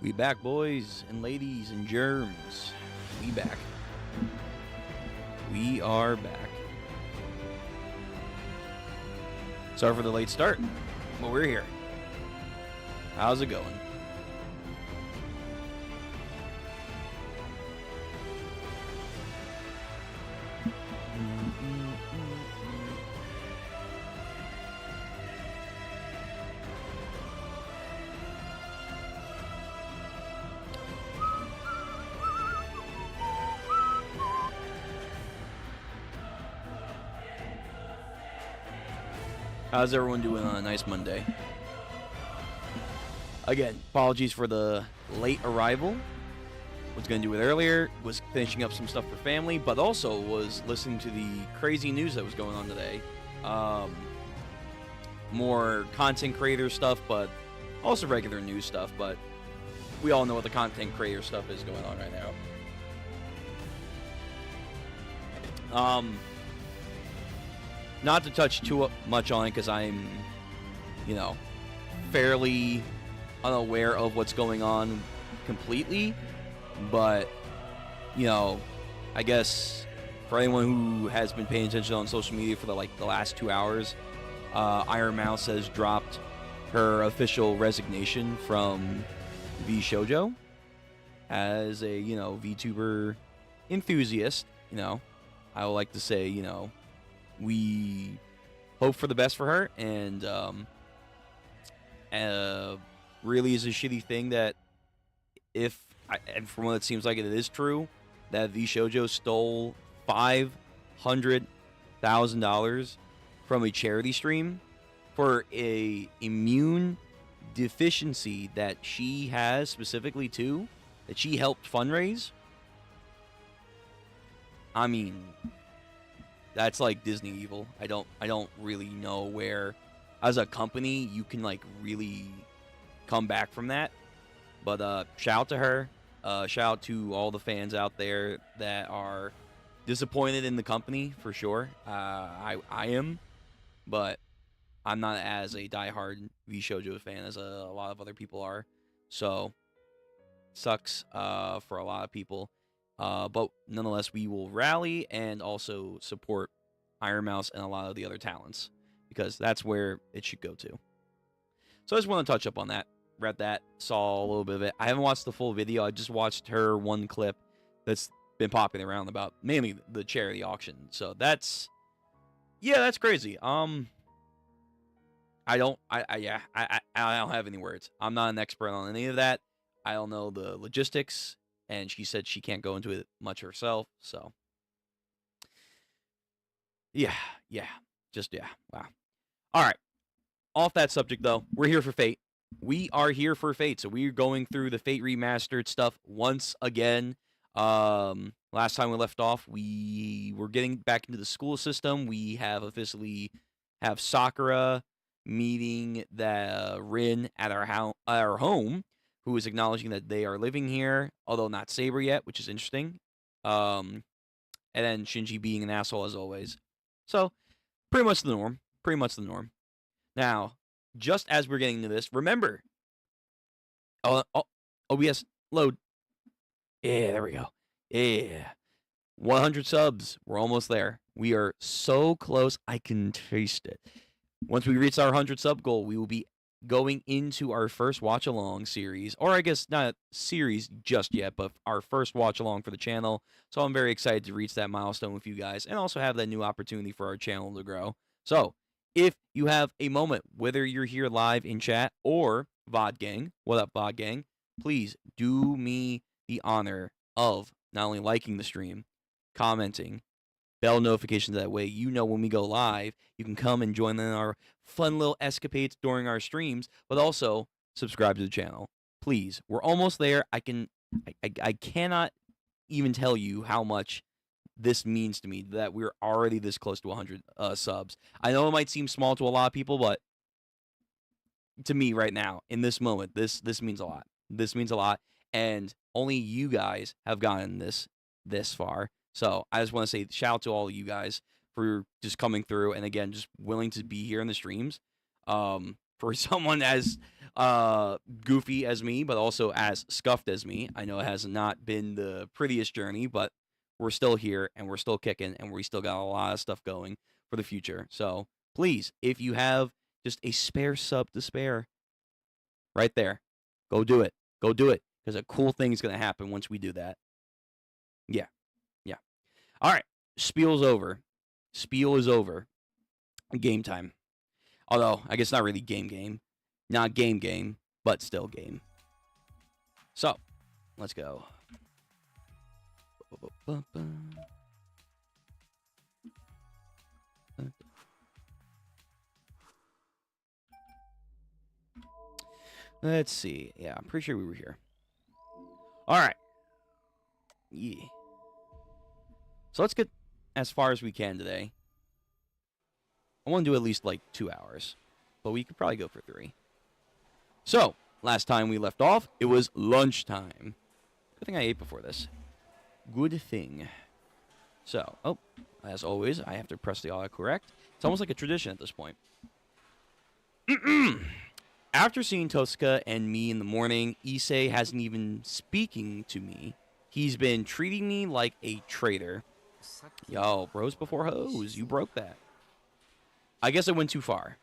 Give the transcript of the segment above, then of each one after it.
We back, boys and ladies and germs. We back. We are back. Sorry for the late start, but we're here. How's it going? How's everyone doing on a nice Monday? Again, apologies for the late arrival. Was going to do it earlier, was finishing up some stuff for family, but also was listening to the crazy news that was going on today. More content creator stuff, but also regular news stuff, but we all know what the content creator stuff is going on right now. Not to touch too much on it because I'm, fairly unaware of what's going on completely. But, I guess for anyone who has been paying attention on social media for the last 2 hours, Iron Mouse has dropped her official resignation from VShojo as a, VTuber enthusiast. I would like to say, we hope for the best for her, and really is a shitty thing that and from what it seems like it is true, that VShojo stole $500,000 from a charity stream for a immune deficiency that she has specifically too, that she helped fundraise. I mean, that's like Disney evil. I don't really know where, as a company, you can really come back from that. But shout out to her. Shout out to all the fans out there that are disappointed in the company for sure. I am, but I'm not as a diehard VShojo fan as a lot of other people are. So sucks for a lot of people. But nonetheless, we will rally and also support Iron Mouse and a lot of the other talents, because that's where it should go to. So I just want to touch up on that. Read that, saw a little bit of it. I haven't watched the full video. I just watched her one clip that's been popping around about mainly the charity auction. So that's crazy. I don't have any words. I'm not an expert on any of that. I don't know the logistics, and she said she can't go into it much herself. So yeah. Wow. All right. Off that subject though, we're here for Fate. We are here for Fate, so we're going through the Fate Remastered stuff once again. Last time we left off, we were getting back into the school system. We have officially have Sakura meeting the Rin at our home, who is acknowledging that they are living here, although not Saber yet, which is interesting. And then Shinji being an asshole as always. So, pretty much the norm. Now, just as we're getting into this, remember, OBS load. Yeah, there we go. Yeah, 100 subs. We're almost there. We are so close. I can taste it. Once we reach our 100 sub goal, we will be going into our first watch along series, or I guess not series just yet, but our first watch along for the channel. So I'm very excited to reach that milestone with you guys, and also have that new opportunity for our channel to grow. So if you have a moment, whether you're here live in chat or VOD Gang, what up VOD Gang, please do me the honor of not only liking the stream, commenting, bell notifications. That way you know when we go live, you can come and join in our fun little escapades during our streams, but also subscribe to the channel. Please, we're almost there. I cannot even tell you how much this means to me that we're already this close to 100 subs. I know it might seem small to a lot of people, but to me right now, in this moment, this means a lot. This means a lot, and only you guys have gotten this far. So I just want to say shout out to all of you guys for just coming through, and again, just willing to be here in the streams. For for someone as goofy as me, but also as scuffed as me. I know it has not been the prettiest journey, but we're still here and we're still kicking and we still got a lot of stuff going for the future. So please, if you have just a spare sub to spare, right there, go do it. Go do it, because a cool thing is going to happen once we do that. Yeah. Yeah. All right. Spiel's over. Spiel is over. Game time. Although, I guess not really game. Not game, but still game. So, let's go. Let's see. Yeah, I'm pretty sure we were here. All right. Yeah. So let's get as far as we can today. I want to do at least like 2 hours, but we could probably go for 3. So, last time we left off, it was lunchtime. Good thing I ate before this. Good thing. So, oh, as always, I have to press the autocorrect. It's almost like a tradition at this point. After seeing Tosuka and me in the morning, Issei hasn't even speaking to me. He's been treating me like a traitor. Yo, bros before hoes, you broke that. I guess I went too far.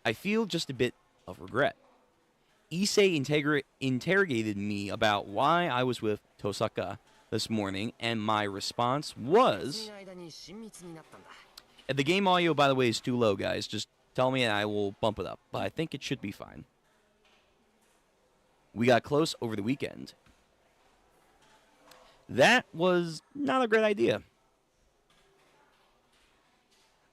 I feel just a bit of regret. Issei interrogated me about why I was with Tosuka this morning, and my response was... The game audio, by the way, is too low, guys. Just tell me and I will bump it up, but I think it should be fine. We got close over the weekend. That was not a great idea.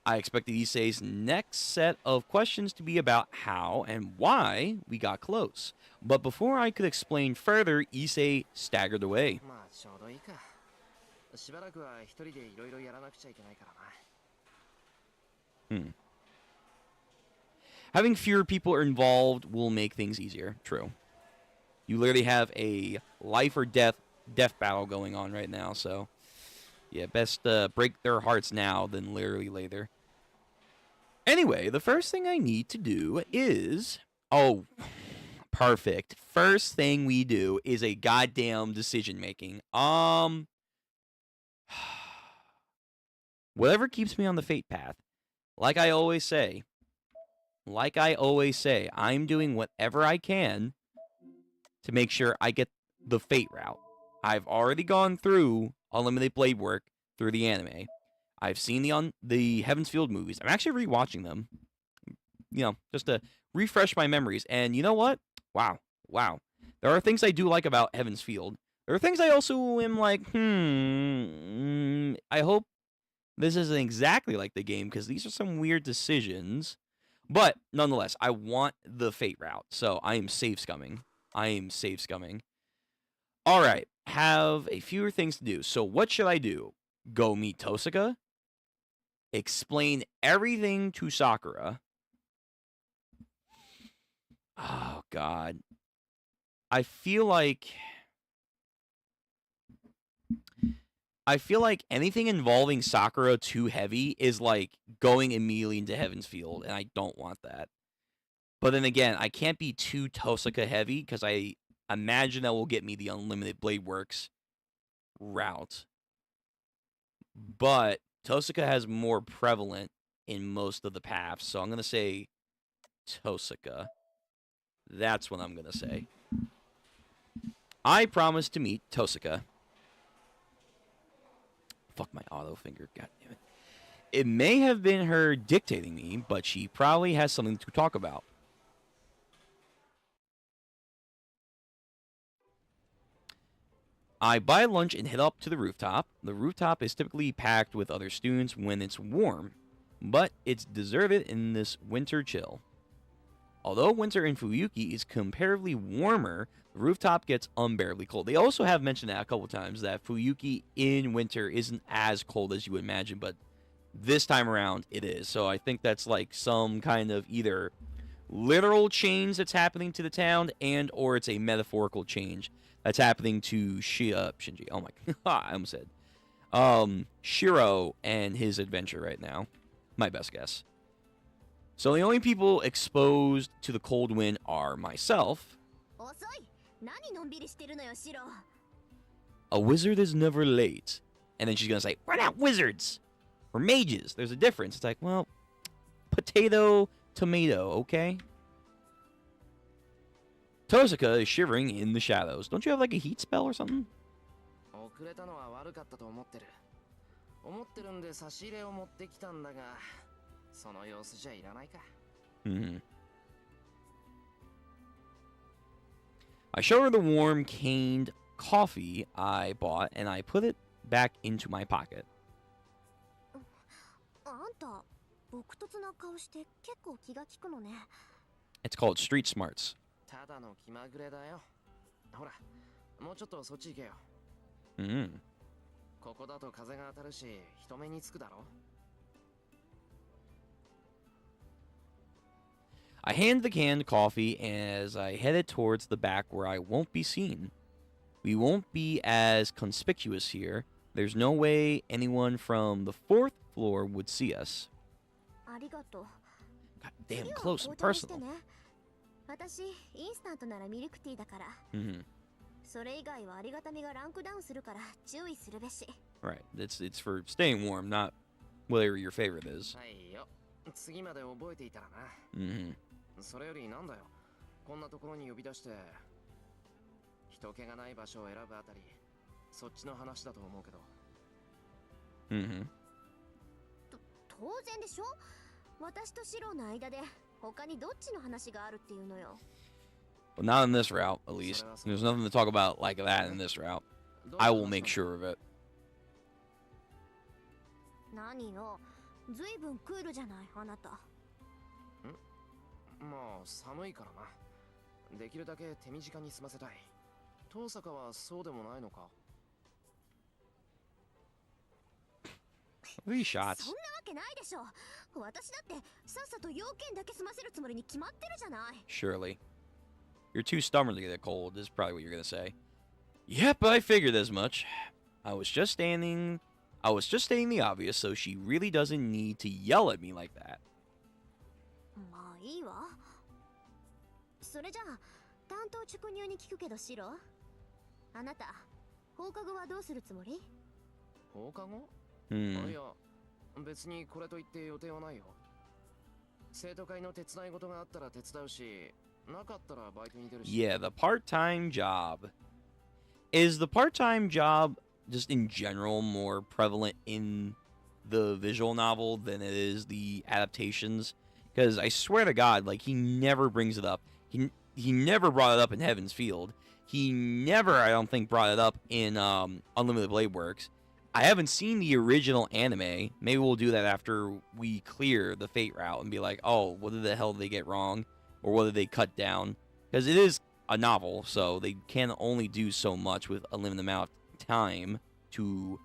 I expected Issei's next set of questions to be about how and why we got close. But before I could explain further, Issei staggered away. Having fewer people involved will make things easier. True. You literally have a life or death battle going on right now, so... Yeah, best break their hearts now than literally later. Anyway, the first thing I need to do is... Oh, perfect. First thing we do is a goddamn decision making. Whatever keeps me on the fate path. Like I always say, I'm doing whatever I can to make sure I get the fate route. I've already gone through Unlimited Blade Work through the anime. I've seen the Heaven's Field movies. I'm actually rewatching them, just to refresh my memories. And you know what? Wow. There are things I do like about Heaven's Field. There are things I also am like, I hope this isn't exactly like the game, because these are some weird decisions. But nonetheless, I want the fate route, so I am safe scumming. All right, have a few things to do. So what should I do? Go meet Tosuka? Explain everything to Sakura? Oh, God. I feel like anything involving Sakura too heavy is like going immediately into Heaven's Field, and I don't want that. But then again, I can't be too Tosuka heavy, because I imagine that will get me the Unlimited Blade Works route. But Tosuka has more prevalent in most of the paths, so I'm going to say Tosuka. That's what I'm going to say. I promise to meet Tosuka. Fuck my auto finger, goddammit. It may have been her dictating me, but she probably has something to talk about. I buy lunch and head up to the rooftop. The rooftop is typically packed with other students when it's warm, but it's deserted in this winter chill. Although winter in Fuyuki is comparatively warmer, the rooftop gets unbearably cold. They also have mentioned that a couple times, that Fuyuki in winter isn't as cold as you would imagine, but this time around it is. So I think that's like some kind of either literal change that's happening to the town, and or it's a metaphorical change that's happening to Shinji. Oh my god, I almost said. Shiro and his adventure right now. My best guess. So the only people exposed to the cold wind are myself. A wizard is never late. And then she's going to say, we're not wizards. We're mages. There's a difference. It's like, well, potato, tomato, okay? Tosaka is shivering in the shadows. Don't you have like a heat spell or something? I show her the warm caned coffee I bought, and I put it back into my pocket. It's called street smarts. I hand the canned coffee as I headed towards the back where I won't be seen. We won't be as conspicuous here. There's no way anyone from the 4th floor would see us. God damn, close and personal. Right, it's for staying warm, not whatever your favorite is. Well, not in this route, at least. There's nothing to talk about like that in this route. I will make sure of it. Three shots. Surely. You're too stubborn to get cold, is probably what you're gonna say. Yep, I figured as much. I was just stating the obvious, so she really doesn't need to yell at me like that. Yeah, the part-time job. Is the part-time job just in general more prevalent in the visual novel than it is the adaptations? Because I swear to God, like, he never brings it up. He never brought it up in Heaven's Field. He never, I don't think, brought it up in Unlimited Blade Works. I haven't seen the original anime. Maybe we'll do that after we clear the Fate route and be like, oh, what the hell did they get wrong? Or what did they cut down? Because it is a novel, so they can only do so much with a limited amount of time to,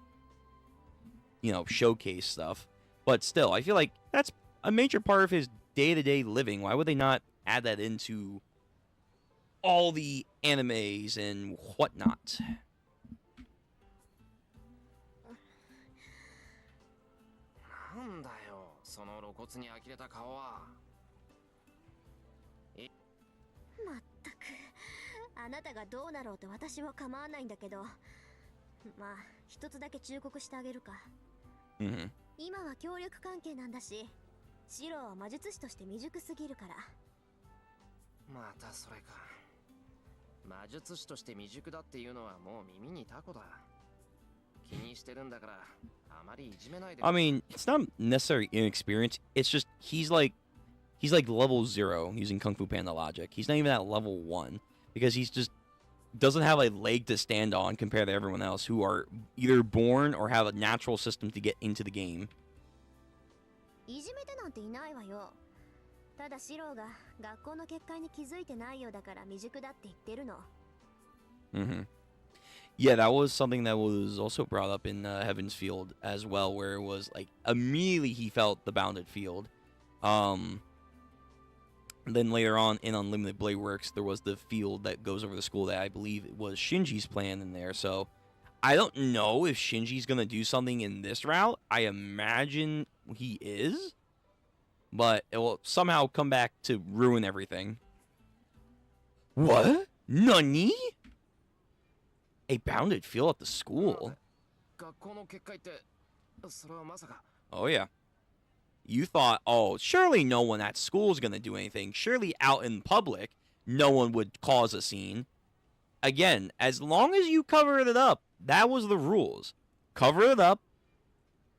you know, showcase stuff. But still, I feel like that's a major part of his day-to-day living. Why would they not add that into all the animes and whatnot? I mean, it's not necessarily inexperienced. It's just he's like level 0 using Kung Fu Panda logic. He's not even at level 1 because he's just doesn't have a leg to stand on compared to everyone else who are either born or have a natural system to get into the game. Yeah, that was something that was also brought up in Heaven's Field as well, where it was like immediately he felt the bounded field. Then later on in Unlimited Blade Works, there was the field that goes over the school that I believe it was Shinji's plan in there. So I don't know if Shinji's going to do something in this route. I imagine he is. but it will somehow come back to ruin everything. What? Nani? A bounded field at the school? Oh, yeah. You thought, oh, surely no one at school is going to do anything. Surely out in public, no one would cause a scene. Again, as long as you cover it up, that was the rules. Cover it up.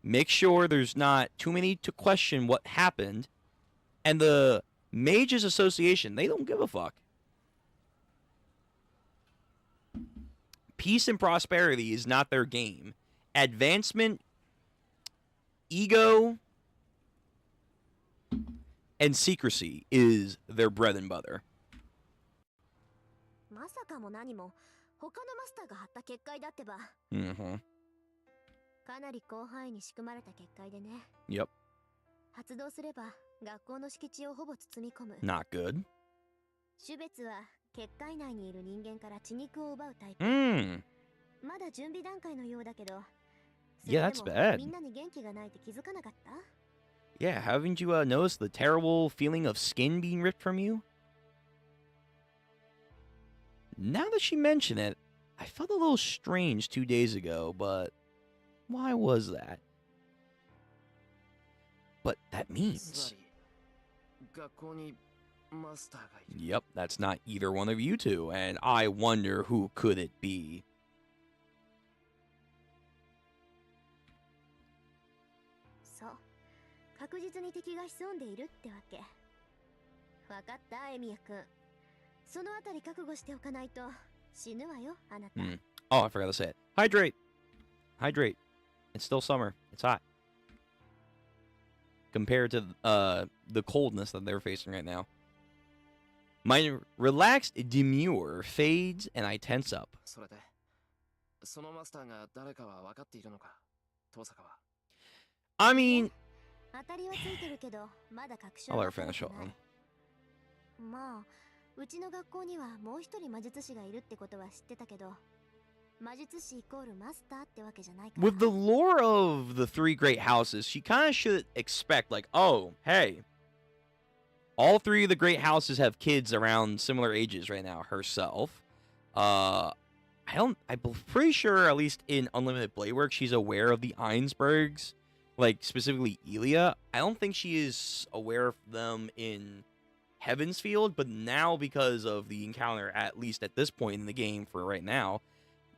Make sure there's not too many to question what happened. And the Mages Association, they don't give a fuck. Peace and prosperity is not their game. Advancement, ego, and secrecy is their bread and butter. まさかも何も他のマスターが張った結界だってば。かなり広範囲に仕組まれた結界でね。Yep. 発動すれば学校の敷地をほぼ包み込む。Not good. 種別は結界内にいる人間から血肉を奪うタイプ。まだ準備段階のようだけど。Yeah, that's bad. みんなに元気がないって気づかなかった？ Yeah, haven't you noticed the terrible feeling of skin being ripped from you? Now that she mentioned it, I felt a little strange 2 days ago, but why was that? But that means... Yep, that's not either one of you two, and I wonder who could it be. So, 確実に敵が潜んでいるってわけ。わかった、エミヤ君。そのあたり覚悟しておかないと死ぬわよ、あなた。Oh, I forgot to say it. Hydrate. Hydrate. It's still summer. It's hot. Compared to the coldness that they're facing right now. My relaxed demure fades and I tense up. I mean... I'll let her finish on. まあ、うちの学校にはもう一人魔術師がいるってことは知ってたけど、魔術師イコールマスターってわけじゃないから。With the lore of the three great houses, she kind of should expect, like, oh, hey, all three of the great houses have kids around similar ages right now. Herself, I'm pretty sure, at least in Unlimited Blade Work, she's aware of the Einsbergs, like specifically Elia. I don't think she is aware of them in Heaven's Field, but now because of the encounter, at least at this point in the game for right now,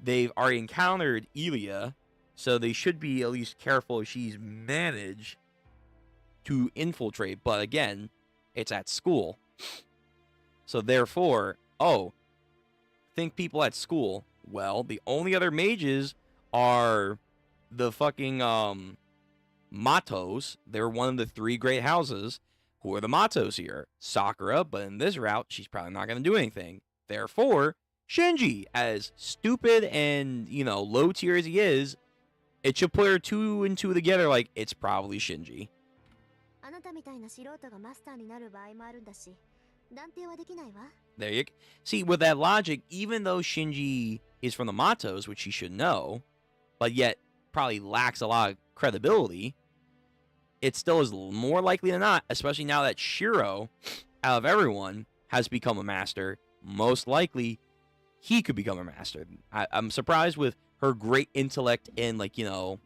they've already encountered Elia, so they should be at least careful if she's managed to infiltrate. But again, it's at school. So therefore, oh, think people at school. Well, the only other mages are the fucking Matos. They're one of the three great houses. Who are the Matos here? Sakura, but in this route, she's probably not going to do anything. Therefore, Shinji, as stupid and, you know, low tier as he is, it should put her two and two together like it's probably Shinji. There you go. See, with that logic, even though Shinji is from the Matos, which he should know, but yet probably lacks a lot of credibility, it still is more likely than not, especially now that Shiro, out of everyone, has become a master. Most likely, he could become a master. I'm surprised with her great intellect and, like, you know,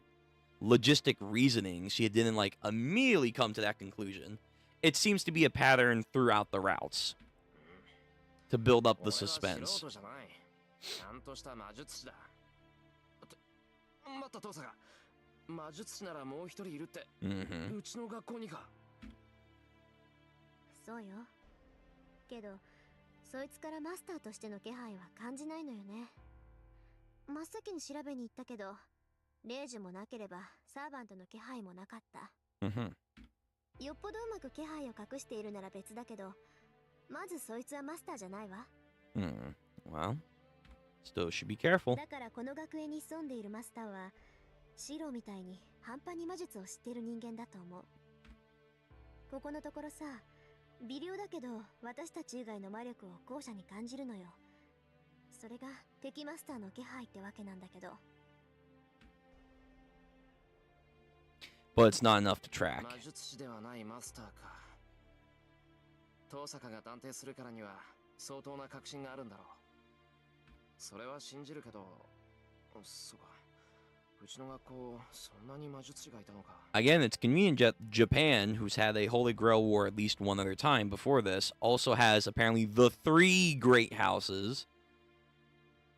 logistic reasoning, she didn't, like, immediately come to that conclusion. It seems to be a pattern throughout the routes to build up the suspense. So けど、そいつからマスターとしての気配は感じないのよね。真っ先に調べに行ったけど、霊樹もなければサーバントの気配もなかった。よっぽどうまく気配を隠しているなら別だけど、まずそいつはマスターじゃないわ。Well, still should be careful. だからこの学園に潜んでいるマスターは、シロみたいに半端に魔術を知っている人間だと思う。ここのところさ、微量だけど私たち以外の魔力を後者に感じるのよ。それが敵マスターの気配ってわけなんだけど。but it's not enough to track. 魔術師ではないマスターか。遠坂が断定するからには相当な確信があるんだろう。それは信じるけど、そうか。うちの学校そんなに魔術師がいたのか。Again, it's convenient that Japan, who's had a Holy Grail war at least one other time before this, also has apparently the 3 great houses,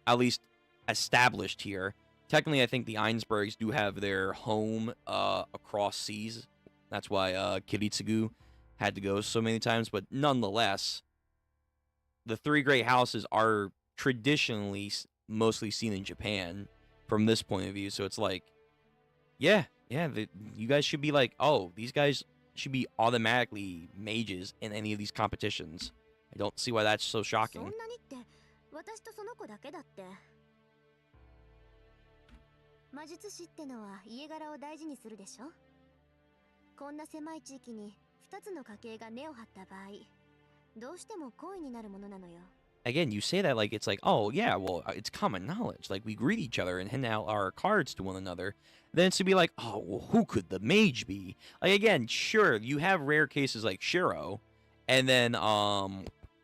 at least established here. Technically, I think the Einsbergs do have their home across seas. That's why Kiritsugu had to go so many times. But nonetheless, the 3 great houses are traditionally mostly seen in Japan from this point of view. So it's like, yeah, you guys should be like, oh, these guys should be automatically mages in any of these competitions. I don't see why that's so そん shocking. なにって私とその子だけだって。魔術師ってのは家柄を大事にするでしょ。こんな狭い地域に2つの家系が根を張った場合、どうしても好意になるものなのよ。Again, you say that like it's like, oh, yeah, well, it's common knowledge. Like, we greet each other and hand out our cards to one another. Then it's to be like, oh, well, who could the mage be? Like, again, sure, you have rare cases like Shiro, and then,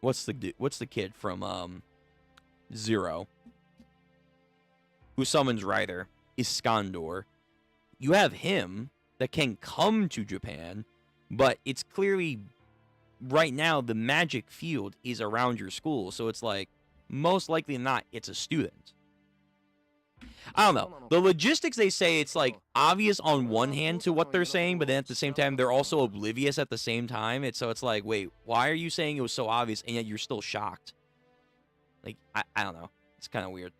what's the kid from, Zero, who summons Ryder, Iskandar. You have him that can come to Japan, but it's clearly... right now the magic field is around your school, so it's like most likely not it's a student. I don't know, the logistics, they say it's like obvious on one hand to what they're saying, but then at the same time they're also oblivious at the same time. So it's like, wait, why are you saying it was so obvious and yet you're still shocked? Like, I don't know, it's kind of weird.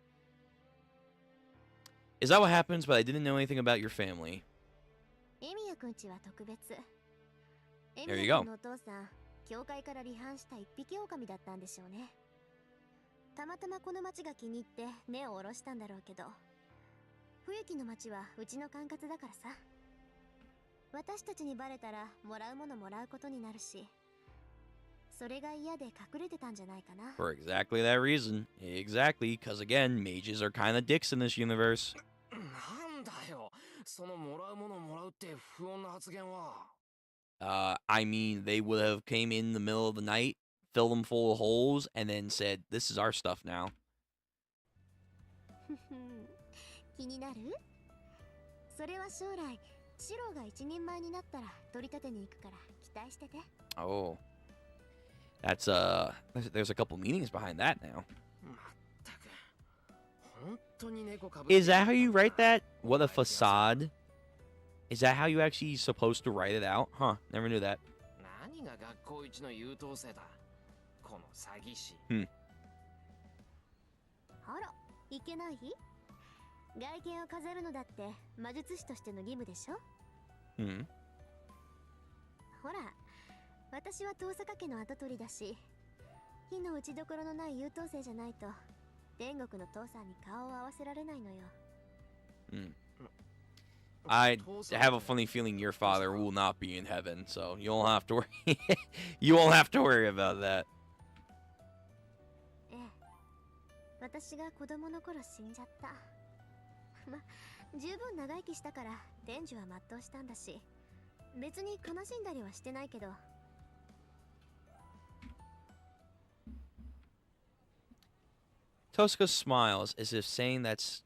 Is that what happens? But I didn't know anything about your family. There you go. 教会から離反した一匹狼だったんでしょうね。たまたまこの町が気に入って根を下ろしたんだろうけど、冬木の町はうちの管轄だからさ。私たちにバレたらもらうものもらうことになるし、それが嫌で隠れてたんじゃないかな。For exactly that reason. Exactly, because again, mages are kind of dicks in this universe. なんだよ、そのもらうものもらうって不穏な発言は。I mean, they would have came in the middle of the night, filled them full of holes, and then said, this is our stuff now. 気になる？それは将来、シロが一人前になったら取り立てに行くから期待してて。Oh. That's, there's a couple meanings behind that now. Is that how you write that? What a facade. Is that how you actually supposed to write it out? Huh, never knew that. Hmm. あら、いけない？外見を飾るのだって魔術師としての義務でしょ？ Hmm. ほら、私は遠坂家の跡取りだし、火の打ちどころのない優等生じゃないと天国の父さんに顔を合わせられないのよ。Hmm. I have a funny feeling your father will not be in heaven, so you won't have to worry. You won't have to worry about that. ええ、私が子供の頃死んじゃった。ま、十分長生きしたから天寿は全うしたんだし、別に悲しんだりはしてないけど。Tosca smiles as if saying that's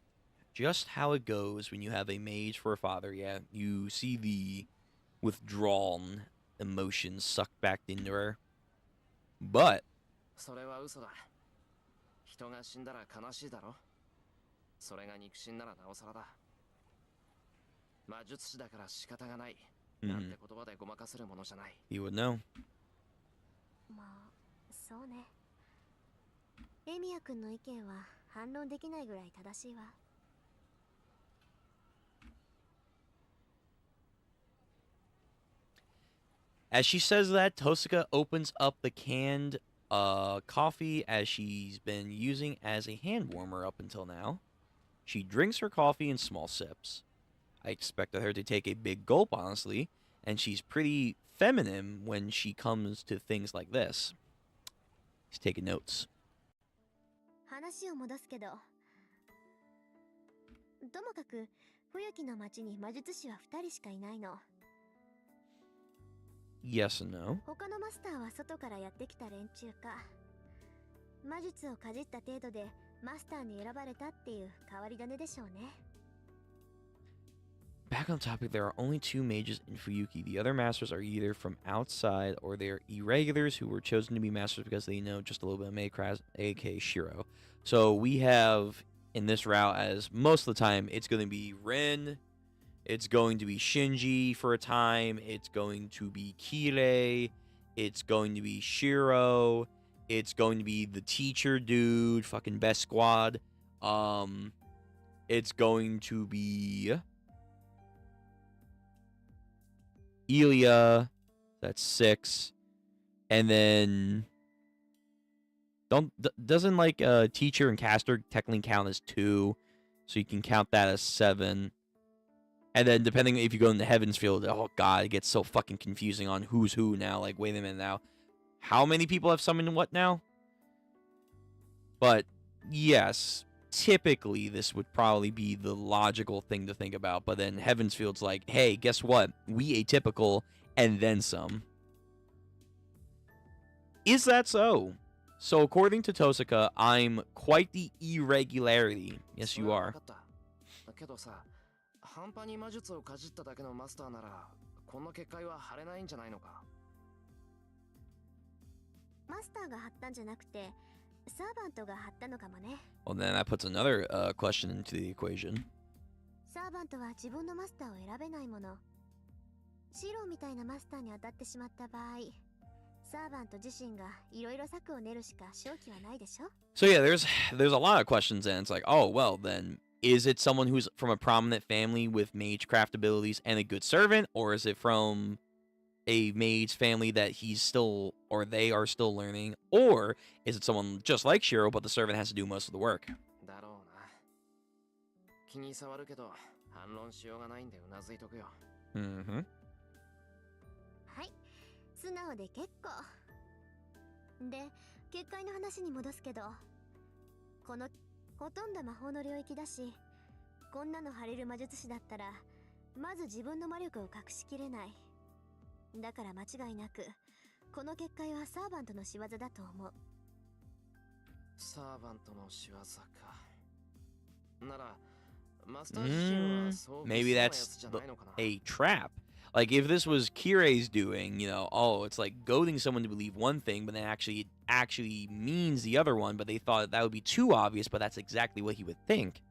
just how it goes when you have a mage for a father. Yeah, you see the withdrawn emotions sucked back into her. But それは嘘だ。人が死んだら悲しいだろ。それが肉親ならなおさらだ。魔術師だから仕方がない。なんて言葉でごまかせるものじゃない。you would know. まあ、そうね。エミヤ君の意見は反論できないぐらい正しいわ。As she says that, Tosaka opens up the canned coffee as she's been using as a hand warmer up until now. She drinks her coffee in small sips. I expected her to take a big gulp, honestly, and she's pretty feminine when she comes to things like this. He's taking notes. 話を戻すけど、ともかく冬木の町に魔術師は2人しかいないの。 Yes and no. 他のマスターは外からやってきた連中か。魔術をかじった程度でマスターに選ばれたっていう変わり種でしょうね。 Back on topic, there are only 2 mages in Fuyuki. The other masters are either from outside or they're irregulars who were chosen to be masters because they know just a little bit of Maycraft, aka Shiro. So we have in this route, as most of the time, it's going to be Rin, it's going to be Shinji for a time, it's going to be Kirei, it's going to be Shiro, it's going to be the teacher dude, fucking best squad. It's going to be Ilya, that's 6, and then doesn't like teacher and caster technically count as 2, so you can count that as 7. And then depending if you go into Heaven's Field, oh god, it gets so fucking confusing on who's who now. Like, wait a minute now, how many people have summoned what now? But yes, typically this would probably be the logical thing to think about, but then Heaven's Field's like, hey, guess what? We atypical and then some. Is that so? So according to Tosaka, I'm quite the irregularity. Yes, you are. けどさ、半端に魔術をかじっただけのマスターなら、この結界は張れないんじゃないのか。マスターが貼ったんじゃなくて、サーバントが貼ったのかもね。 Well, then that puts another question into the equation. サーバントは自分のマスターを選べないもの。シローみたいなマスターに当たってしまった場合、サーバント自身がいろいろ策を練るしか勝機はないでしょ。 So yeah, there's a lot of questions, and it's like, oh well, then is it someone who's from a prominent family with magecraft abilities and a good servant, or is it from a mage family that he's still or they are still learning, or is it someone just like Shiro but the servant has to do most of the work? だろうな。気に障るけど、反論しようがないんでうなずいとくよ。Mm-hmm. はい、素直で結構。で、結界の話に戻すけど、このほとんど魔法の領域だし、こんなの貼れる魔術師だったら、まず自分の魔力を隠しきれない。だから間違いなく、この結界はサーバントの仕業だと思う。サーバントの仕業か。なら、マスター自身はそう Maybe 不正なや that's つじゃないのかな。 a trap. Like if this was Kirei's doing, you know, oh, it's like goading someone to believe one thing, but then actually means the other one, but they thought that would be too obvious, but that's exactly what he would think.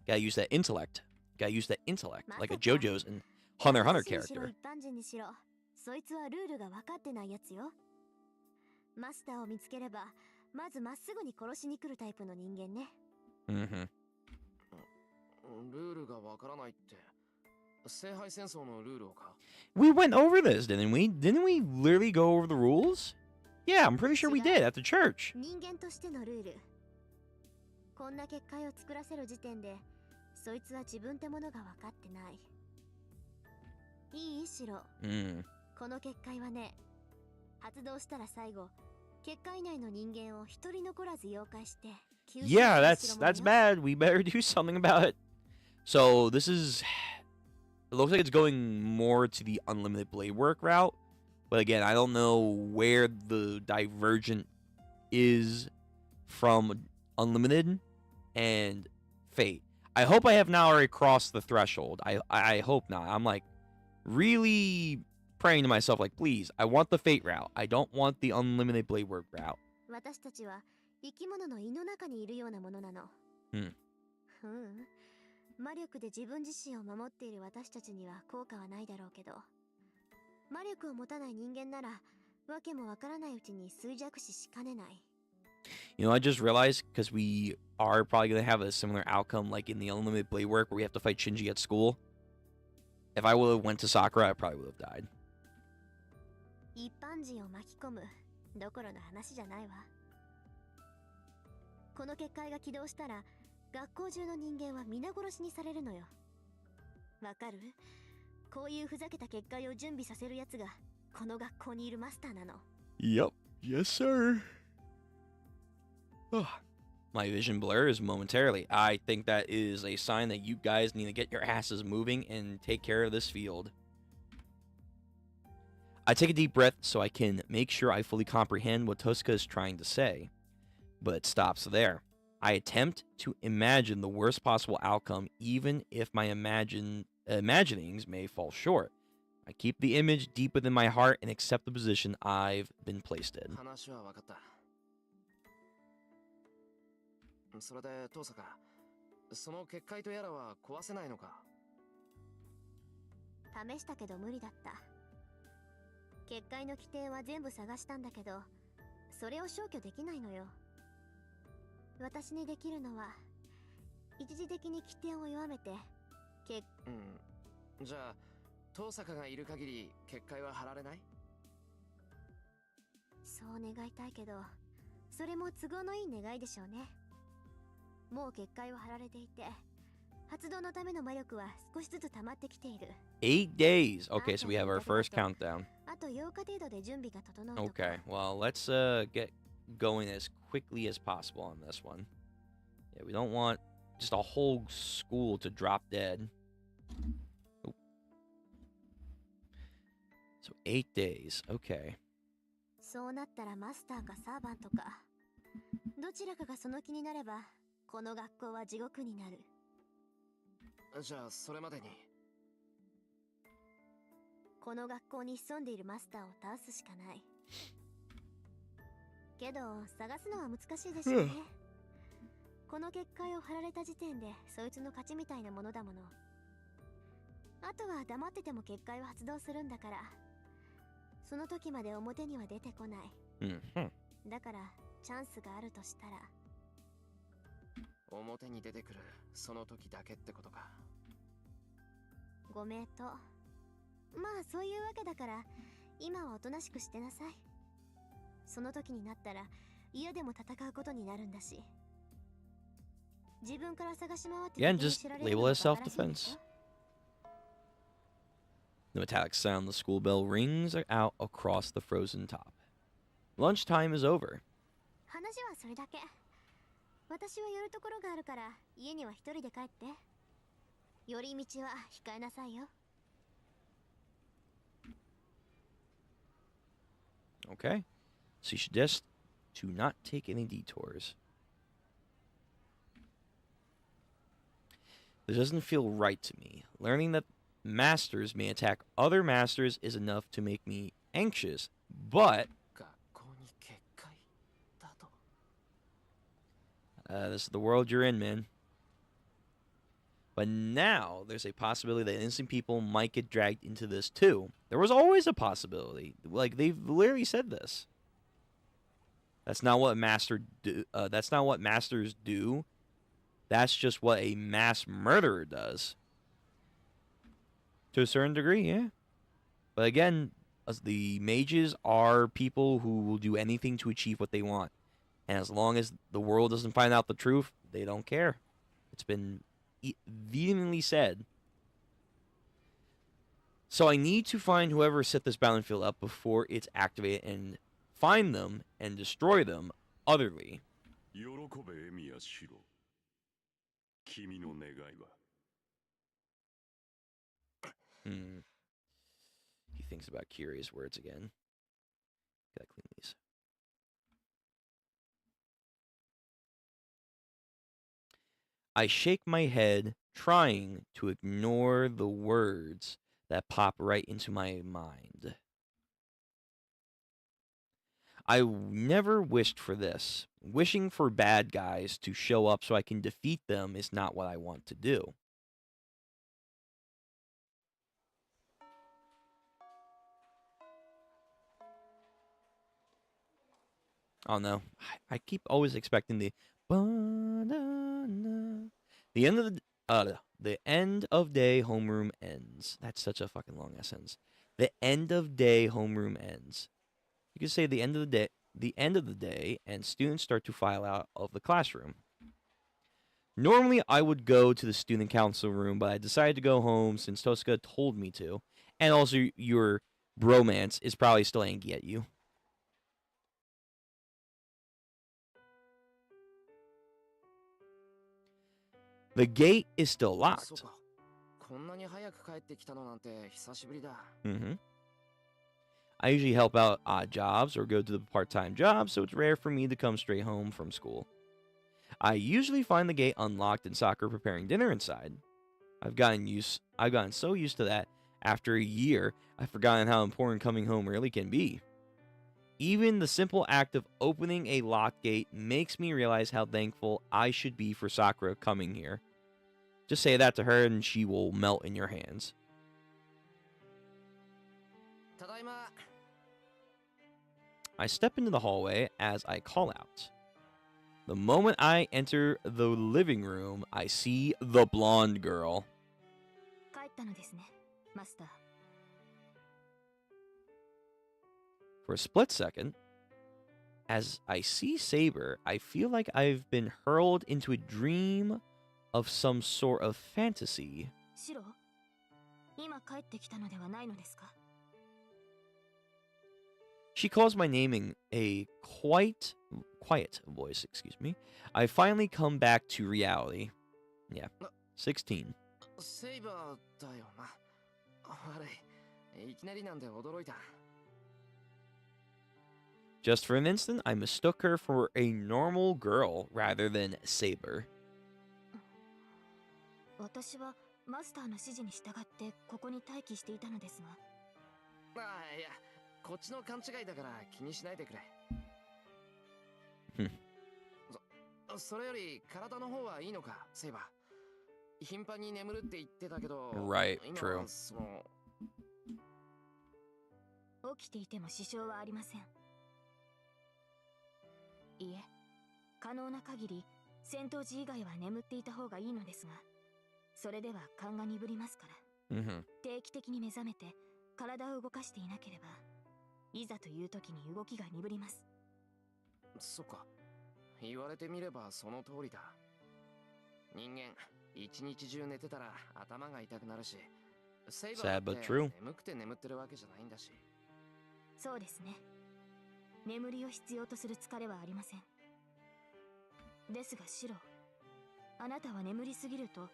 Gotta use that intellect. Gotta use that intellect, like a JoJo's and Hunter x Hunter 紳士にしろ character. 一般人にしろ、そいつはルールが分かってないやつよ。マスターを見つければ、まずまっすぐに殺しに来るタイプの人間ね。Mm-hmm. ルールがわからないって、聖杯戦争のルールをか。 We went over this, didn't we? Didn't we literally go over the rules? Yeah, I'm pretty sure we did at the church. 人間としてのルール。こんな結界を作らせる時点で、そいつは自分ってものが分かってない。いいシロ。この結界はね、発動したら最後、結界内の人間を一人残らず妖怪して、Yeah, that's bad. We better do something about it. So this is, it looks like it's going more to the unlimited blade work route. But again, I don't know where the divergent is from unlimited and fate. I hope I have not already crossed the threshold. I hope not. I'm like really praying to myself, like, please, I want the fate route. I don't want the unlimited blade work route. 私たちは生き物の胃の中にいるようなものなの。魔力で自分自身を守っている私たちには効果はないだろうけど、魔力を持たない人間なら、わけもわからないうちに衰弱死しかねない。You know, I just realized, because we are probably going to have a similar outcome like in the unlimited blade work where we have to fight Shinji at school. If I would have went to Sakura, I probably would have died. 一般人を巻き込むどころの話じゃないわ。この結界が起動したら、学校中の人間は皆殺しにされるのよ。わかる？こういうふざけた結界を準備させるやつが、この学校にいるマスターなの。Yep. Yes, sir. My vision blurs momentarily. I think that is a sign that you guys need to get your asses moving and take care of this field. I take a deep breath so I can make sure I fully comprehend what Tosca is trying to say, but it stops there. I attempt to imagine the worst possible outcome, even if my imaginings may fall short. I keep the image deep within my heart and accept the position I've been placed in. 話は分かった。それで、遠坂、その結界とやらは壊せないのか？試したけど無理だった。結界の規定は全部探したんだけど、それを消去できないのよ。私にできるのは、一時的に規定を弱めて、じゃあ、遠坂がいる限り結界は張られない？そう願いたいけど、それも都合のいい願いでしょうね。もう結界は張られていて、発動のための魔力は少しずつ溜まってきている。8 days. Okay, so we have our first countdown. あと8日程度で準備が整うとか。Okay, well, let's get going as quickly as possible on this one. Yeah, we don't want just a whole school to drop dead. Oop. So 8 days. Okay. そうなったらマスターかサーバントか、どちらかがその気になれば、この学校は地獄になる。じゃあ、それまでに。この学校に潜んでいるマスターを倒すしかない。けど、探すのは難しいでしょうね。この結界を張られた時点で、そいつの勝ちみたいなものだもの。あとは黙ってても結界は発動するんだから、その時まで表には出てこない。だから、チャンスがあるとしたら、表に出てくるその時だけってことか。ご名答。まあそういうわけだから、今はおとなしくしてなさい。その時になったら嫌でも戦うことになるんだし。自分から探し回って Yeah, and just label it as self-defense. The metallic sound the school bell rings out across the frozen top. Lunchtime is over. 話はそれだけ。私は寄るところがあるから、家には一人で帰って。寄り道は控えなさいよ。Okay. So you suggest to not take any detours. This doesn't feel right to me. Learning that masters may attack other masters is enough to make me anxious, but this is the world you're in, man. But now there's a possibility that innocent people might get dragged into this too. There was always a possibility. Like, they've literally said this. That's not what that's not what masters do. That's just what a mass murderer does. To a certain degree, yeah. But again, the mages are people who will do anything to achieve what they want. And as long as the world doesn't find out the truth, they don't care. It's been vehemently said. So I need to find whoever set this battlefield up before it's activated and find them and destroy them utterly. He thinks about curious words again. Gotta clean these. I shake my head, trying to ignore the words that pop right into my mind. I never wished for this. Wishing for bad guys to show up so I can defeat them is not what I want to do. Oh no, I keep always expecting the end of day homeroom ends. That's such a fucking long ass sentence. The end of day homeroom ends. You could say the end of the day, and students start to file out of the classroom. Normally, I would go to the student council room, but I decided to go home since Tosca told me to, and also your bromance is probably still angry at you. The gate is still そう locked. か。こんなに早く帰ってきたのなんて久しぶりだ。 Mm-hmm. I usually help out odd jobs or go to the part-time job, so it's rare for me to come straight home from school. I usually find the gate unlocked and Sakura preparing dinner inside. I've gotten so used to that. After a year, I've forgotten how important coming home really can be. Even the simple act of opening a locked gate makes me realize how thankful I should be for Sakura coming here. Just say that to her and she will melt in your hands. ただいま。 I step into the hallway as I call out. The moment I enter the living room, I see the blonde girl. 帰ったのですね、マスター。 For a split second, as I see Saber, I feel like I've been hurled into a dream of some sort of fantasy. シロ、今帰ってきたのではないのですか？ She calls my name in a quiet voice, excuse me. I finally come back to reality. Yeah, 16. セイバーだよな。悪い。いきなりなんで驚いた。 Just for an instant, I mistook her for a normal girl rather than Saber. 私はマスターの指示に従ってここに待機していたのですが。ああ、いや、こっちの勘違いだから気にしないでくれ。それより体の方はいいのか、セイバー。頻繁に眠るって言ってたけど、 Right, 今 true. はその。 起きていても支障はありません。いえ、可能な限り戦闘時以外は眠っていた方がいいのですが、それでは勘が鈍りますから、 Mm-hmm. 定期的に目覚めて体を動かしていなければ、いざという時に動きが鈍ります。そっか。言われてみればその通りだ。人間、一日中寝てたら頭が痛くなるし、セイバー Sad だっ but て true. 眠くて眠ってるわけじゃないんだし。そうですね。眠りを必要とする疲れはありません。ですがシロ、あなたは眠りすぎると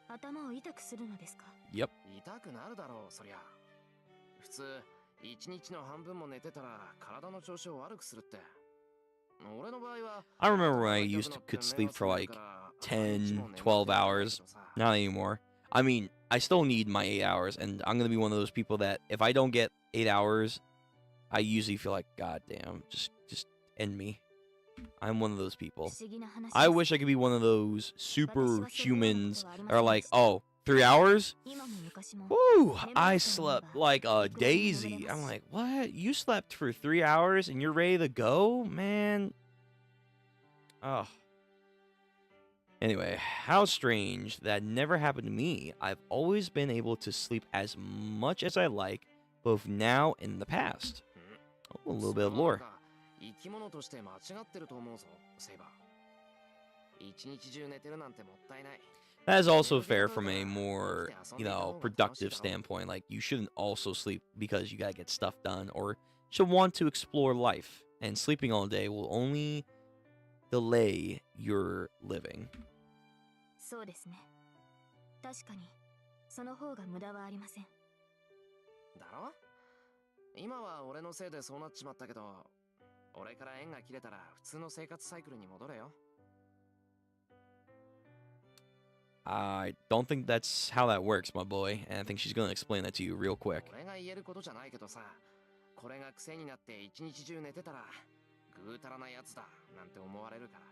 頭を痛くするのですか？ Yep. 痛くなるだろう、そりゃ。普通、一日の半分も寝てたら体の調子を悪くするって。俺の場合は、 I remember when I used to could sleep for like 10, 12 hours. Not anymore. I mean, I still need my 8 hours, and I'm gonna be one of those people that if I don't get 8 hours, I usually feel like, God damn, just end me. I'm one of those people. 不思議な話です。 I wish I could be one of those superhumans that are like, oh, 3 hours? 今も昔も Woo! I slept like a daisy. I'm like, what? You slept for 3 hours and you're ready to go? Man. Oh. Anyway, how strange. That never happened to me. I've always been able to sleep as much as I like, both now and in the past. Oh, a little bit of lore. 生き物として間違ってると思うぞ、セイバー。一日中寝てるなんてもったいない。 That is also fair from a more, productive standpoint. Like, you shouldn't also sleep because you gotta get stuff done, or should want to explore life. And sleeping all day will only delay your living. そうですね。確かにその方が無駄はありません。だろ？今は俺のせいでそうなっちまったけど、俺から縁が切れたら普通の生活サイクルに戻れよ。 I don't think that's how that works, my boy. And I think she's gonna explain that to you real quick. 俺が言えることじゃないけどさ、これが癖になって一日中寝てたらぐうたらなやつだなんて思われるから。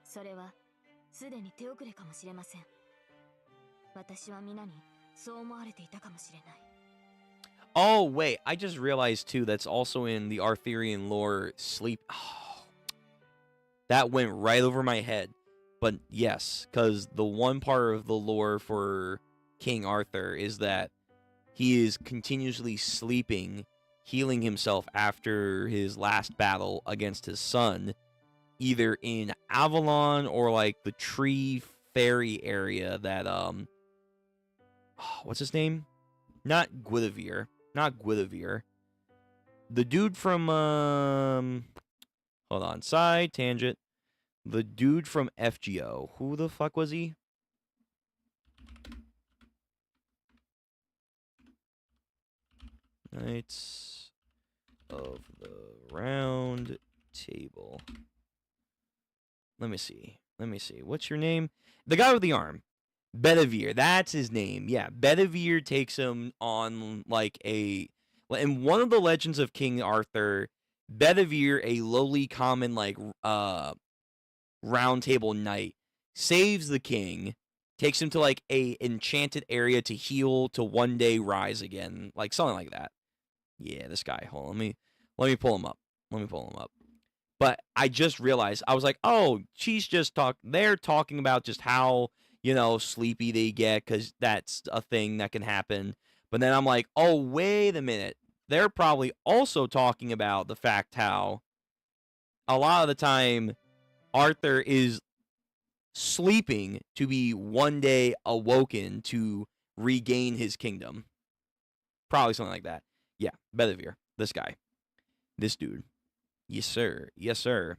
それはすでに手遅れかもしれません。私は皆にそう思われていたかもしれない。 Oh, wait. I just realized, too, that's also in the Arthurian lore, sleep. Oh, that went right over my head. But yes, because the one part of the lore for King Arthur is that he is continuously sleeping, healing himself after his last battle against his son, either in Avalon or like the tree fairy area that what's his name? Not Guinevere. The dude from hold on, side tangent. The dude from FGO. Who the fuck was he? Knights of the Round Table. Let me see. What's your name? The guy with the arm. Bedivere. That's his name. Yeah, Bedivere takes him on like a... In one of the Legends of King Arthur, Bedivere, a lowly common like round table knight, saves the king, takes him to like a enchanted area to heal to one day rise again, like something like that. Yeah, this guy. Hold on, let me pull him up. But I just realized, I was like, oh, they're talking about just how, sleepy they get, because that's a thing that can happen. But then I'm like, oh, wait a minute. They're probably also talking about the fact how a lot of the time Arthur is sleeping to be one day awoken to regain his kingdom. Probably something like that. Yeah, Bedivere. This guy. This dude. Yes, sir. Yes, sir.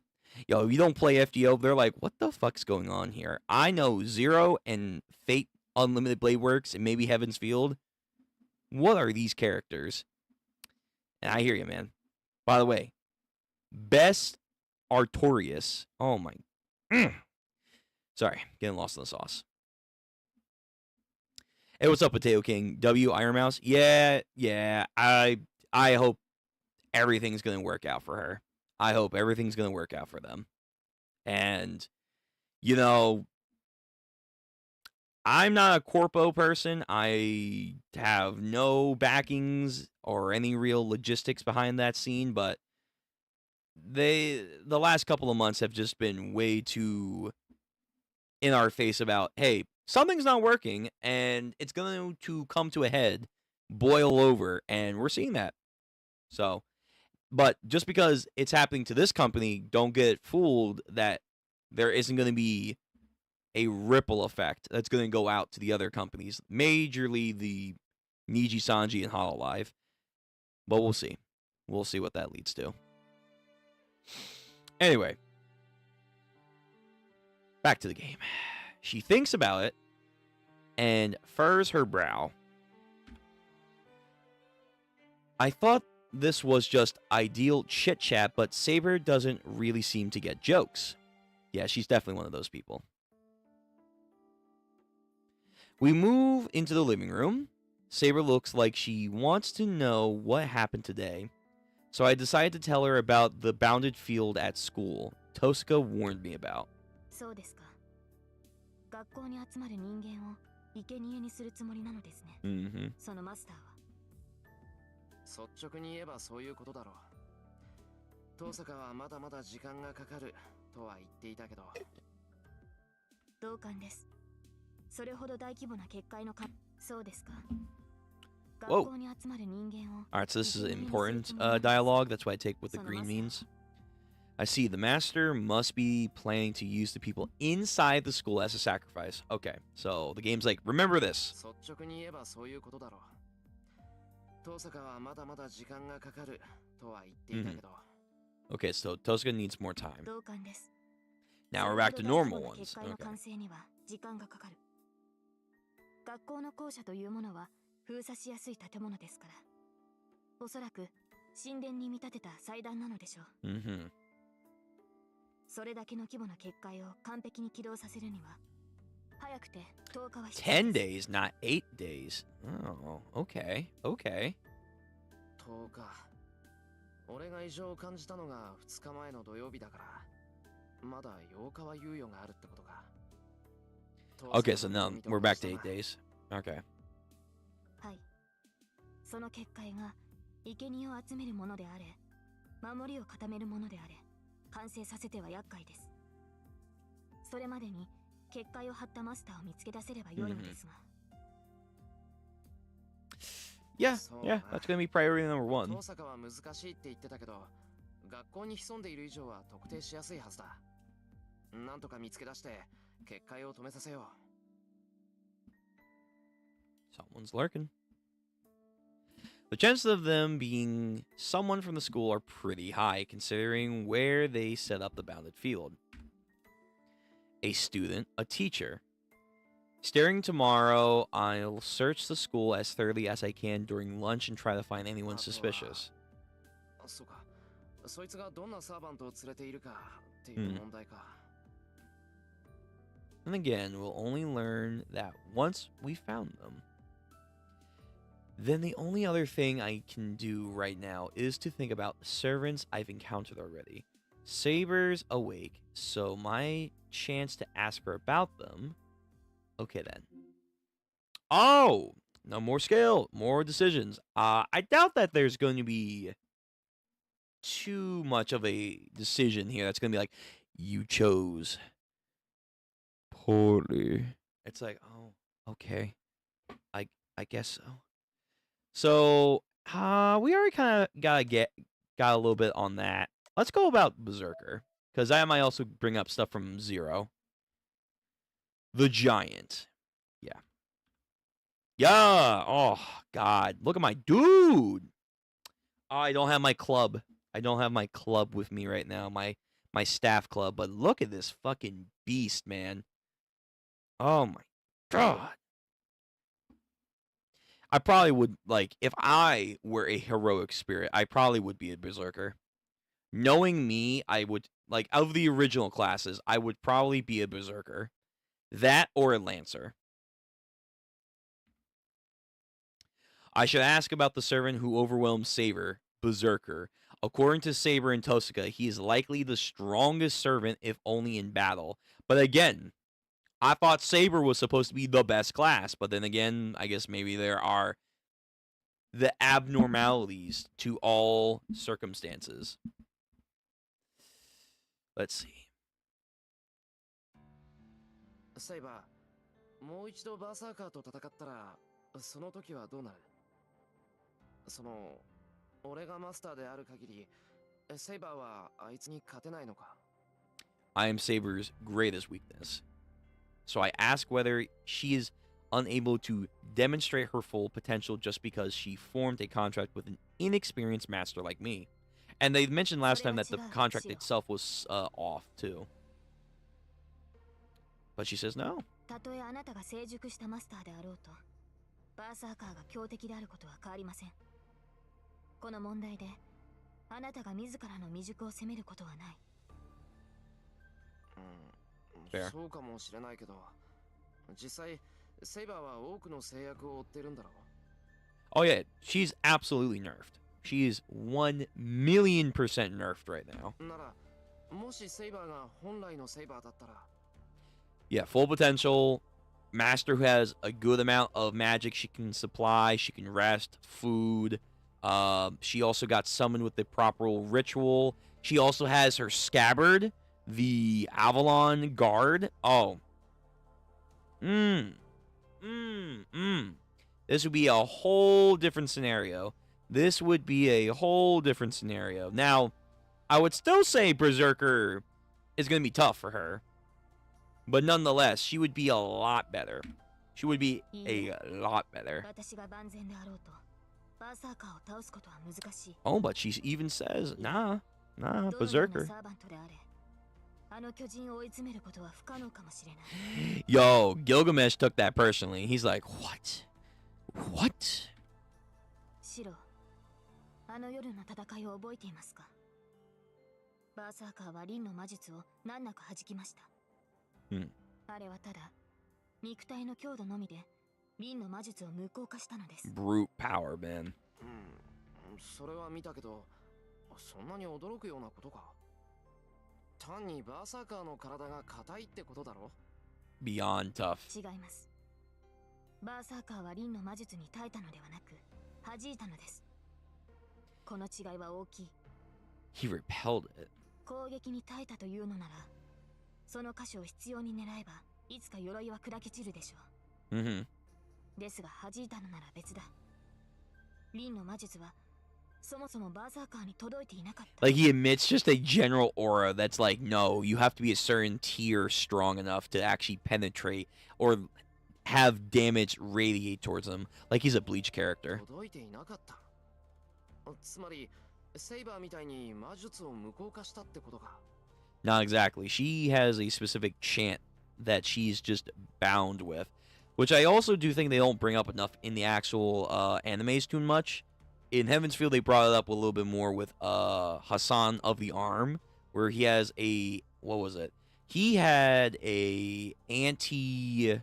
Yo, if you don't play FGO, they're like, what the fuck's going on here? I know Zero and Fate Unlimited Blade Works and maybe Heaven's Field. What are these characters? And I hear you, man. By the way, best Artorias. Oh, my. Sorry, getting lost in the sauce. Hey, what's up, Potato King? W Iron Mouse? Yeah. I hope everything's going to work out for her. I hope everything's going to work out for them. And, I'm not a corpo person. I have no backings or any real logistics behind that scene, but the last couple of months have just been way too in our face about, hey, something's not working and it's going to come to a head, boil over, and we're seeing that. So, but just because it's happening to this company, don't get fooled that there isn't going to be a ripple effect that's going to go out to the other companies, majorly the Niji Sanji and Hololive. But we'll see. We'll see what that leads to. Anyway, back to the game. She thinks about it and furrows her brow. I thought this was just ideal chit-chat, but Saber doesn't really seem to get jokes. Yeah, she's definitely one of those people. We move into the living room. Saber looks like she wants to know what happened today, so I decided to tell her about the bounded field at school Tosca warned me about. そうですか。学校に集まる人間を生贄にするつもりなのですね。Mm-hmm. そのマスターは。率直に言えばそういうことだろう。遠坂はまだまだ時間がかかるとは言っていたけど。同感です。それほど大規模な結界のか。そうですか。 Whoa. Alright, so this is important dialogue. That's what I take what the green means. I see. The master must be planning to use the people inside the school as a sacrifice. Okay, so the game's like, remember this. Okay, so Tosca needs more time. Now we're back to normal ones. Okay. 学校の校舎というものは封鎖しやすい建物ですから、おそらく神殿に見立てた祭壇なのでしょう。Mm-hmm. それだけの規模な結界を完璧に起動させるには、早くて10日は必要です。 10 days, not 8 days. Oh, okay, okay. 10日。俺が異常を感じたのが2日前の土曜日だから、まだ8日は猶予があるってことか。Okay, so now we're back to 8 days. Okay. はい。その結界が生贄を集めるものであれ、守りを固めるものであれ、完成させては厄介です。それまでに結界を張ったマスターを見つけ出せればよいのですが。Yeah, that's gonna be priority number 1. 遠坂は難しいって言ってたけど、学校に潜んでいる以上は特定しやすいはずだ。なんとか見つけ出して結界を止めさせよう。 Someone's lurking. The chances of them being someone from the school are pretty high, considering where they set up the bounded field. a student, a teacher. Starting tomorrow, I'll search the school as thoroughly as I can during lunch and try to find anyone suspicious. そうか。そいつがどんなサーバントを連れているかっていう問題か。And again, we'll only learn that once we found them. Then the only other thing I can do right now is to think about the servants I've encountered already. Saber's awake, so my chance to ask her about them. Okay then. Oh, no more skill, more decisions. I doubt that there's going to be too much of a decision here. That's going to be like, you chose poorly. It's like, oh, okay. I guess so. So, we already kind of got a little bit on that. Let's go about Berserker, because I might also bring up stuff from Zero. The Giant. Yeah. Yeah. Oh, God. Look at my dude. Oh, I don't have my club. I don't have my club with me right now. My staff club. But look at this fucking beast, man. Oh, my God. I probably would, like, if I were a heroic spirit, I probably would be a Berserker. Knowing me, I would, like, of the original classes, I would probably be a Berserker. That or a Lancer. I should ask about the servant who overwhelmed Saber, Berserker. According to Saber and Tosaka, he is likely the strongest servant if only in battle. But again, I thought Saber was supposed to be the best class, but then again, I guess maybe there are the abnormalities to all circumstances. Let's see. セイバー、もう一度バーサーカーと戦ったら、その時はどうなる？俺がマスターである限り、セイバーはあいつに勝てないのか？ I am Saber's greatest weakness. So I ask whether she is unable to demonstrate her full potential just because she formed a contract with an inexperienced master like me. And they mentioned last time that the contract itself was off too. But she says no. たとえあなたが成熟したマスターであろうと、バーサーカーが強敵であることは変わりません。この問題で、あなたが自らの未熟を責めることはない。Fair. そうかもしれないけど、実際セイバーは多くの制約を負ってるんだろう。Oh yeah, she's absolutely nerfed. She is 1 million% nerfed right now. なら、もしセイバーが本来のセイバーだったら。Yeah, full potential. Master who has a good amount of magic she can supply. She can rest, food. She also got summoned with the proper ritual. She also has her scabbard, the Avalon guard. Oh. This would be a whole different scenario. This would be a whole different scenario. Now, I would still say Berserker is going to be tough for her. But nonetheless, she would be a lot better. She would be a lot better. Oh, but she even says, nah, Berserker. Yo, Gilgamesh took that personally. He's like, what? What? シロ、あの夜の戦いを覚えていますか？バーサーカーはリンの魔術を難なく弾きました。あれはただ肉体の強度のみでリンの魔術を無効化したのです。Brute power, man. それは見たけど、そんなに驚くようなことか。単にバーサーカーの体が硬いってことだろ？ Beyond tough. 違います。バーサーカーはリンの魔術に耐えたのではなく弾いたのです。この違いは大きい。He repelled it. 攻撃に耐えたというのなら、その箇所を必要に狙えばいつか鎧は砕け散るでしょう。ですが弾いたのなら別だ。リンの魔術はそもそもバーサーカーに届いていなかった。Like he emits just a general aura that's like, no, you have to be a certain tier strong enough to actually penetrate or have damage radiate towards him. Like he's a Bleach character. 届いていなかった。つまりセイバーみたいに魔術を無効化したってことか。Not exactly. She has a specific chant that she's just bound with, which I also do think they don't bring up enough in the actual animes too much. In Heaven's Feel, they brought it up a little bit more with Hassan of the Arm, where he has a, what was it? He had an anti, I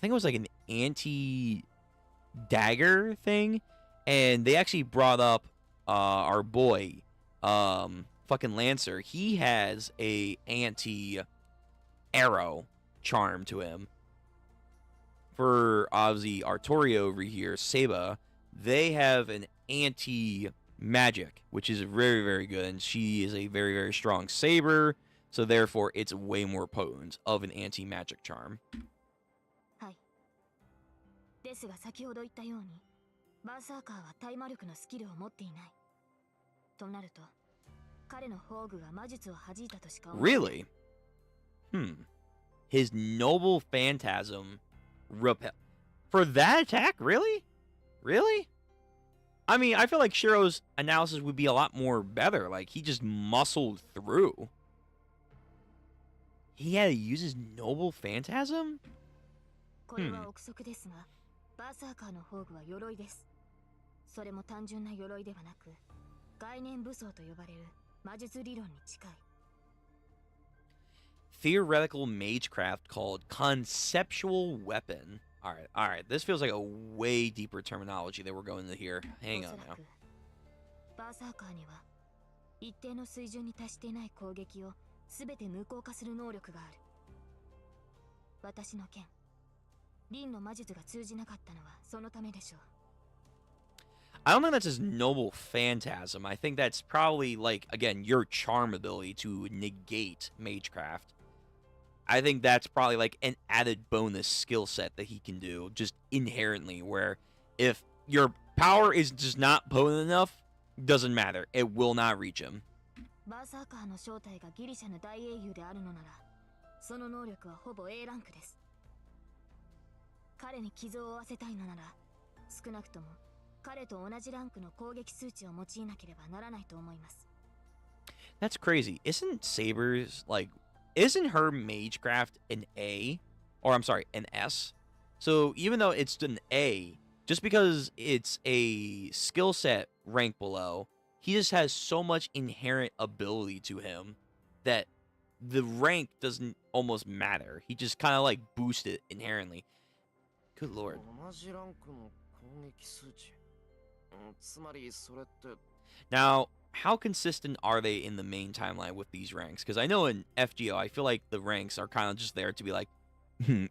think it was like an anti dagger thing, and they actually brought up our boy, fucking Lancer. He has a anti arrow charm to him. For obviously Artorio over here, Seba, they have an anti magic, which is very, very good, and she is a very, very strong saber, so therefore it's way more potent of an anti magic charm. はい。ですが先ほど言ったように、バーサーカーは対魔力のスキルを持っていない。となると、彼の宝具が魔術を弾いたとしか思えない。 Really? His noble phantasm repel for that attack? Really? Really? I mean, I feel like Shiro's analysis would be a lot more better. Like, he just muscled through. He had to use his noble phantasm? これは憶測ですが、バーサーカーの宝具は鎧です。それも単純な鎧ではなく、概念武装と呼ばれる魔術理論に近い。Theoretical magecraft called conceptual weapon. All right. This feels like a way deeper terminology that we're going to here. Hang on now. バーサーカーには一定の水準に達していない攻撃をすべて無効化する能力がある。私の剣、リンの魔術が通じなかったのはそのためでしょう。I don't think that's his noble phantasm. I think that's probably, like, again, your charm ability to negate magecraft. I think that's probably like an added bonus skill set that he can do just inherently, where if your power is just not potent enough, doesn't matter. It will not reach him. バーサーカーの正体がギリシャの大英雄であるのなら、その能力はほぼ A ランクです。彼に傷を負わせたいのなら、少なくとも彼と同じランクの攻撃数値を用いなければならないと思います。That's crazy. Isn't her magecraft an A? Or I'm sorry, an S? So even though it's an A, just because it's a skill set rank below, he just has so much inherent ability to him that the rank doesn't almost matter. He just kind of like boosts it inherently. Good lord. Now, how consistent are they in the main timeline with these ranks? Because I know in FGO, I feel like the ranks are kind of just there to be like,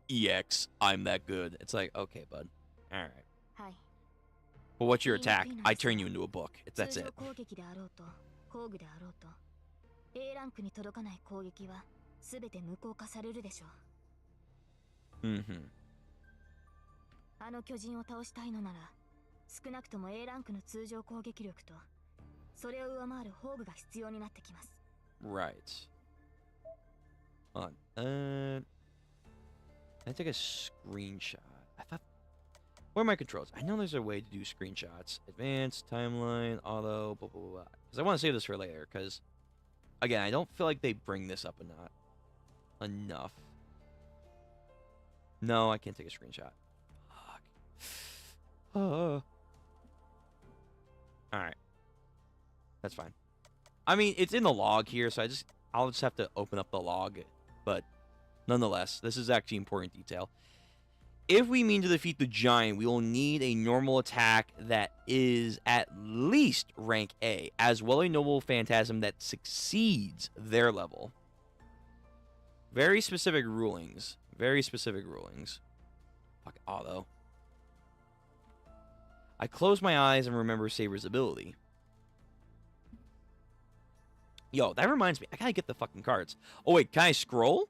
EX, I'm that good. It's like, okay, bud. All right. But what's your attack? I turn you into a book. That's it. Mm-hmm. あの巨人を倒したいのなら、少なくとも A ランクの通常攻撃力と、それを上回る宝具が必要になってきます。Right. Hold on. I take a screenshot. I thought. Where are my controls? I know there's a way to do screenshots. Advanced, timeline, auto, blah, blah, blah. Because I want to save this for later. Because, again, I don't feel like they bring this up enough. No, I can't take a screenshot. Fuck. Alright. That's fine. I mean, it's in the log here, so I'll just have to open up the log. But, nonetheless, this is actually important detail. If we mean to defeat the giant, we will need a normal attack that is at least rank A, as well a noble phantasm that succeeds their level. Very specific rulings. Very specific rulings. Fuck auto. I close my eyes and remember Saber's ability. Yo, that reminds me. I gotta get the fucking cards. Oh, wait. Can I scroll?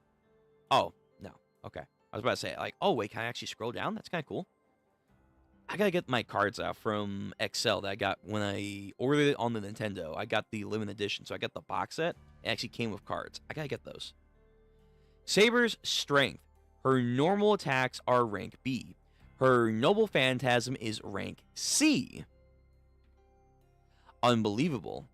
Oh, no. Okay. I was about to say, like, oh, wait. Can I actually scroll down? That's kind of cool. I gotta get my cards out from Excel that I got when I ordered it on the Nintendo. I got the limited edition, so I got the box set. It actually came with cards. I gotta get those. Saber's strength. Her normal attacks are rank B. Her noble phantasm is rank C. Unbelievable.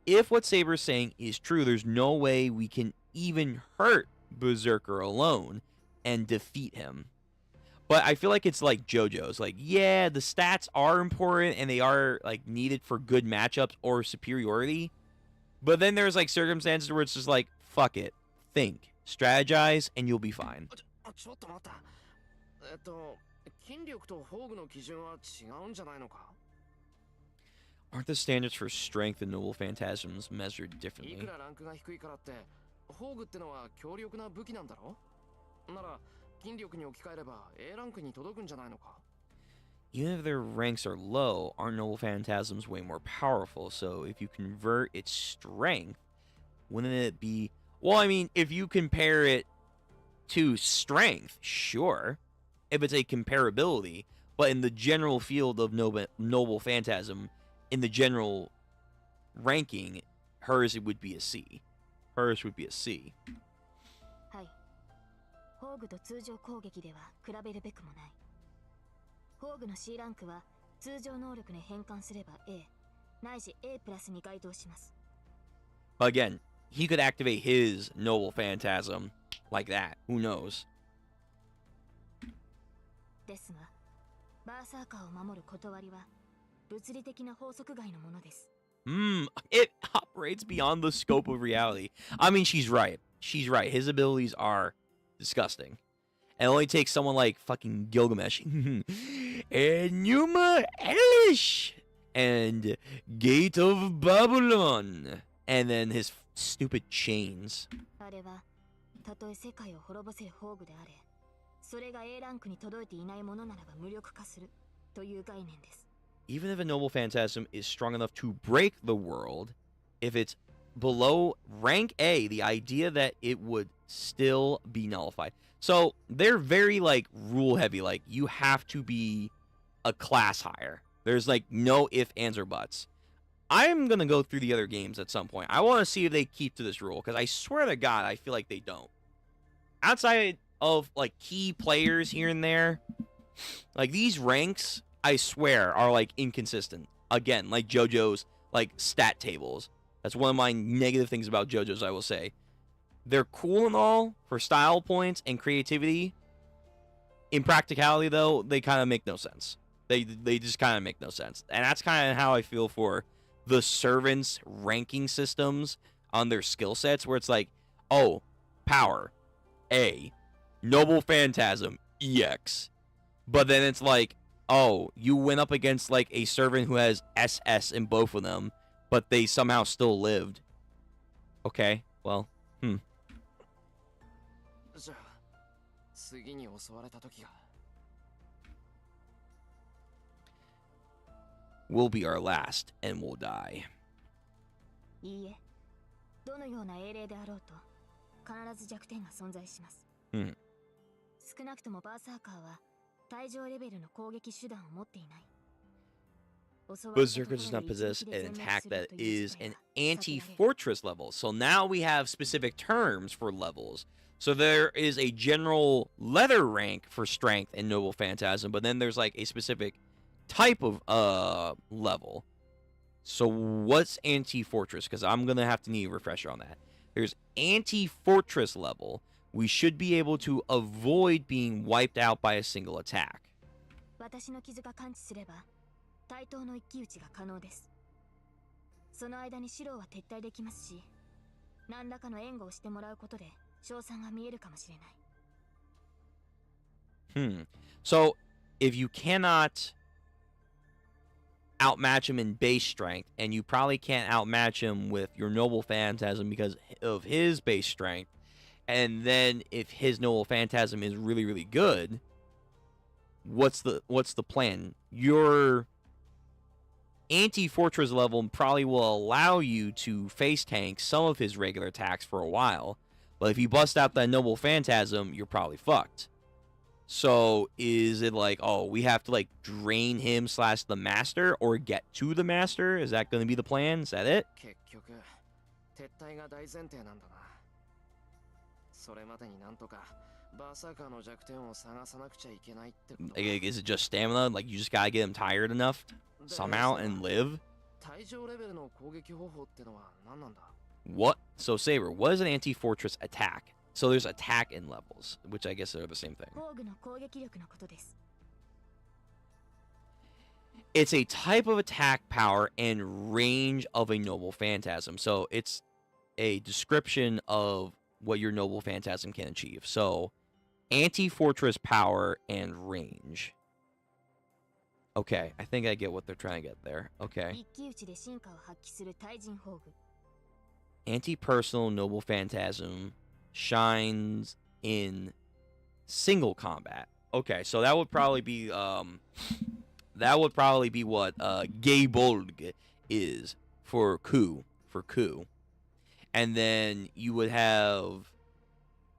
if what Saber's saying is true, there's no way we can even hurt Berserker alone and defeat him. But I feel like it's like JoJo's. Like, yeah, the stats are important and they are like needed for good matchups or superiority. But then there's like circumstances where it's just like, fuck it. Think, strategize, and you'll be fine. ちょっと待った。筋力と宝具の基準は違うんじゃないのか？ Aren't the standards for strength and noble phantasms measured い differently? くらランクが低いからって宝具ってのは強力な武器なんだろ？なら筋力に置き換えれば A ランクに届くんじゃないのか？ Even if their ranks are low, aren't noble phantasms way more powerful? So if you convert its strength, wouldn't it be... Well, I mean, if you compare it to strength, sure. If it's a comparability, but in the general field of noble phantasm, in the general ranking, hers it would be a C. Hers would be a C. はい。宝具と通常攻撃では比べるべくもない。宝具の C ランクは通常能力に変換すれば A ないし A プラスに該当します。 Again, he could activate his noble phantasm like that. Who knows? ですが、バーサーカーを守る断りは物理的な法則外のものです。It operates beyond the scope of reality. I mean, she's right. She's right. His abilities are disgusting. It only takes someone like fucking Gilgamesh. Enuma Elish! And Gate of Babylon. And then his stupid chains. あれは、たとえ世界を滅ぼせる宝具であれ、それが A ランクに届いていないものならば無力化するという概念です。 Even if a noble phantasm is strong enough to break the world, if it's below rank A, the idea that it would still be nullified. So they're very like rule heavy. Like you have to be a class higher. There's like no if, ands, or buts. I'm gonna go through the other games at some point. I want to see if they keep to this rule because I swear to God, I feel like they don't. Outside of like key players here and there, like these ranks, I swear, are like inconsistent. Again, like JoJo's like stat tables. That's one of my negative things about JoJo's, I will say. They're cool and all for style points and creativity. In practicality, though, they kind of make no sense. They just kind of make no sense. And that's kind of how I feel for the servants' ranking systems on their skill sets, where it's like, oh, power, A. Noble Phantasm, EX. But then it's like, oh, you went up against like a servant who has SS in both of them, but they somehow still lived. Okay, well, じゃあ次に襲われた時が will be our last and we'll die. いいえ、どのような英霊であろうと必ず弱点が存在します。少なくともバーサーカーは対上レベルの攻撃手段を持っていない。 Berserker does not possess an attack that is an anti-fortress level. So now we have specific terms for levels. So there is a general leather rank for strength in Noble Phantasm, but then there's like a specific type of level. So what's anti-fortress? Because I'm going to have to need a refresher on that. There's anti-fortress level. We should be able to avoid being wiped out by a single attack. 私の傷が感知すれば対等の一騎打ちが可能です。その間に白は撤退できますし、何らかの援護をしてもらうことで勝算が見えるかもしれない。So if you cannot outmatch him in base strength, and you probably can't outmatch him with your Noble Phantasm because of his base strength, and then if his Noble Phantasm is really, really good, what's the plan? Your anti-fortress level probably will allow you to face tank some of his regular attacks for a while, but if you bust out that Noble Phantasm, you're probably fucked. So is it like, oh, we have to like drain him / the master or get to the master? Is that going to be the plan? Is that it? 結局撤退が大前提なんだな。それまでになんとかバーサーカーの弱点を探さなくちゃいけないってことか。 Is it just stamina? Like you just gotta get him tired enough somehow and live? 対上レベルの攻撃方法ってのは何なんだ？ What? So Saber, what is an anti-fortress attack? So there's attack in levels, which I guess are the same thing. 宝具の攻撃力のことです。 It's a type of attack power and range of a noble phantasm. So it's a description of what your noble phantasm can achieve. So anti-fortress power and range. Okay, I think I get what they're trying to get there. Okay. 一騎打ちで進化を発揮する対人宝具。 Anti-personal noble phantasm shines in single combat. Okay, so that would probably be what Gaybolg is for coup. And then you would have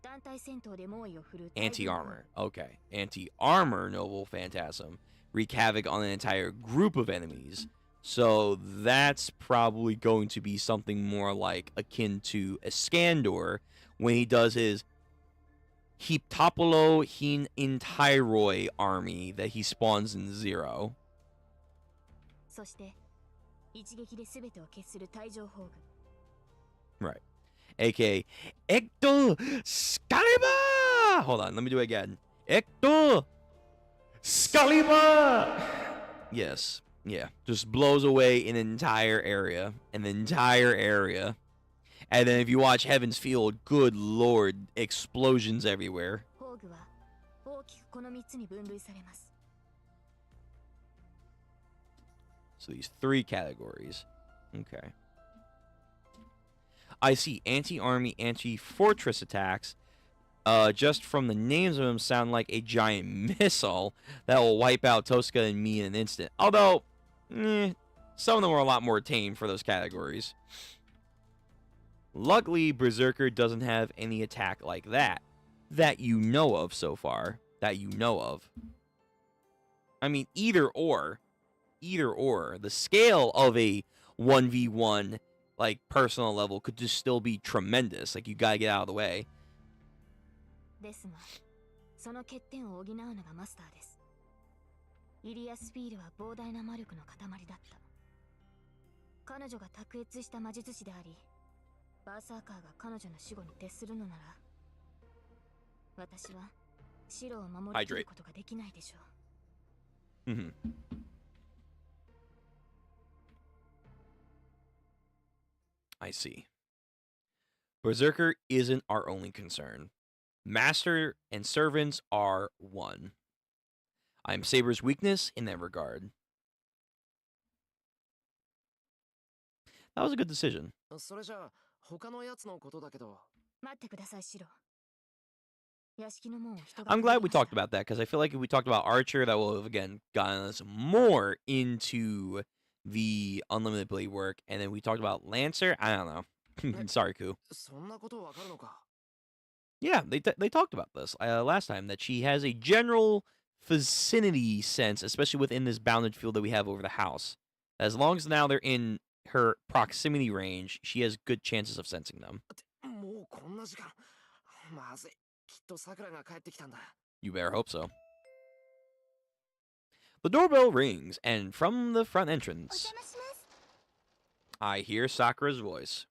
団体戦闘で猛威を振るう anti-armor. Okay. Anti-armor noble phantasm wreak havoc on an entire group of enemies. So that's probably going to be something more like akin to Iskandar when he does his Heptopolo Hin Intyroi army that he spawns in 0. そして一撃で全てを消する対上宝具。 Right. AKA Ecto Scalibur! Hold on, let me do it again. Ecto Scalibur! Yes. Yeah. Just blows away an entire area. And then if you watch Heaven's Field, good lord, explosions everywhere. 宝具は大きくこの3つに分類されます。 So these 3 categories. Okay. I see anti-army, anti-fortress attacks. Just from the names of them sound like a giant missile that will wipe out Tosca and me in an instant. Although, some of them are a lot more tame for those categories. Luckily, Berserker doesn't have any attack like that you know of so far. That you know of. I mean, either or. The scale of a 1v1 like personal level could just still be tremendous. Like, you gotta get out of the way. ですが、その欠点を補うのがマスターです。イリアスフィールは膨大な魔力の塊だった。彼女が卓越した魔術師であり、バーサーカーが彼女の死後に徹するのなら、私は白を守りきることができないでしょう。I see. Berserker isn't our only concern. Master and servants are one. I'm Saber's weakness in that regard. That was a good decision. それじゃあ他のやつのことだけど。待ってください、白。屋敷の門を人が I'm glad we talked about that, because I feel like if we talked about Archer, that will have, again, gotten us more into the Unlimited Blade work. And then we talked about Lancer. I don't know. Sorry, Ku. そんなことわかるのか。 Yeah, they talked about this last time, that she has a general vicinity sense, especially within this bounded field that we have over the house. As long as now they're in her proximity range, she has good chances of sensing them. もうこんな時間。まずい。きっと桜が帰ってきたんだ。 You better hope so. The doorbell rings, and from the front entrance, I hear Sakura's voice.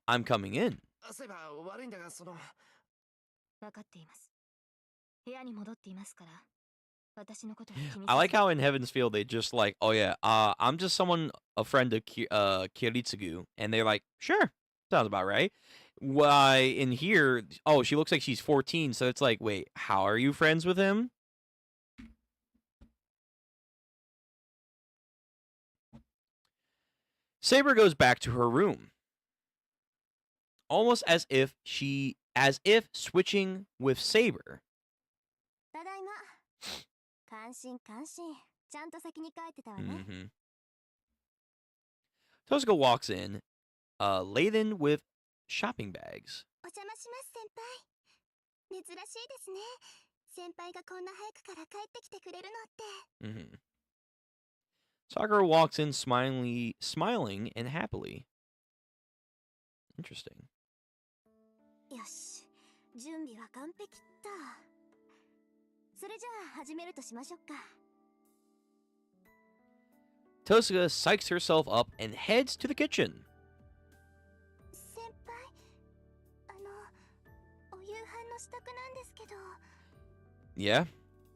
I'm coming in. そういえば悪いんだが、その。分かっています。部屋に戻っていますから。私のことは気に I like how in Heaven's Field they just like, oh yeah, I'm just a friend of Kiritsugu, and they're like, sure, sounds about right. Why in here, oh, she looks like she's 14, so it's like, wait, how are you friends with him? Saber goes back to her room. Almost as if switching with Saber. ただいま。感心。ちゃんと先に帰ってたわね。Tosca walks in, laden with shopping bags. お邪魔します、先輩。珍しいですね。先輩がこんな早くから帰ってきてくれるのって。Sakura walks in smiling and happily. Interesting. よし、準備は完璧っと。それじゃあ始めるとしましょうか。Tosuka psychs herself up and heads to the kitchen. 先輩、お夕飯の支度なんですけど。 Yeah?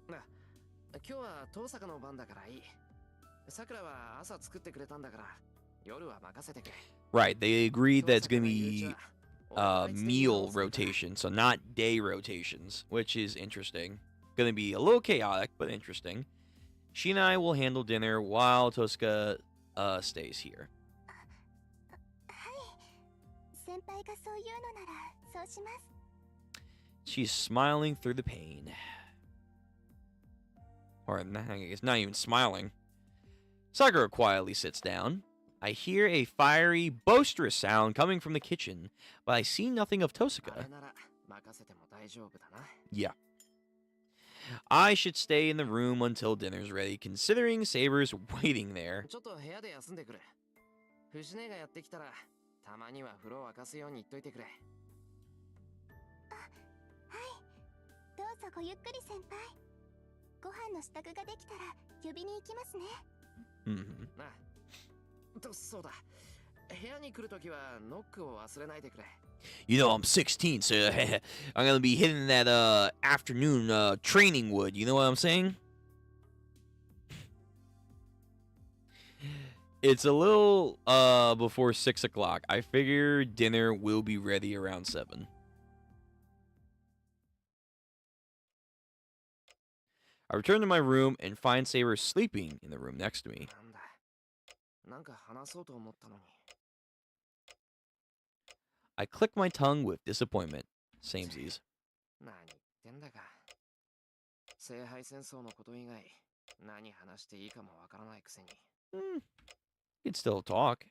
今日は遠坂の番だからいい。さくらは朝作ってくれたんだから、夜は任せてくれ。 Right, they agreed that it's gonna be meal rotation, so not day rotations, which is interesting. Gonna be a little chaotic, but interesting. She and I will handle dinner while Tosuka stays here. はい。先輩がそう言うのならそうします。 She's smiling through the pain. Or, I guess not even smiling. Sakura quietly sits down. I hear a fiery, boisterous sound coming from the kitchen, but I see nothing of Tosuka. Yeah. I should stay in the room until dinner's ready, considering Saber's waiting there. ちょっと部屋で休んでくれ。藤根がやってきたら、たまには風呂沸かすように言っといてくれ。はい。どうぞごゆっくり先輩。ご飯の支度ができたら呼びに行きますね。なあ、とそうだ。部屋に来るときはノックを忘れないでくれ。 You know, I'm 16, so I'm gonna be hitting that afternoon training wood. You know what I'm saying? It's a little before 6 o'clock. I figure dinner will be ready around 7. I return to my room and find Saber sleeping in the room next to me. なんか話そうと思ったのに。 I click my tongue with disappointment. Samesies. 何言ってんだか。聖杯戦争のこと以外、何話していいかもわからないくせに。You can still talk.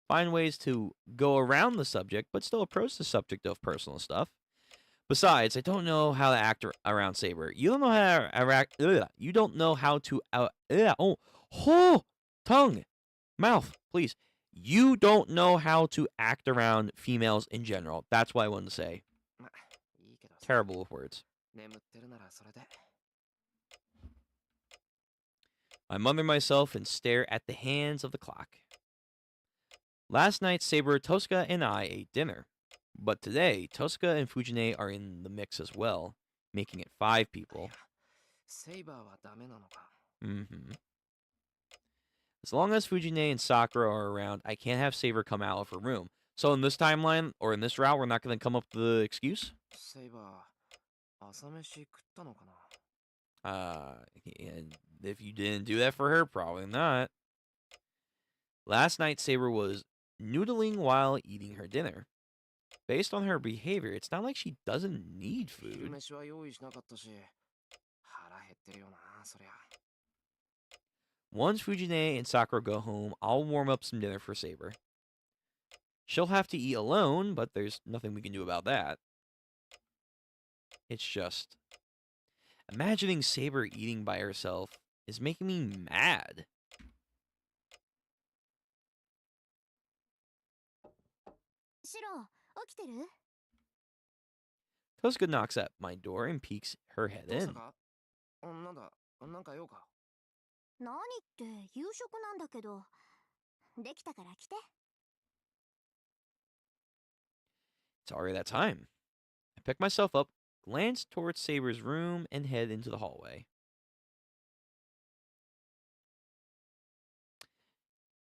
Find ways to go around the subject, but still approach the subject of personal stuff. Besides, I don't know how to act around Saber. You don't know how to act. You don't know how to. Tongue, mouth, please. You don't know how to act around females in general. That's what I wanted to say. Terrible with words. I mother myself and stare at the hands of the clock. Last night, Saber, Tosuka, and I ate dinner. But today, Tosuka and Fujine are in the mix as well, making it 5 people. As long as Fujine and Sakura are around, I can't have Saber come out of her room. So in this timeline, or in this route, we're not going to come up with the excuse? If you didn't do that for her, probably not. Last night, Saber was noodling while eating her dinner. Based on her behavior, it's not like she doesn't need food. Once Fujine and Sakura go home, I'll warm up some dinner for Saber. She'll have to eat alone, but there's nothing we can do about that. It's just... imagining Saber eating by herself is making me mad. Shiro, 起きてる? Tosuka knocks at my door and peeks her head in. 何って夕食なんだけど。できたから来て。 It's already that time. I pick myself up, glance towards Saber's room, and head into the hallway.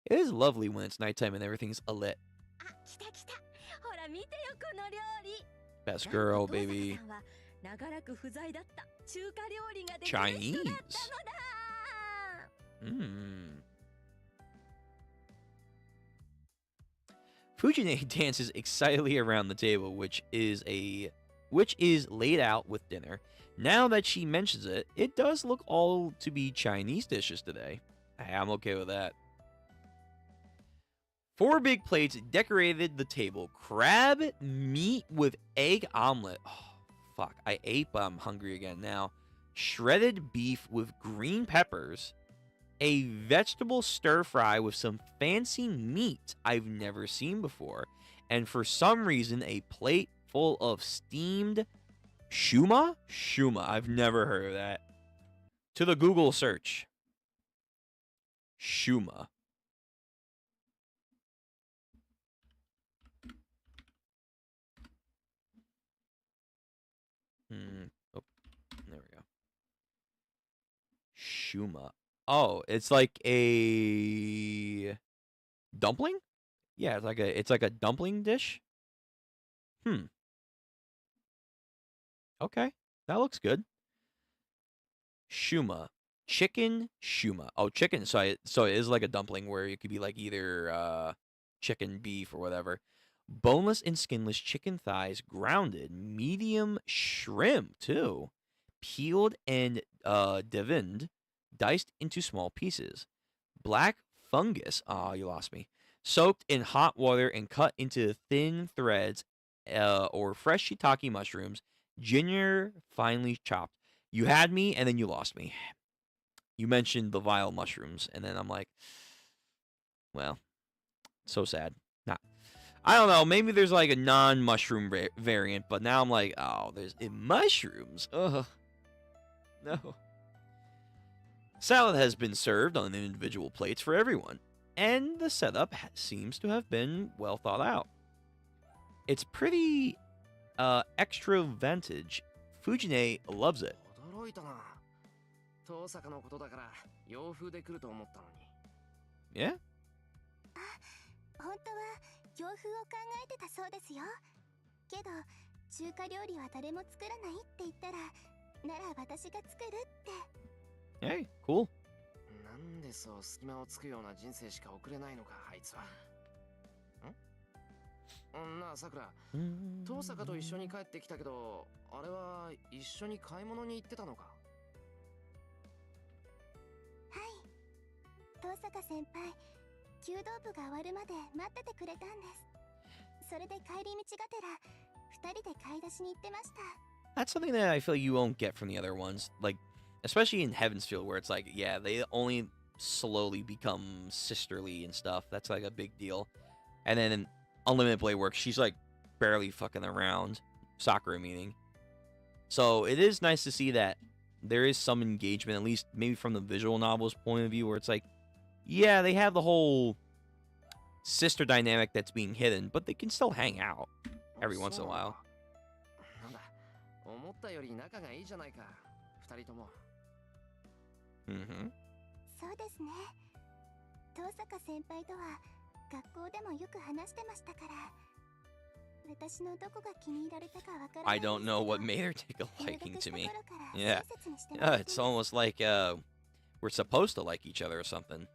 It is lovely when it's nighttime and everything's alit. Best girl, baby. Chinese. Fujine dances excitedly around the table, which is laid out with dinner. Now that she mentions it, it does look all to be Chinese dishes today. I'm okay with that. 4 big plates decorated the table. Crab meat with egg omelet. Oh, fuck. I ate, but I'm hungry again now. Shredded beef with green peppers. A vegetable stir fry with some fancy meat I've never seen before. And for some reason, a plate full of steamed shuma? Shuma. I've never heard of that. To the Google search. Shuma. Oh, there we go. Shuma. Oh, it's like a dumpling? Yeah, it's like a dumpling dish. Okay. That looks good. Shuma. Chicken shuma. Oh, chicken. So it is like a dumpling where it could be like either chicken, beef, or whatever. Boneless and skinless chicken thighs, grounded, medium shrimp too, peeled and devined, diced into small pieces. Black fungus. Ah, you lost me. Soaked in hot water and cut into thin threads, or fresh shiitake mushrooms. Ginger finely chopped. You had me, and then you lost me. You mentioned the vile mushrooms, and then I'm like, well, so sad. Nah, I don't know. Maybe there's like a non-mushroom variant, but now I'm like, oh, there's mushrooms. Ugh, no. Salad has been served on individual plates for everyone, and the setup seems to have been well thought out. It's pretty extra vintage. Fujine loves it. 驚いたな。遠坂のことだから洋風で来ると思ったのに。Yeah? 本当は洋風を考えてたそうですよ。けど中華料理は誰も作らないって言ったら、なら私が作るって。Hey, cool. なんでそう隙間をつくような人生しか送れないのかあいつは。なあさくら、遠坂と一緒に帰ってきたけど、あれは一緒に買い物に行ってたのか。はい。遠坂先輩、弓道部が終わるまで待っててくれたんです。それで帰り道がてら、二人で買い出しに行ってました。That's something that I feel you won't get from the other ones. Like, especially in Heavensfield, where it's like, yeah, they only slowly become sisterly and stuff. That's like a big deal. And then in Unlimited Blade Works, she's like barely fucking around. Sakura meaning. So it is nice to see that there is some engagement, at least maybe from the visual novel's point of view, where it's like, yeah, they have the whole sister dynamic that's being hidden, but they can still hang out every once in a while. なんだ、思ったより仲がいいじゃないか、二人とも。そうですね。遠坂先輩とは学校でもよく話してましたから。私のどこが気に入られたかわからない。 I don't know what made her take a liking to me. Yeah. It's almost like we're supposed to like each other or something.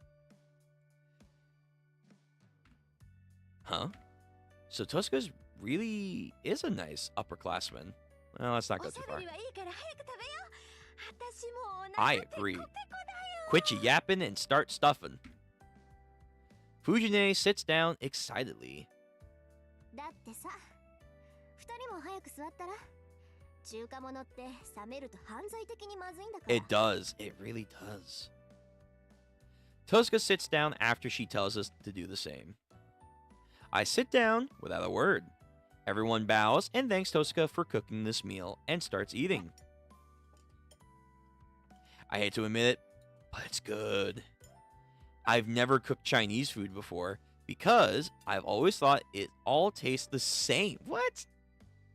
Huh? So Tosca's really is a nice upperclassman. Well, let's not go too far. I agree. Quit your yapping and start stuffing. Fujine sits down excitedly. だってさ、二人も早く座ったら。中華物って冷めると犯罪的にまずいんだから。 It does. It really does. Tosca sits down after she tells us to do the same. I sit down without a word. Everyone bows and thanks Tosca for cooking this meal and starts eating. I hate to admit it, but it's good. I've never cooked Chinese food before because I've always thought it all tastes the same. What?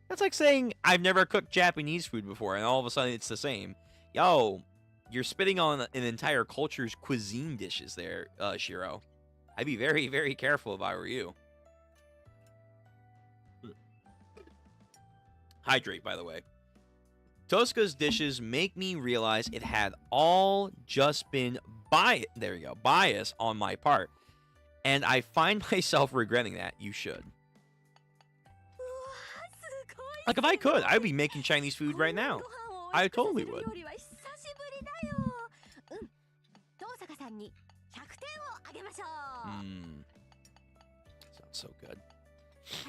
That's like saying I've never cooked Japanese food before and all of a sudden it's the same. Yo, you're spitting on an entire culture's cuisine dishes there, Shiro. I'd be very, very careful if I were you. Hydrate, by the way. Tosca's dishes make me realize it had all just been bias on my part. And I find myself regretting that. You should. Like, if I could, I'd be making Chinese food right now. I totally would. Sounds so good.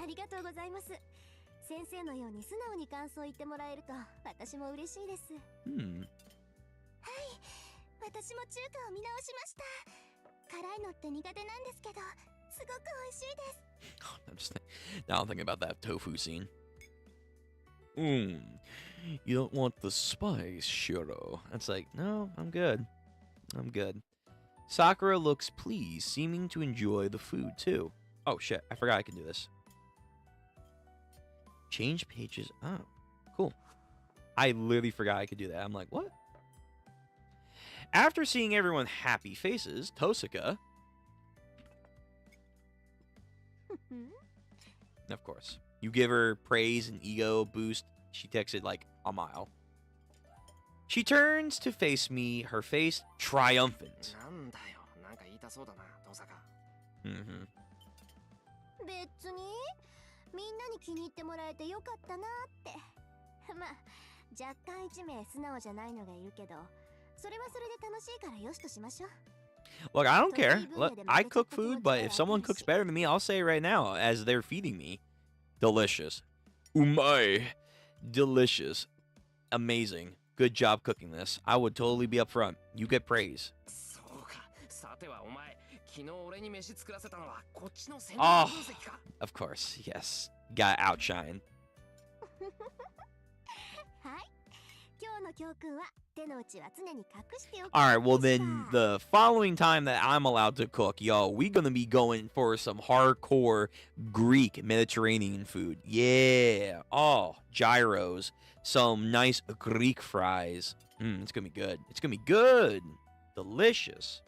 ありがとうございます。先生のように素直に感想を言ってもらえると私も嬉しいです。はい、私も中華を見直しました。辛いのって苦手なんですけど、すごく美味しいです。Now I'm thinking about that tofu scene. You don't want the spice, Shiro. It's like, no, I'm good. I'm good. Sakura looks pleased, seeming to enjoy the food too. Oh shit, I forgot I can do this. Change pages. Oh, cool. I literally forgot I could do that. I'm like, what? After seeing everyone happy faces, Tosaka, of course, you give her praise and ego boost. She takes it like a mile. She turns to face me, her face triumphant. なんだよ、なんか言いたそうだな、遠坂。Mm-hmm. 別にみんなに気に入ってもらえてよかったなってまあ若干一名素直じゃないのがいるけどそれはそれで楽しいからよしとしましょう Look, I don't care. Look, I cook food, but if someone cooks better than me, I'll say it right now as they're feeding me. Delicious. Umai. Delicious. Amazing. Good job cooking this. I would totally be up front. You get praise. そうか、さてはお前、昨日俺に飯作らせたのはこっちの戦略 Oh, 分析か。of course. Yes. Got outshine. はい今日の教訓は手の内は常に隠しておく All right, well でし then た the following time that I'm allowed to cook, yo, we gonna be going for some hardcore Greek Mediterranean food. Yeah. Oh, gyros. Some nice Greek fries. It's gonna be good. It's gonna be good. Delicious.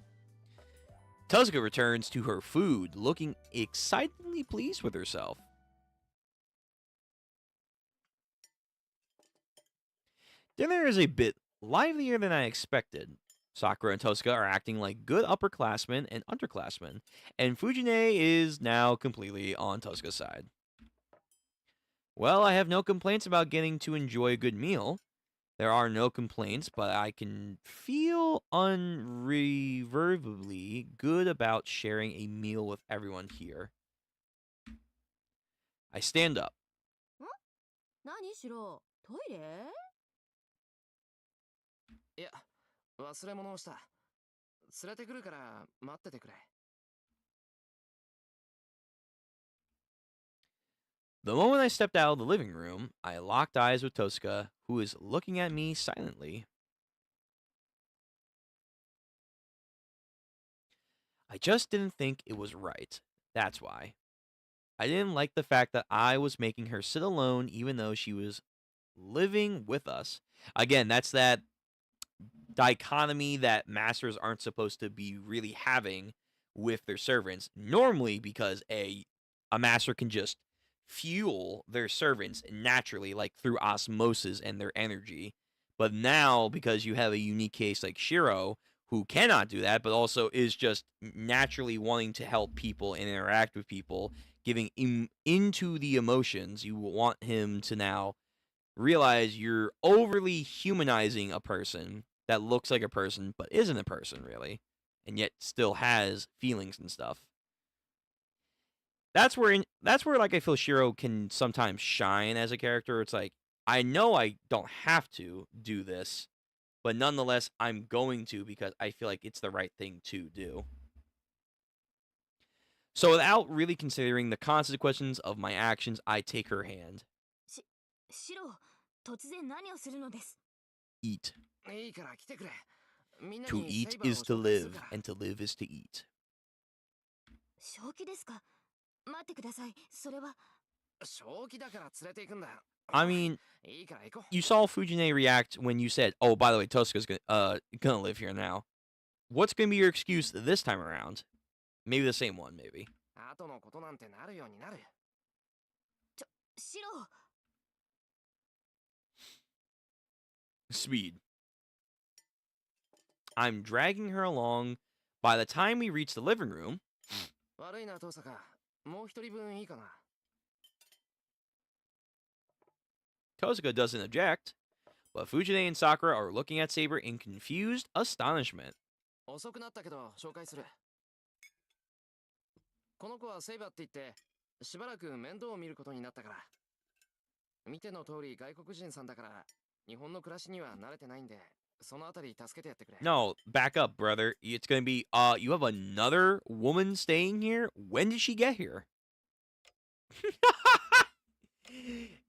Tosaka returns to her food, looking excitedly pleased with herself. Dinner is a bit livelier than I expected. Sakura and Tosaka are acting like good upperclassmen and underclassmen, and Fujine is now completely on Tosaka's side. Well, I have no complaints about getting to enjoy a good meal. There are no complaints, but I can feel unreservedly good about sharing a meal with everyone here. I stand up. 何しろトイレいや、忘れ物をした。連れてくるから待っててくれ。The moment I stepped out of the living room, I locked eyes with Tosaka, who is looking at me silently. I just didn't think it was right. That's why. I didn't like the fact that I was making her sit alone even though she was living with us. Again, that's that dichotomy that masters aren't supposed to be really having with their servants. Normally, because a master can just fuel their servants naturally, like through osmosis and their energy. But now, because you have a unique case like Shiro, who cannot do that, but also is just naturally wanting to help people and interact with people, giving into the emotions, you want him to now realize you're overly humanizing a person that looks like a person but isn't a person really, and yet still has feelings and stuff. That's where like I feel Shiro can sometimes shine as a character. It's like I know I don't have to do this, but nonetheless I'm going to because I feel like it's the right thing to do. So without really considering the consequences of my actions, I take her hand. シロ突然何をするのです Eat. いいから来てくれ。みんな To にセイ eat バーを is to 紹介する live, から。 and to live is to eat. 正気ですか待ってくださいそれは正気だから連れて行くんだ。 I mean, いいから行こう。 you saw Fujine react when you said, "Oh, by the way, Tosaka's gonna live here now." What's gonna be your excuse this time around? Maybe the same one, maybe. 後のことなんてなるようになる。シロ Speed. I'm dragging her along. By the time we reach the living room, 悪いな、遠坂。もう一人分いいかな。 Tosaka doesn't object, but Fujine and Sakura are looking at Saber in confused astonishment. 遅くなったけど紹介する。この子はセイバーって言ってしばらく面倒を見ることになったから。見ての通り外国人さんだから日本の暮らしには慣れてないんでそのあたり助けてやってくれ。 No, back up, brother. It's gonna be, you have another woman staying here? When did she get here?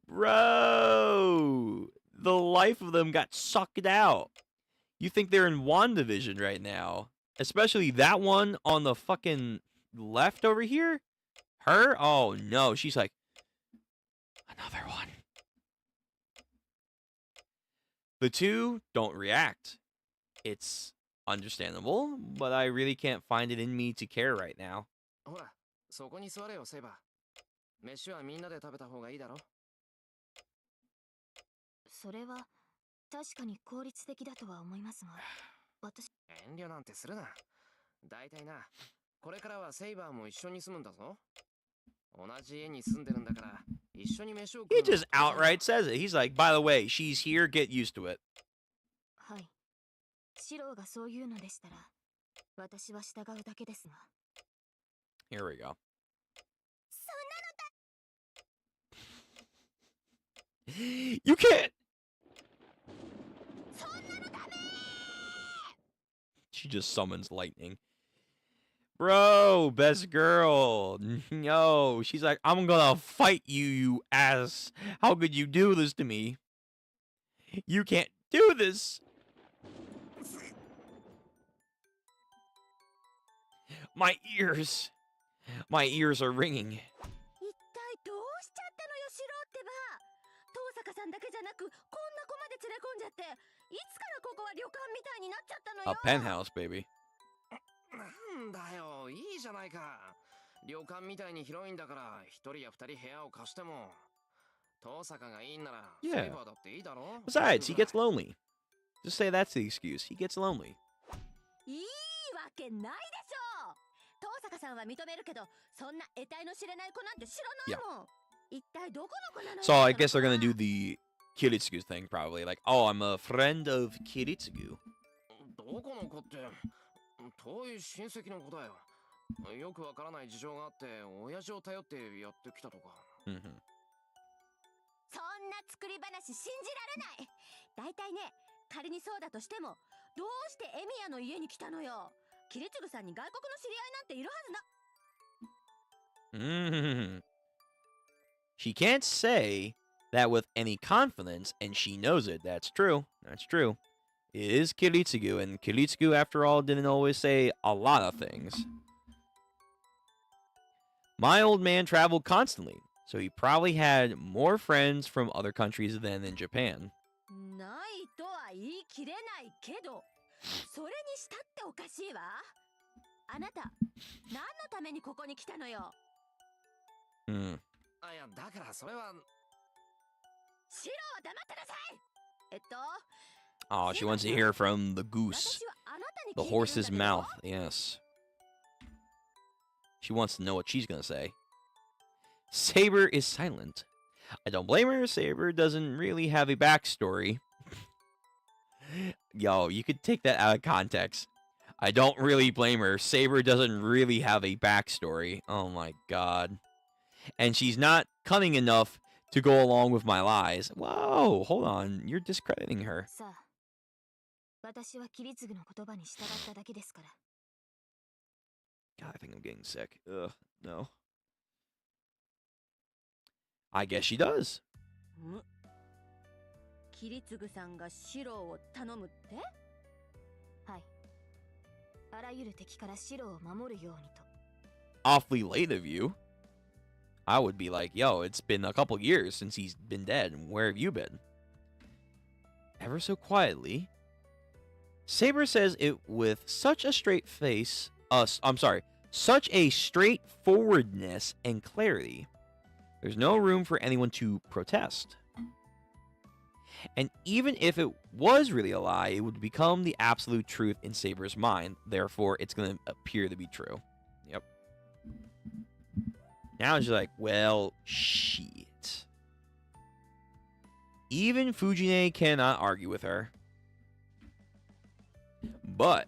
Bro, the life of them got sucked out. You think they're in WandaVision right now. Especially that one on the fucking left over here. Her? Oh no. She's like, another one. The two don't react. It's understandable, but I really can't find it in me to care right now. ほら、そこに座れよ、セイバー。飯はみんなで食べた方がいいだろ。それは確かに効率的だとは思いますが、私遠慮なんてするな。だいたいな、これからはセイバーも一緒に住むんだぞ。同じ家に住んでるんだから、一緒に飯を食 He うのは just outright says it. He's like, by the way, she's here, get used to it. はい。シローがそう言うのでしたら、私は従うだけですが。 Here we go. You can't! She just summons lightning. Bro, best girl. No, she's like, I'm gonna fight you, you ass. How could you do this to me? You can't do this. My ears. My ears are ringing. 一体どうしちゃったのよ、シローってば。遠坂さんだけじゃなく、こんな子まで連れ込んじゃって、いつからここは旅館みたいになっちゃったの A よ。 penthouse, baby. なんだよ、いいじゃないか。旅館みたいに広いんだから、一人や二人部屋を貸しても。遠坂がいいんなら、 Yeah. セイバーだっていいだろ。 Besides, he gets lonely. Just say that's the excuse. He gets lonely. いいわけないでしょ。遠坂さんは認めるけど、そんな得体の知れない子なんて知らないもん。一体どこの子なのよ。 So I guess they're gonna do the Kiritsugu thing, probably. Like, oh, I'm a friend of Kiritsugu. どこの子って、遠い親戚の子だよ。よくわからない事情があって、親父を頼ってやってきたとか。Mm-hmm. そんな作り話信じられない。だいたいね、仮にそうだとしても、どうしてエミヤの家に来たのよ。キリツグさんに外国の知り合いなんているはずだ。 Mm. She can't say that with any confidence, and she knows it. That's true. That's true. It is Kiritsugu, and Kiritsugu, after all, didn't always say a lot of things. My old man traveled constantly, so he probably had more friends from other countries than in Japan. ないとは言い切れないけど、それにしたっておかしいわ。あなた、何のためにここに来たのよ。Hmm. あ、いや、だからそれは。シロは黙ってなさい。Oh, she wants to hear from the goose. 私はあなたに The 聞いてるんだ horse's けど。 mouth, yes. She wants to know what she's gonna say. Saber is silent. I don't blame her. Saber doesn't really have a backstory. Yo, you could take that out of context. I don't really blame her. Saber doesn't really have a backstory. Oh my god. And she's not cunning enough to go along with my lies. Whoa, hold on. You're discrediting her. さあ、私はキリツグの言葉に従っただけですから。 God, I think I'm getting sick. Ugh, no. I guess she does. キリツグさんがシロを頼むって？はい。あらゆる敵からシロを守るようにと。 Awfully late of you. I would be like, yo, it's been a couple years since he's been dead. Where have you been? Ever so quietly, Saber says it with such a straight face. Such a straightforwardness and clarity. There's no room for anyone to protest. And even if it was really a lie, it would become the absolute truth in Saber's mind. Therefore, it's going to appear to be true. Yep. Now she's like, well, shit. Even Fujine cannot argue with her. But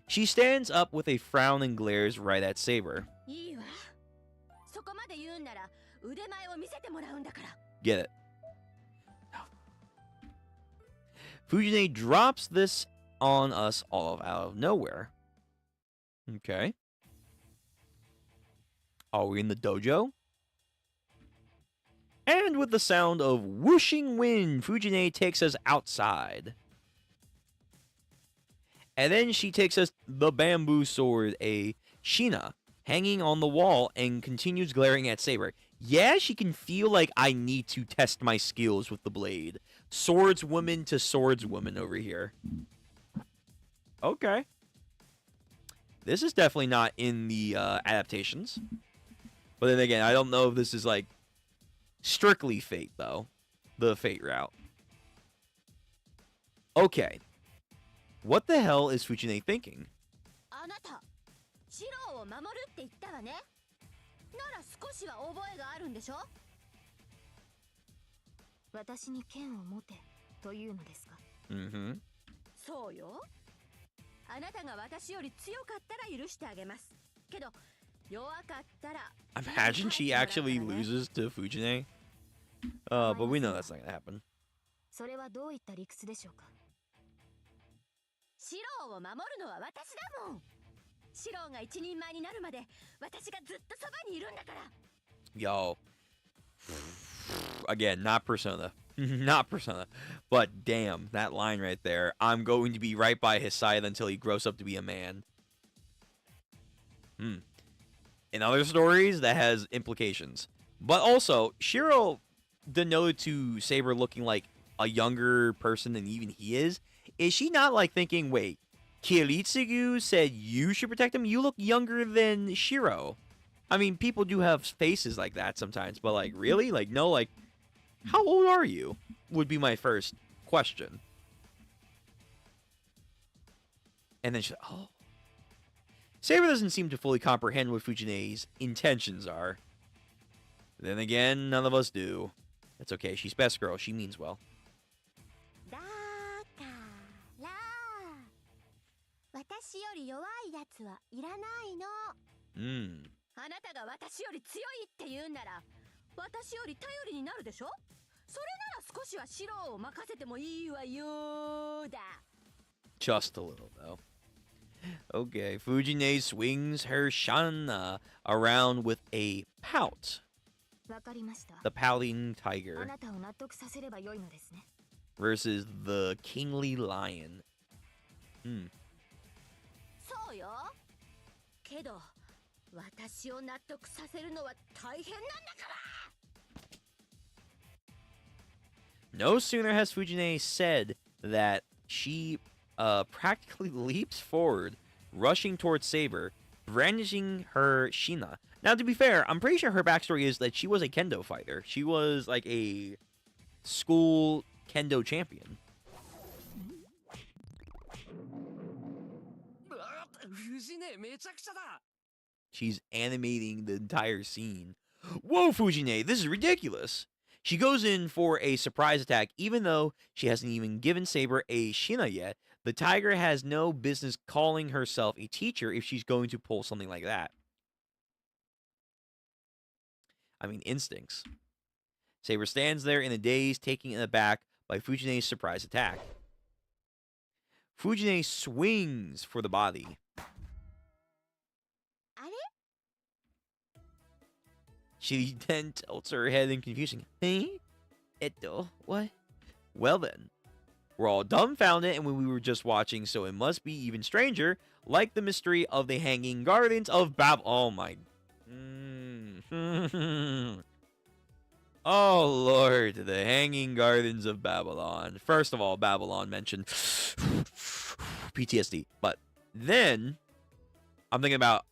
she stands up with a frown and glares right at Saber. いいわ。そこまで言うんなら腕前を見せてもらうんだから。 Get it. Fujine drops this on us all out of nowhere. Okay. Are we in the dojo? And with the sound of whooshing wind, Fujine takes us outside. And then she takes us the bamboo sword, a Sheena, hanging on the wall and continues glaring at Saber. Yeah, she can feel like I need to test my skills with the blade. Swordswoman to swordswoman over here. Okay. This is definitely not in the adaptations. But then again, I don't know if this is like strictly Fate, though. The Fate route. Okay. What the hell is Fujine thinking? あなた、シロを守るって言ったわね。なら少しは覚えがあるんでしょ。私に剣を持てというのですか。Mm-hmm. そうよ。あなたが私より強かったら許してあげます。けど弱かったら。Imagine she actually loses to Fujine. But we know that's not gonna happen. それはどういった理屈でしょうか。シロを守るのは私だもん。シロが一人前になるまで私がずっとそばにいるんだから。Yo. Again, not Persona. Not Persona. But damn, that line right there. I'm going to be right by his side until he grows up to be a man. In other stories, that has implications. But also, Shiro denoted to Saber looking like a younger person than even he is. Is she not like thinking, wait, Kiritsugu said you should protect him? You look younger than Shiro. I mean, people do have faces like that sometimes, but like, really? Like, no, like, how old are you? Would be my first question. And then she's like, oh. Saber doesn't seem to fully comprehend what Fujine's intentions are. Then again, none of us do. That's okay, she's best girl, she means well. だから私より弱いやつはいらないの。あなたが私より強いって言うんなら私より頼りになるでしょ。それなら少しはシロを任せてもいいわよだ。 Just a little, though. Okay, Fujine swings her Shana around with a pout. わかりました。 The pouting あ tiger なたを納得させればよいのですね。 versus the kingly lion. そうよ。けど私を納得させるのは大変なんだから。 No sooner has Fujine said that she practically leaps forward, rushing towards Saber, brandishing her Shina. Now, to be fair, I'm pretty sure her backstory is that she was a kendo fighter. She was like a school kendo champion. She's animating the entire scene. Whoa, Fujine, this is ridiculous. She goes in for a surprise attack, even though she hasn't even given Saber a Shina yet. The tiger has no business calling herself a teacher if she's going to pull something like that. I mean, instincts. Saber stands there in a daze, taken in the back by Fujine's surprise attack. Fujine swings for the body. She then tilts her head in confusion. Hey? Eto, what? Well then. We're all dumbfounded and we were just watching, so it must be even stranger, like the mystery of the Hanging Gardens of Oh my... Oh lord, the Hanging Gardens of Babylon. First of all, Babylon mentioned PTSD, but then I'm thinking about,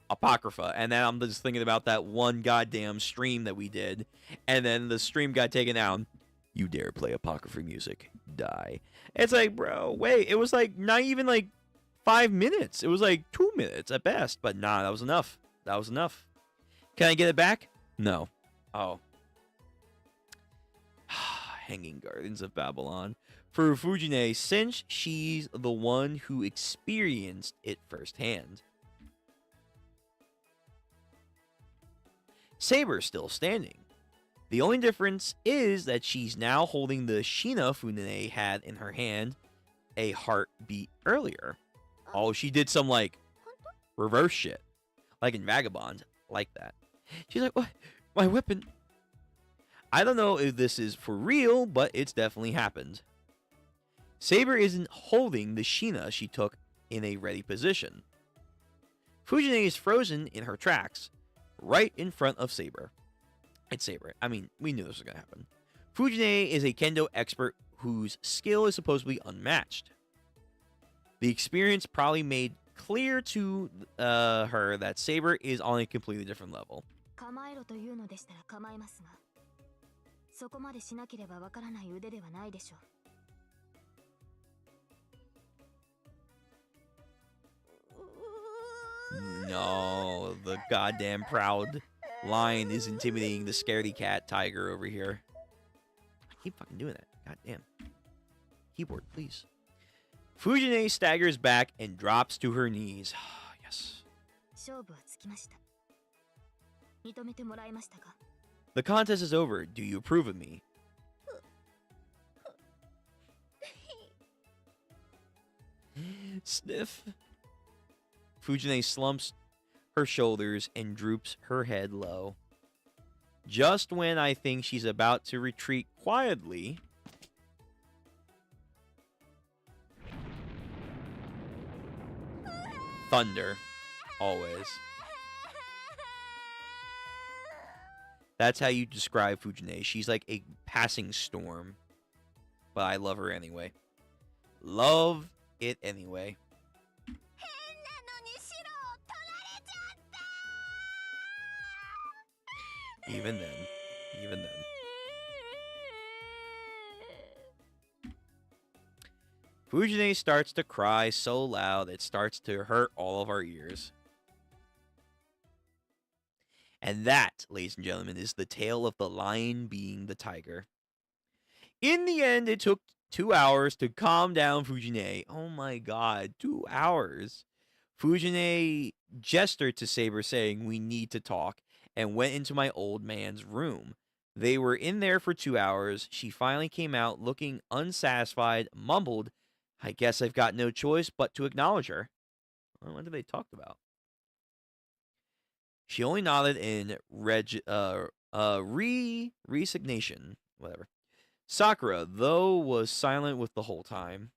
Apocrypha, and then I'm just thinking about that one goddamn stream that we did, and then the stream got taken down. You dare play Apocrypha music, die. It's like, bro, wait, it was like not even like 5 minutes. It was like 2 minutes at best, but nah, that was enough. That was enough. Can I get it back? No. Oh. Hanging Gardens of Babylon. For Fujine, since she's the one who experienced it firsthand. Saber's still standing. The only difference is that she's now holding the Shina Fujine had in her hand a heartbeat earlier. Oh, she did some, like, reverse shit. Like in Vagabond. Like that. She's like, what? My weapon. I don't know if this is for real, but it's definitely happened. Saber isn't holding the Shina she took in a ready position. Fujine is frozen in her tracks, right in front of Saber. It's Saber. I mean, we knew this was going to happen. Fujine is a kendo expert whose skill is supposedly unmatched. The experience probably made clear to her that Saber is on a completely different level. 構えろというのでしたら構いますが、そこまでしなければわからない腕ではないでしょう。No, the goddamn proud lion is intimidating the scaredy cat tiger over here. I keep fucking doing that. Goddamn. Keyboard, please. Fujine staggers back and drops to her knees. Yes. 勝負はつきました。認めてもらえましたか? The contest is over. Do you approve of me? Sniff. Fujine slumps her shoulders and droops her head low. Just when I think she's about to retreat quietly, thunder. Always. That's how you describe Fujine. She's like a passing storm. But I love her anyway. Love it anyway. Even then. Fujine starts to cry so loud it starts to hurt all of our ears. And that, ladies and gentlemen, is the tale of the lion being the tiger. In the end, it took 2 hours to calm down Fujine. Oh my god, 2 hours. Fujine gestured to Saber saying, "We need to talk," and went into my old man's room. They were in there for 2 hours. She finally came out looking unsatisfied, mumbled, "I guess I've got no choice but to acknowledge her." Well, what did they talk about? She only nodded in resignation. Whatever. Sakura, though, was silent with the whole time.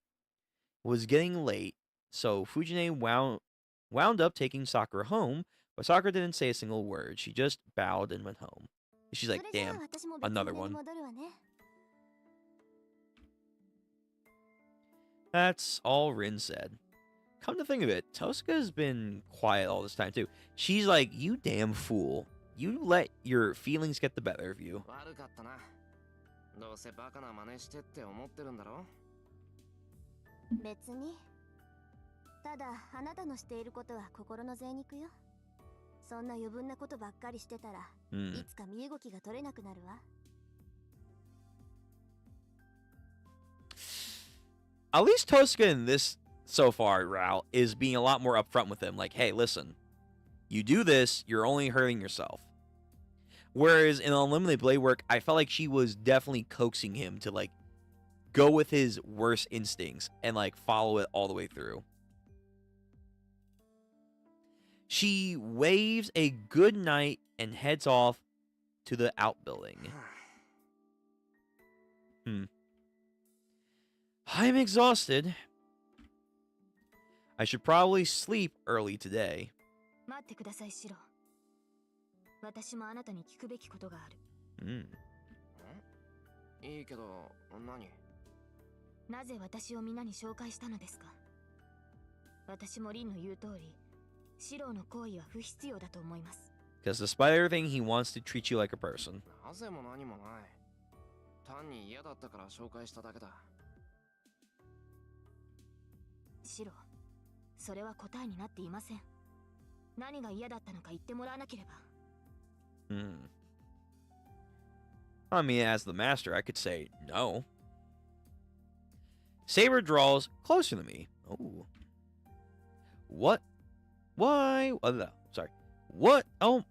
It was getting late, so Fujine wound up taking Sakura home, but Sakura didn't say a single word. She just bowed and went home. She's like, damn, another one. That's all Rin said. Come to think of it, Tosca's been quiet all this time, too. She's like, you damn fool. You let your feelings get the better of you. どうせバカな真似してって思ってるんだろ? 別に。ただ、あなたのしていることは心の贅肉よ。そんな余分なことばっかりしてたら、いつか身動きが取れなくなるわ。At least Tosca in this so far route is being a lot more upfront with him. Like, hey, listen, you do this, you're only hurting yourself. Whereas in Unlimited Blade Work, I felt like she was definitely coaxing him to, like, go with his worst instincts and, like, follow it all the way through. She waves a good night and heads off to the outbuilding. I'm exhausted. I should probably sleep early today. 待ってください、シロ。私もあなたに聞くべきことがある。いいけど、何？なぜ私を皆に紹介したのですか？私もリンの言う通り、シロの行為は不必要だと思います。Because despite everything, he wants to treat you like a person. なぜも何もない。単に嫌だったから紹介しただけだ。シロ、それは答えになっていません。何が嫌だったのか言ってもらわなければ。I mean, as the master, I could say no. Saber draws closer to me. Oh. What? Why? Sorry. What? Oh,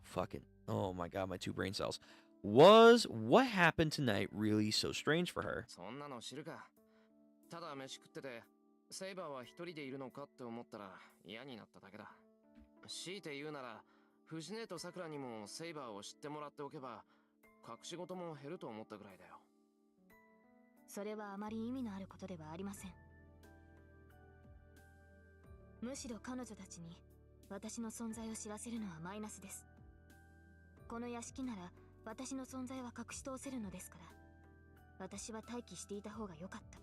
fucking. Oh my god, my 2 brain cells. Was what happened tonight really so strange for her? そんなの知るか。ただ飯食ってて、セイバーは一人でいるのかって思ったら嫌になっただけだ。強いて言うなら、藤姉とさくらにもセイバーを知ってもらっておけば、隠し事も減ると思ったぐらいだよ。それはあまり意味のあることではありません。むしろ彼女たちに私の存在を知らせるのはマイナスです。この屋敷なら私の存在は隠し通せるのですから、私は待機していた方が良かった。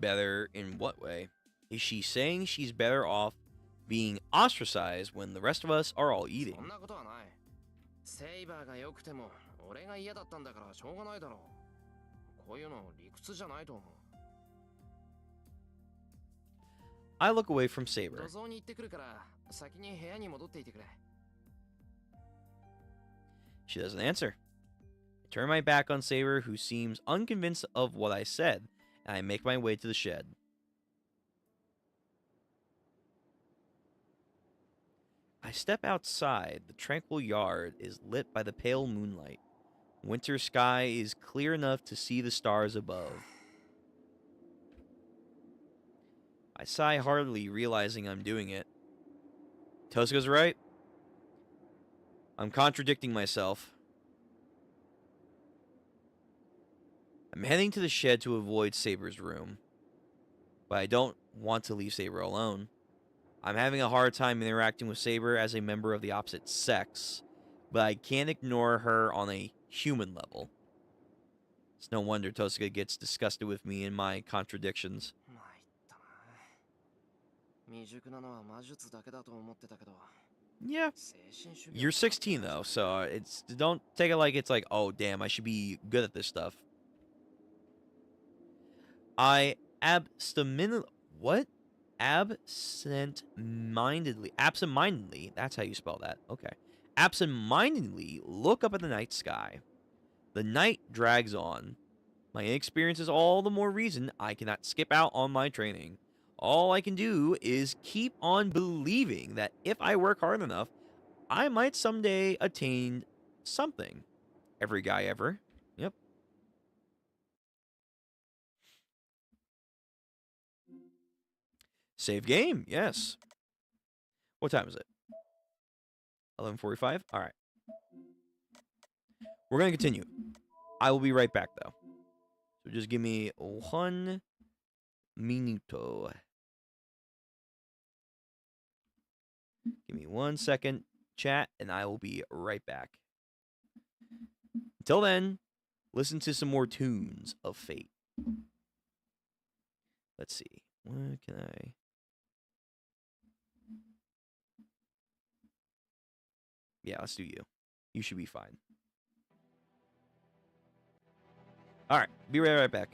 Better in what way? Is she saying she's better off being ostracized when the rest of us are all eating? そんなことはない。セイバーが良くても俺が嫌だったんだからしょうがないだろう。こういうの理屈じゃないと思う。I look away from Saber. 土蔵に行ってくるから先に部屋に戻っていてくれ。She doesn't answer. I turn my back on Saber, who seems unconvinced of what I said, and I make my way to the shed. I step outside. The tranquil yard is lit by the pale moonlight. Winter sky is clear enough to see the stars above. I sigh heartily, realizing I'm doing it. Tosuka's right. I'm contradicting myself. I'm heading to the shed to avoid Saber's room. But I don't want to leave Saber alone. I'm having a hard time interacting with Saber as a member of the opposite sex, but I can't ignore her on a human level. It's no wonder Tosuka gets disgusted with me and my contradictions. 未熟なのは魔術だけだと思ってたけど。 Yeah. 精神主義 You're 16 though, so it's don't take it like it's like, oh damn, I should be good at this stuff. I absentmindedly, that's how you spell that. Okay. Absent-mindedly look up at the night sky. The night drags on. My inexperience is all the more reason I cannot skip out on my training. All I can do is keep on believing that if I work hard enough, I might someday attain something. Every guy ever. Yep. Save game, yes. What time is it? 11:45? All right. We're going to continue. I will be right back, though. So just give me 1 minuto. Give me 1 second, chat, and I will be right back. Until then, listen to some more tunes of Fate. Let's see. What can I... Yeah, let's do you. You should be fine. All right, be right back.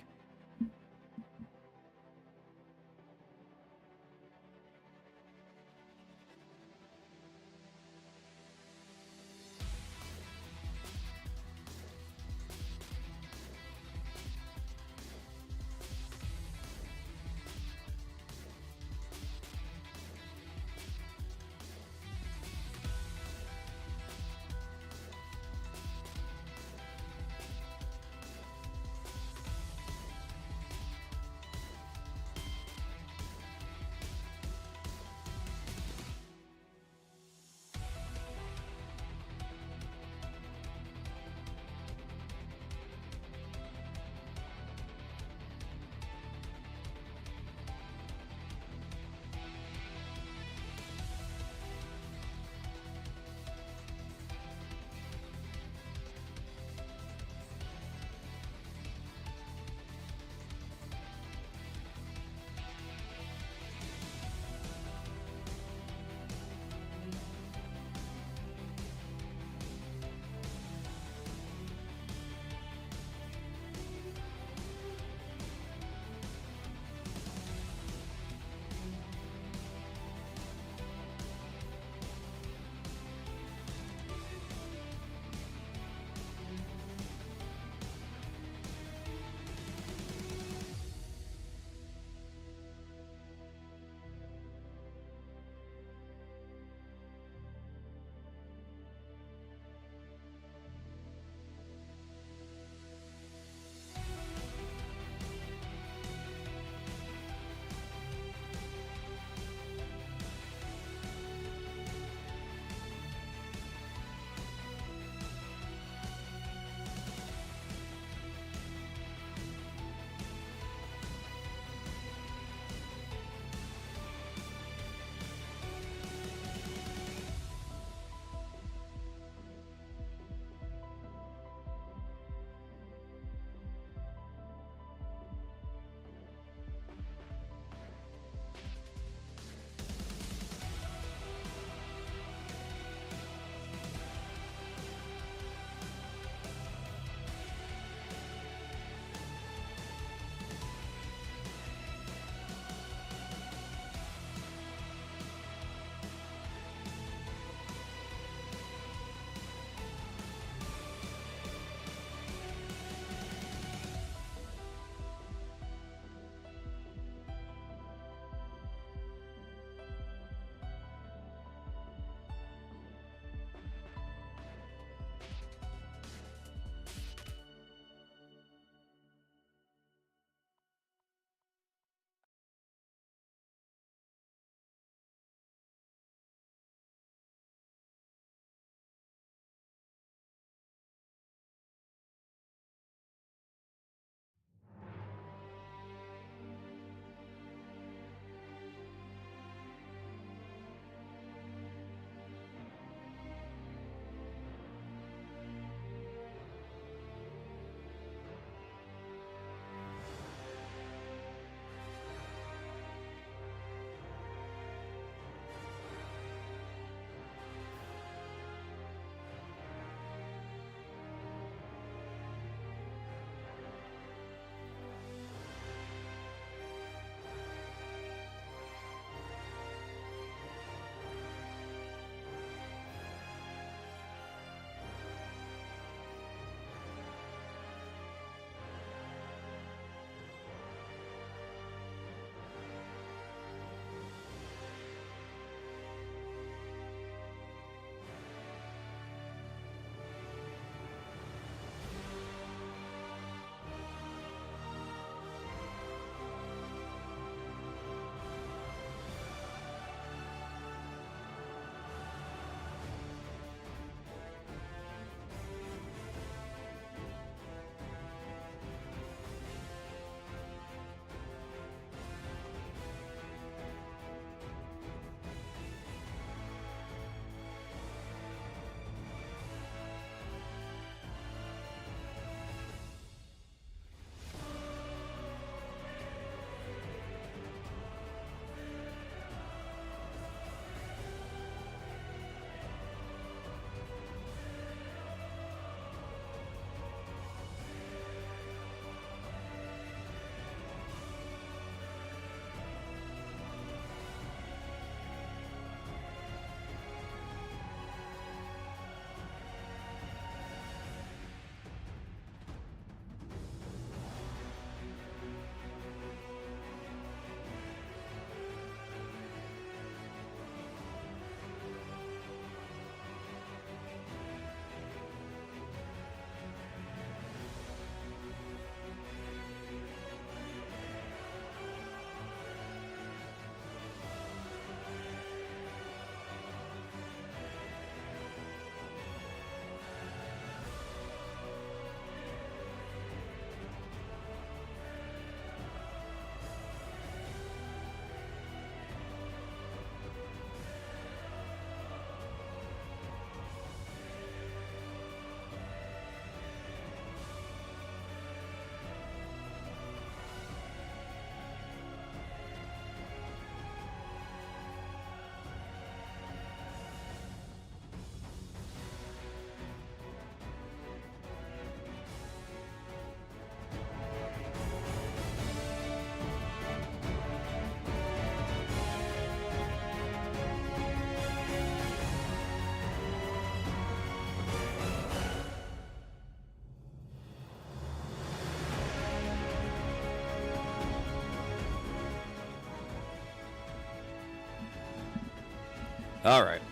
All right.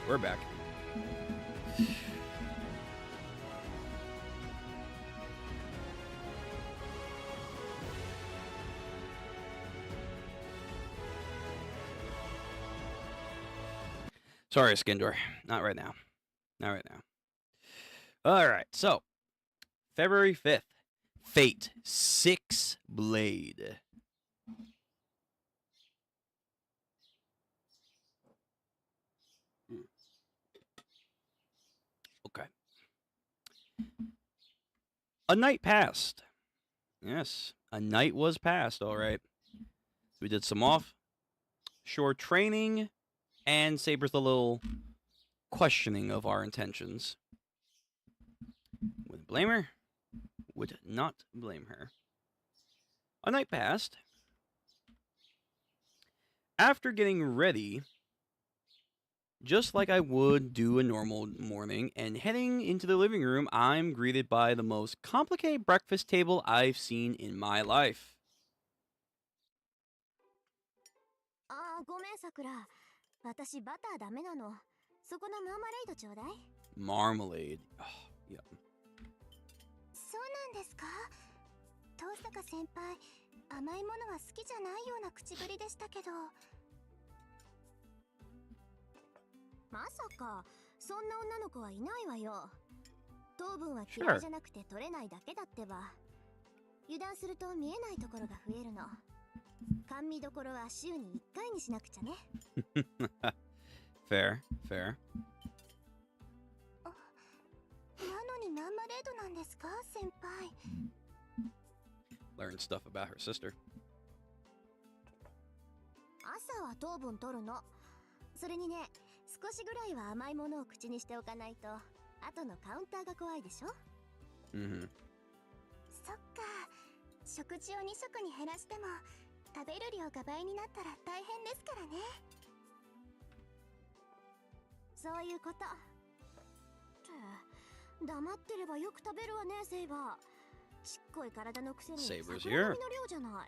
We're back. Sorry, Skindor. Not right now. Not right now. All right. So, February 5th. Fate 6 Blade. Okay. A night passed. Yes, a night was passed, all right. We did some offshore training and Saber's a little questioning of our intentions. Would blame her? Would not blame her. A night passed. After getting ready, just like I would do a normal morning, and heading into the living room, I'm greeted by the most complicated breakfast table I've seen in my life. ああ、ごめんさくら。私バターダメなの。そこのマーマレードちょうだい。Marmalade. Oh, yeah. そうなんですか。遠坂先輩、甘いものは好きじゃないような口ぶりでしたけど。まさかそんな女の子はいないわよ。糖分は嫌いじゃなくて取れないだけだってば。油断すると見えないところが増えるの。甘味どころは週に1回にしなくちゃね。Fair, fair. なのにマーマレードなんですか、先輩。Learned stuff about her sister. 朝は糖分取るの。それにね、少しぐらいは甘いものを口にしておかないと後のカウンターが怖いでしょ。Mm-hmm. そっか。食事を2食に減らしても食べる量が倍になったら大変ですからね。そういうこと。って黙ってればよく食べるわね、セイバー。ちっこい体のくせに桜並みの量じゃな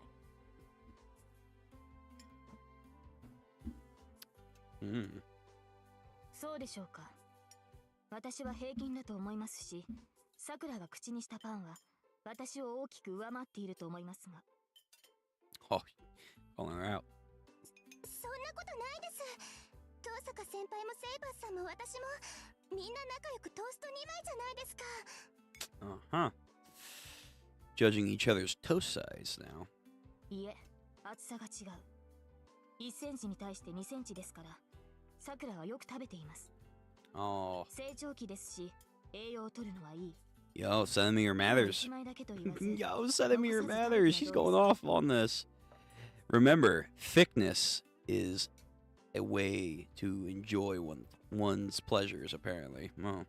い。Mm. そうでしょうか。私は平均だと思いますし、さくらが口にしたパンは私を大きく上回っていると思いますが。Oh, calling her out. そんなことないです。遠坂先輩もセイバーさんも私もみんな仲良くトースト2枚じゃないですか。Uh-huh. Judging each other's toast size now. いえ、厚さが違う。1センチに対して2センチですから、さくらはよく食べています。Oh. 成長期ですし、栄養を取るのはいい。 Yo, send me your Mathers. 1枚だけと言わず、 Yo, send me your Mathers. She's going off on this. Remember, thickness is a way to enjoy one's pleasures, apparently. Oh.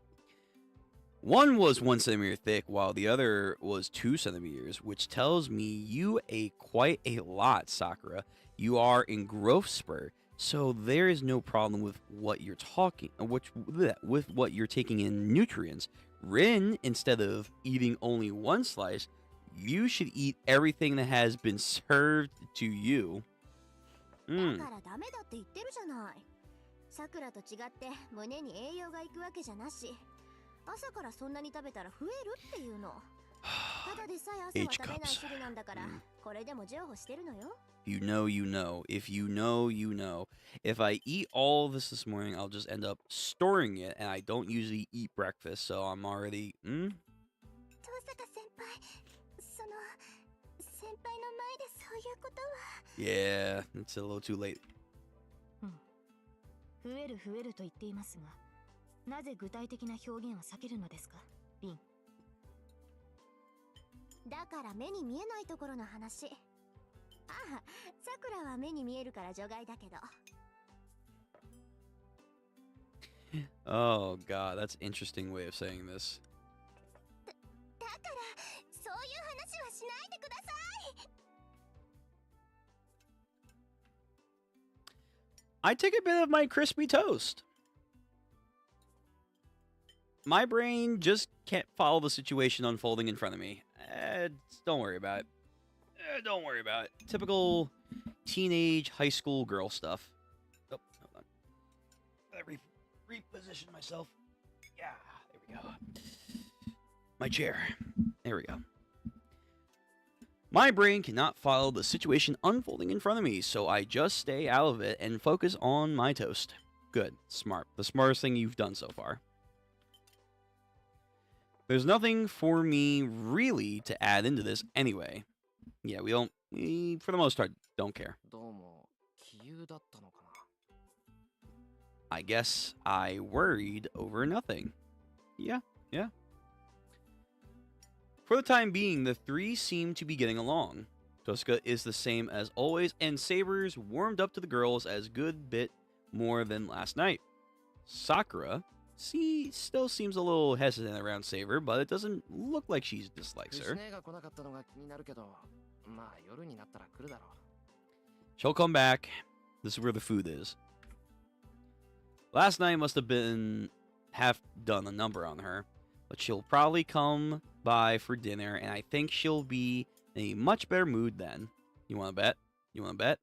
One was 1 centimeter thick, while the other was 2 centimeters, which tells me you ate quite a lot, Sakura. You are in growth spurt, so there is no problem with what you're with what you're taking in nutrients. Rin, instead of eating only one slice, you should eat everything that has been served to you. だからダメだって言ってるじゃない。さくらと違って胸に栄養がいくわけじゃなし。朝からそんなに食べたら増えるっていうの。ただでさえ朝は食べない主義なんだから、これでも譲歩してるのよ。You know, you know. If you know, you know. If I eat all this morning, I'll just end up storing it, and I don't usually eat breakfast, so I'm already. 遠坂先輩、その先輩の前でそういうことは。Yeah, it's a little too late. 増える増えると言っていますが、なぜ具体的な表現は避けるのですか、リン。だから目に見えないところの話。ああ、さくらは目に見えるから除外だけど。Oh god, that's an interesting way of saying this. だからそういう話はしないでください。I take a bit of my crispy toast. My brain just can't follow the situation unfolding in front of me. Don't worry about it. Don't worry about it. Typical teenage high school girl stuff. Oh, hold on. reposition myself. Yeah, there we go. My chair. There we go. My brain cannot follow the situation unfolding in front of me, so I just stay out of it and focus on my toast. Good. Smart. The smartest thing you've done so far. There's nothing for me really to add into this anyway. Yeah, we, for the most part, don't care. どうも杞憂だったのかな。 I guess I worried over nothing. Yeah. For the time being, the three seem to be getting along. Tosca is the same as always, and Saber's warmed up to the girls as good bit more than last night. Sakura, still seems a little hesitant around Saber, but it doesn't look like she dislikes her. 姉が来なかったのが気になるけど、まあ夜になったら来るだろう。 She'll come back. This is where the food is. Last night must have been half done a number on her, but she'll probably come by for dinner, and I think she'll be in a much better mood then. You want to bet? You want to bet?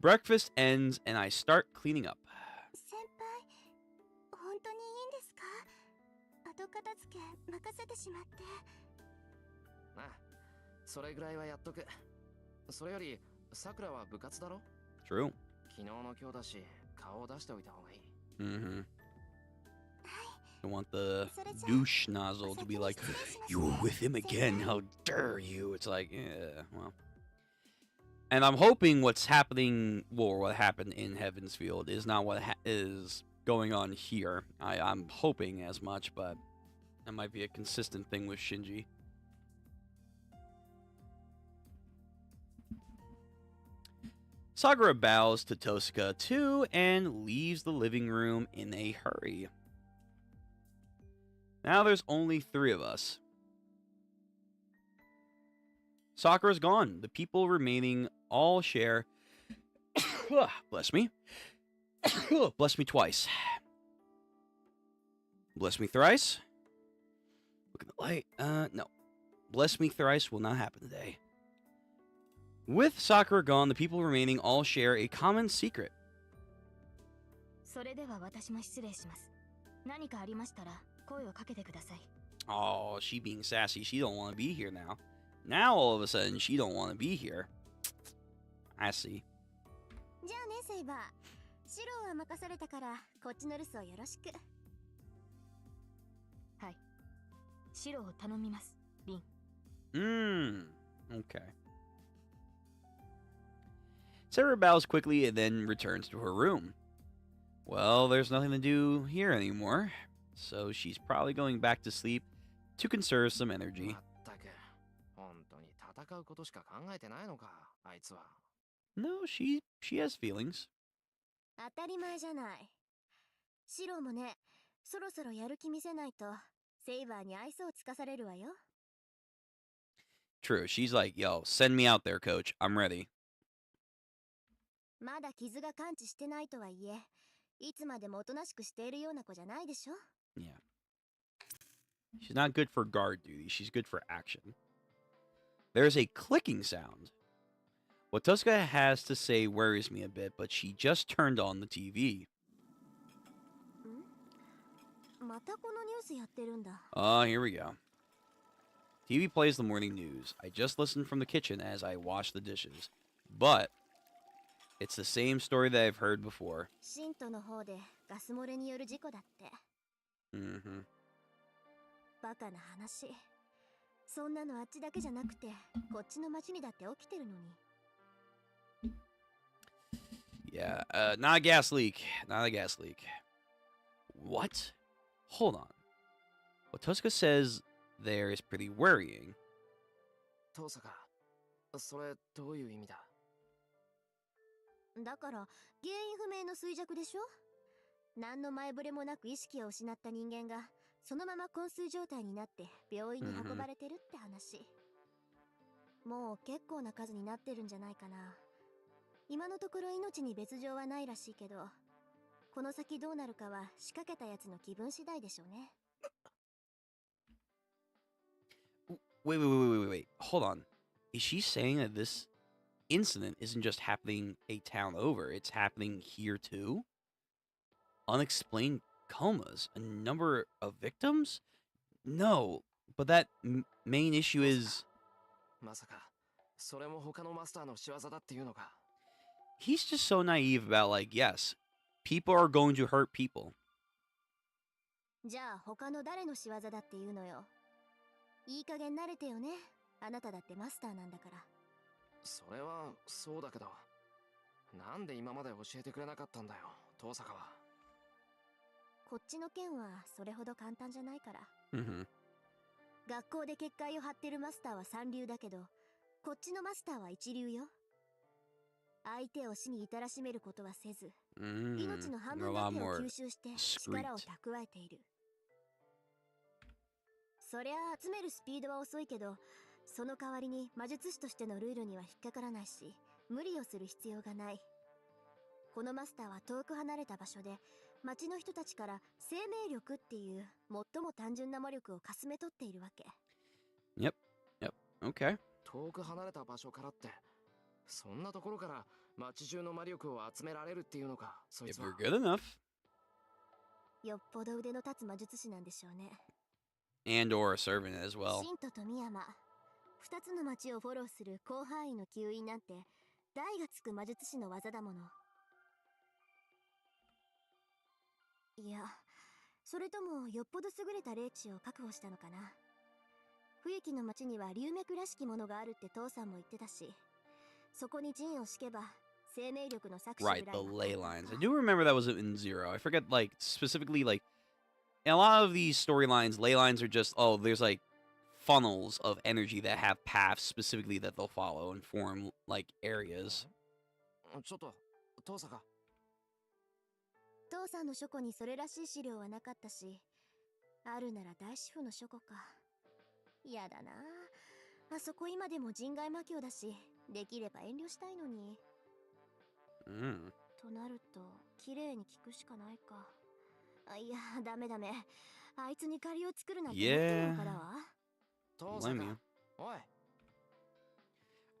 Breakfast ends, and I start cleaning up. 先輩、本当にいいんですか？後片付け任せてしまって。ああ、それぐらいはやっとく。それより、さくらは部活だろ？ True. 昨日の今日だし、顔を出しておいた方がいい。Mm-hmm. I want the douche nozzle to be like, you were with him again, how dare you? It's like, yeah, well. And I'm hoping what's happening, or what happened in Heaven's Field, is not what is going on here. I'm hoping as much, but that might be a consistent thing with Shinji. Sakura bows to Tosca too and leaves the living room in a hurry. Now there's only three of us. Sakura's gone. The people remaining all share... Bless me. Bless me twice. Bless me thrice. Look at the light. No. Bless me thrice will not happen today. With Sakura gone, the people remaining all share a common secret. それでは私も失礼します。何かありましたら声をかけてください。 Oh, she being sassy. She don't want to be here now. Now all of a sudden she don't want to be here. I see. じゃあね、セイバー。シロは任されたから、こっちの留守をよろしく。はい。白を頼みます、リン。Okay. Sarah bows quickly and then returns to her room. Well, there's nothing to do here anymore, so she's probably going back to sleep to conserve some energy. まったく、本当に戦うことしか考えてないのか、あいつは。 No, she has feelings. 当たり前じゃない。シロもね、そろそろやる気見せないと、セイバーに愛想をつかされるわよ。True, she's like, yo, send me out there, coach. I'm ready. まだ傷が完治してないとはいえ、いつまでもおとなしくしているような子じゃないでしょ。 Yeah. She's not good for guard duty. She's good for action. There's a clicking sound. What Tosca has to say worries me a bit, but she just turned on the TV. またこのニュースやってるんだ。 Here we go. TV plays the morning news. I just listened from the kitchen as I wash the dishes. But it's the same story that I've heard before. シントの方でガス漏れによる事故だって。Mm-hmm. バカな話。そんなのあっちだけじゃなくて、こっちの町にだって起きてるのに。Yeah, not a gas leak. Not a gas leak. What? Hold on. What Tosca says there is pretty worrying. 遠坂、それどういう意味だ？だから原因不明の衰弱でしょ。何の前触れもなく意識を失った人間がそのまま昏睡状態になって病院に運ばれてるって話。もう結構な数になってるんじゃないかな。今のところ命に別状はないらしいけど、この先どうなるかは仕掛けたやつの気分次第でしょうね。Wait. Hold on. Is she saying that this incident isn't just happening a town over, it's happening here too. Unexplained comas, a number of victims? No, but that main issue is まさかそれも他のマスターの仕業だっていうのか。 he's just so naive about, like, yes, people are going to hurt people. じゃあ他の誰の仕業だっていうのよ。いい加減慣れてよね。あなただってマスターなんだから。それはそうだけど、なんで今まで教えてくれなかったんだよ、遠坂は。こっちの件はそれほど簡単じゃないから。 Mm-hmm. 学校で結界を張ってるマスターは三流だけど、こっちのマスターは一流よ。相手を死に至らしめることはせず、命の半 They're a 分だ lot けを more 吸収して力 discreet. を蓄えている。そりゃ集めるスピードは遅いけど、その代わりに魔術師としてのルールには引っかからないし、無理をする必要がない。このマスターは遠く離れた場所で、町の人たちから生命力っていう最も単純な魔力をかすめ取っているわけ。 Yep. Okay. 遠く離れた場所からって、そんなところから町中の魔力を集められるっていうのか、そい If つは。 you're good enough. よっぽど腕の立つ魔術師なんでしょうね。 And or a servant as well. シントとミヤマ、二つの町をフォローする広範囲の吸引なんて、代がつく魔術師の技だもの。いや、それともよっぽど優れた霊地を確保したのかな。冬木の町には龍脈らしきものがあるって父さんも言ってたし、そこに陣を敷けば生命力の搾取ぐら Right, い the は ley lines. I do remember that was in Zero. I forget, like, specifically, like, in a lot of these storylines, ley lines are just, oh, there's, like, funnels of energy that have paths specifically that they'll follow and form, like, areas. ちょっと、遠坂。父さんの書庫にそれらしい資料はなかったし、あるなら大師傅の書庫か。やだなあ。あそこ今でも人外魔境だし、できれば遠慮したいのに。となると、綺麗に聞くしかないか。あ、いや、ダメ。あいつに借りを作るなんてもってのほかだわ。遠 Blame 坂。 you. おい。 I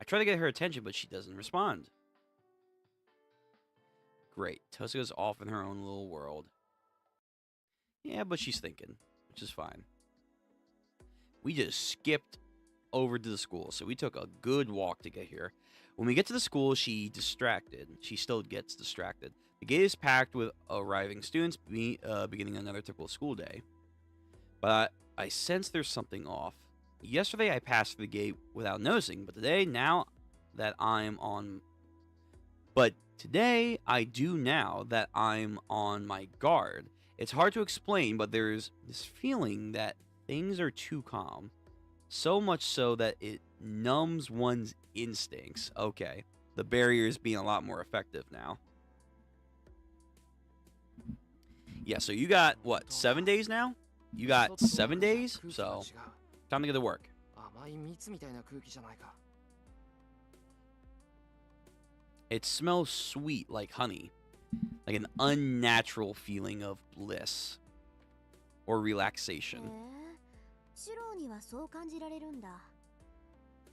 try to get her attention, but she doesn't respond. Great. Tosaka's off in her own little world. Yeah, but she's thinking, which is fine. We just skipped over to the school, so we took a good walk to get here. When we get to the school, she still gets distracted. The gate is packed with arriving students, beginning another typical school day. But I sense there's something off. Yesterday, I passed through the gate without noticing, but today, I do now that I'm on my guard. It's hard to explain, but there's this feeling that things are too calm. So much so that it numbs one's instincts. Okay, the barrier's being a lot more effective now. Yeah, so you got, what, 7 days now? You got 7 days? So, time to get to work. 甘い蜜みたいな空気じゃないか。 It smells sweet like honey. Like an unnatural feeling of bliss. Or へ relaxation. え、シローにはそう感じられるんだ。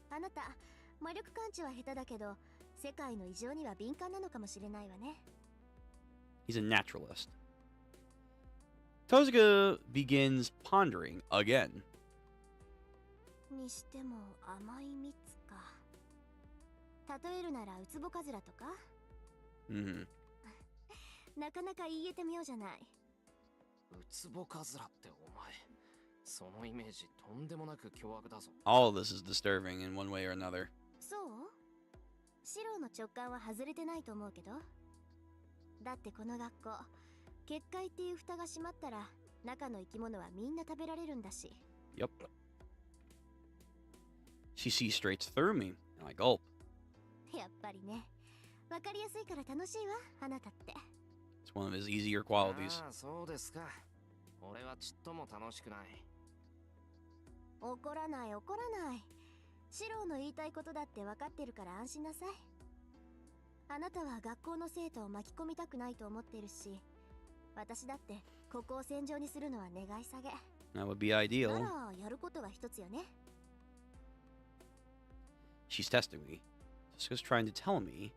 あなた、魔力感知は下手だけど、世界の異常には敏感なのかもしれないわね。 He's a naturalist. Tosaka begins pondering again. にしても甘い蜜か。例えるならウツボカズラとか。 Hmm. なかなか言えてみようじゃない。ウツボカズラってお前。そのイメージとんでもなく凶悪だぞ。 All of this is disturbing in one way or another. そう？シローの直感は外れてないと思うけど。だってこの学校、結界っていう蓋が閉まったら、中の生き物はみんな食べられるんだし。 Yep. She sees straight through me, and I gulp. やっぱりね。わかりやすいから楽しいわ、あなたって。 It's one of his easier qualities. ああ、そうですか。俺はちっとも楽しくない。怒らない。シローの言いたいことだって分かってるから安心なさい。あなたは学校の生徒を巻き込みたくないと思ってるし、私だってここを戦場にするのは願い下げ。 That would be な ideal. らやることは一つよね。 She's testing me. Tosuka's trying to tell me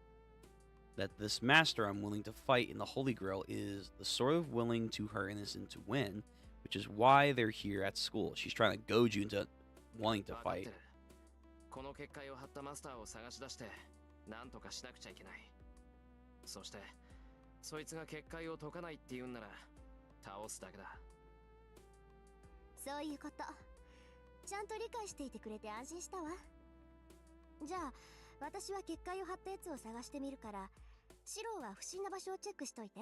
that this master I'm willing to fight in the Holy Grail is the sort of willing to her innocent to win, which is why they're here at school. She's trying to goad you into wanting to fight. この結界を張ったマスターを探し出して何とかしなくちゃいけない。そしてそいつが結界を解かないって言うんなら倒すだけだ。そういうこと。ちゃんと理解していてくれて安心したわ。じゃあ私は結界を張ったやつを探してみるから、シローは不審な場所をチェックしといて。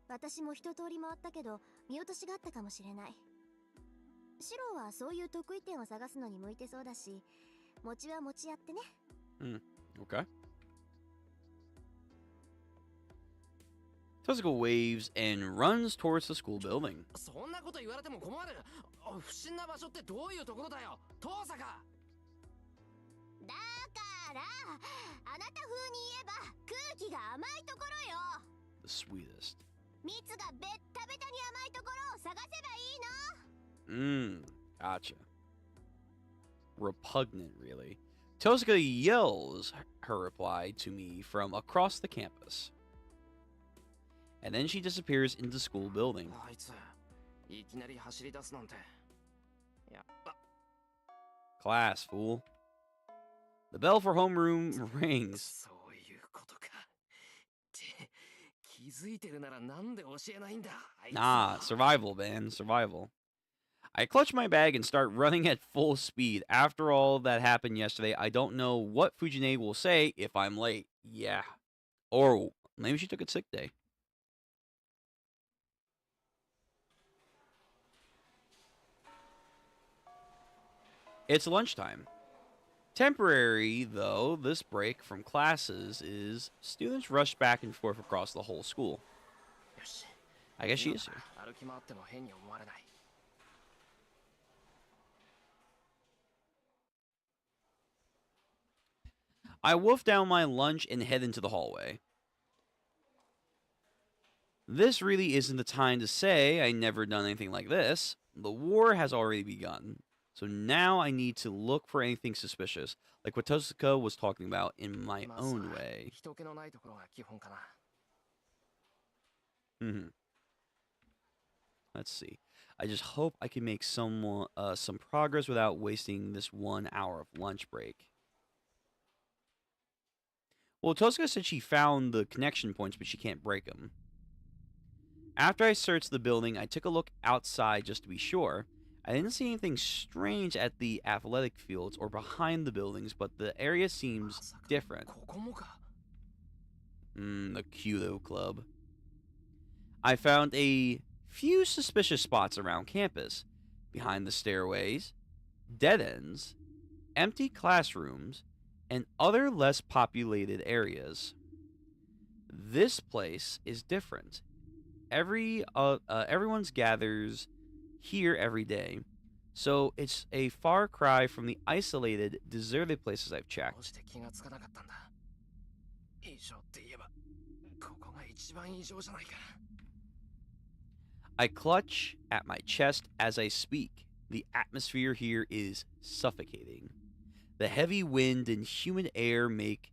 私も一通り回ったけど見落としがあったかもしれない。シローはそういう得意点を探すのに向いてそうだし、餅は餅やってね。Okay. Tosuka waves and runs towards the school building. そんなこと言われても困る。不審な場所ってどういうところだよ、遠坂。だからあなた風に言えば空気が甘いところよ。 The sweetest. 蜜がベッタベタに甘いところを探せばいいの。Gotcha. Repugnant, really. Tosuka yells her reply to me from across the campus. And then she disappears into the school building. あいついきなり走り出すなんて。やっぱ Class, fool. The bell for homeroom rings. そういうことか。って気づいてるならなんで教えないんだ。あいつ Nah, survival, man. Survival. I clutch my bag and start running at full speed. After all that happened yesterday, I don't know what Fujine will say if I'm late. Yeah. Or maybe she took a sick day. It's lunchtime. Temporary, though, this break from classes is students rush back and forth across the whole school. よし。 I guess she is here. 歩き回っても変に思われない。 I wolf down my lunch and head into the hallway. This really isn't the time to say I never done anything like this. The war has already begun. So now I need to look for anything suspicious, like what Tosuka was talking about in my own way. 人気のないところが基本かな。 Let's see. I just hope I can make some progress without wasting this 1 hour of lunch break. Well, Tosuka said she found the connection points, but she can't break them. After I searched the building, I took a look outside just to be sure. I didn't see anything strange at the athletic fields or behind the buildings, but the area seems different. ここもか。 The Kyudo Club. I found a few suspicious spots around campus. Behind the stairways, dead ends, empty classrooms, and other less populated areas. This place is different. Everyone's gathers here every day, so it's a far cry from the isolated, deserted places I've ど checked. うして気がつかなかったんだ。異常って言えばここが一番異常じゃないか。 I clutch at my chest as I speak. The atmosphere here is suffocating. The heavy wind and humid air make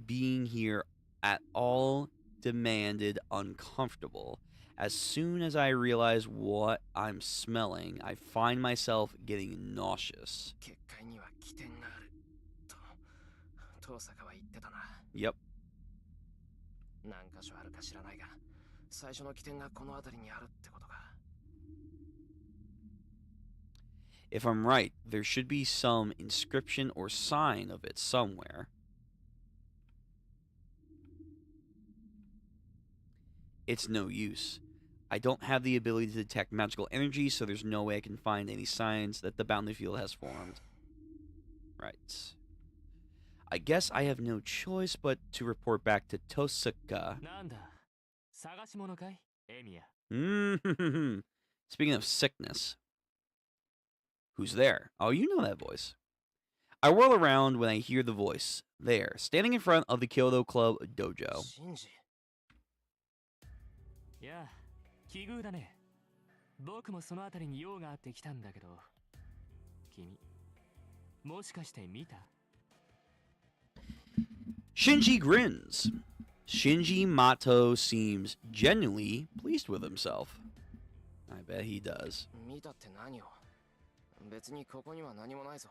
being here at all demanded uncomfortable. As soon as I realize what I'm smelling, I find myself getting nauseous. 結界には起点があると遠坂は言ってたな。 Yep. 何箇所あるか知らないが、最初の起点がこの辺りにあるってことか。 If I'm right, there should be some inscription or sign of it somewhere. It's no use. I don't have the ability to detect magical energy, so there's no way I can find any signs that the boundary field has formed. Right. I guess I have no choice but to report back to Tosuka. なんだ探し物かいエミヤ Speaking of sickness. Who's there? Oh, you know that voice. I whirl around when I hear the voice. There, standing in front of the Kyoto Club dojo. シンジ。いや奇遇だね僕もその辺りに用があって来たんだけど君もしかして見た Shinji grins. Shinji Mato seems genuinely pleased with himself. I bet he does. 見たって何を別にここには何もないぞ。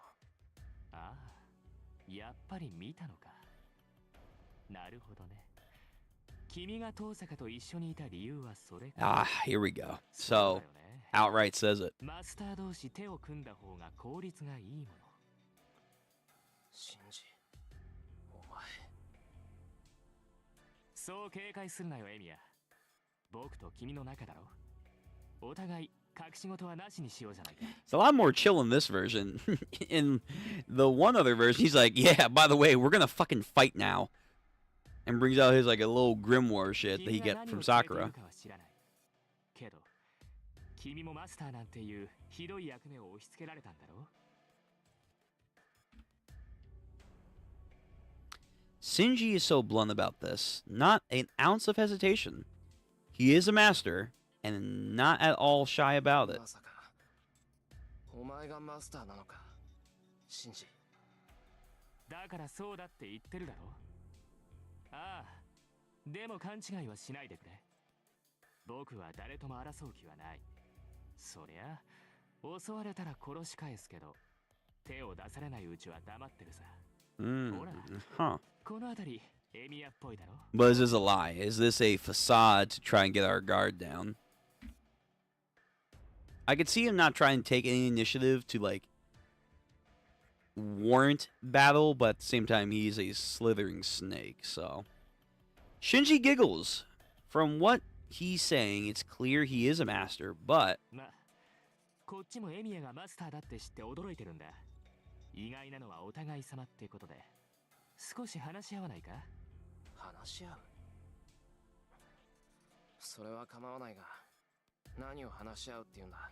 ああ、やっぱり見たのか。なるほどね。君が遠坂と一緒にいた理由はそれか。Ah, here we go. そう So, だよね。 outright says it. マスター同士手を組んだ方が効率がいいもの。シンジ、お前。そう警戒するなよ、エミヤ。僕と君の仲だろ。お互い隠し事はなしにしようじゃないか。 It's a lot more chill in this version. In the one other version, he's like, yeah, by the way, we're gonna fucking fight now. And brings out his, like, a little grimoire shit that he 君が get 何 from を決めてい Sakura. るかは知らない。けど、君もマスターなんていうひどい役目を押し付けられたんだろ。 Shinji is so blunt about this. Not an ounce of hesitation. He is a master, and not at all shy about it. まさかお前がマスターなのか、シンジ。だからそうだって言ってるだろ。ああ、でも勘違いはしないでくれ。僕は誰とも争う気はない。そりゃ襲われたら殺し返すけど、手を出されないうちは黙ってるさ。 Huh. このあたりエミヤっぽいだろ。 But is this a lie? Is this a facade to try and get our guard down? I could see him not trying to take any initiative to, like, warrant battle, but at the same time, he's a slithering snake, so. Shinji giggles. From what he's saying, it's clear he is a master, but まあ、こっちもエミヤがマスターだって知って驚いてるんだ。意外なのはお互い様ってことで、少し話し合わないか。話し合う。それは構わないが、何を話し合うって言うんだ。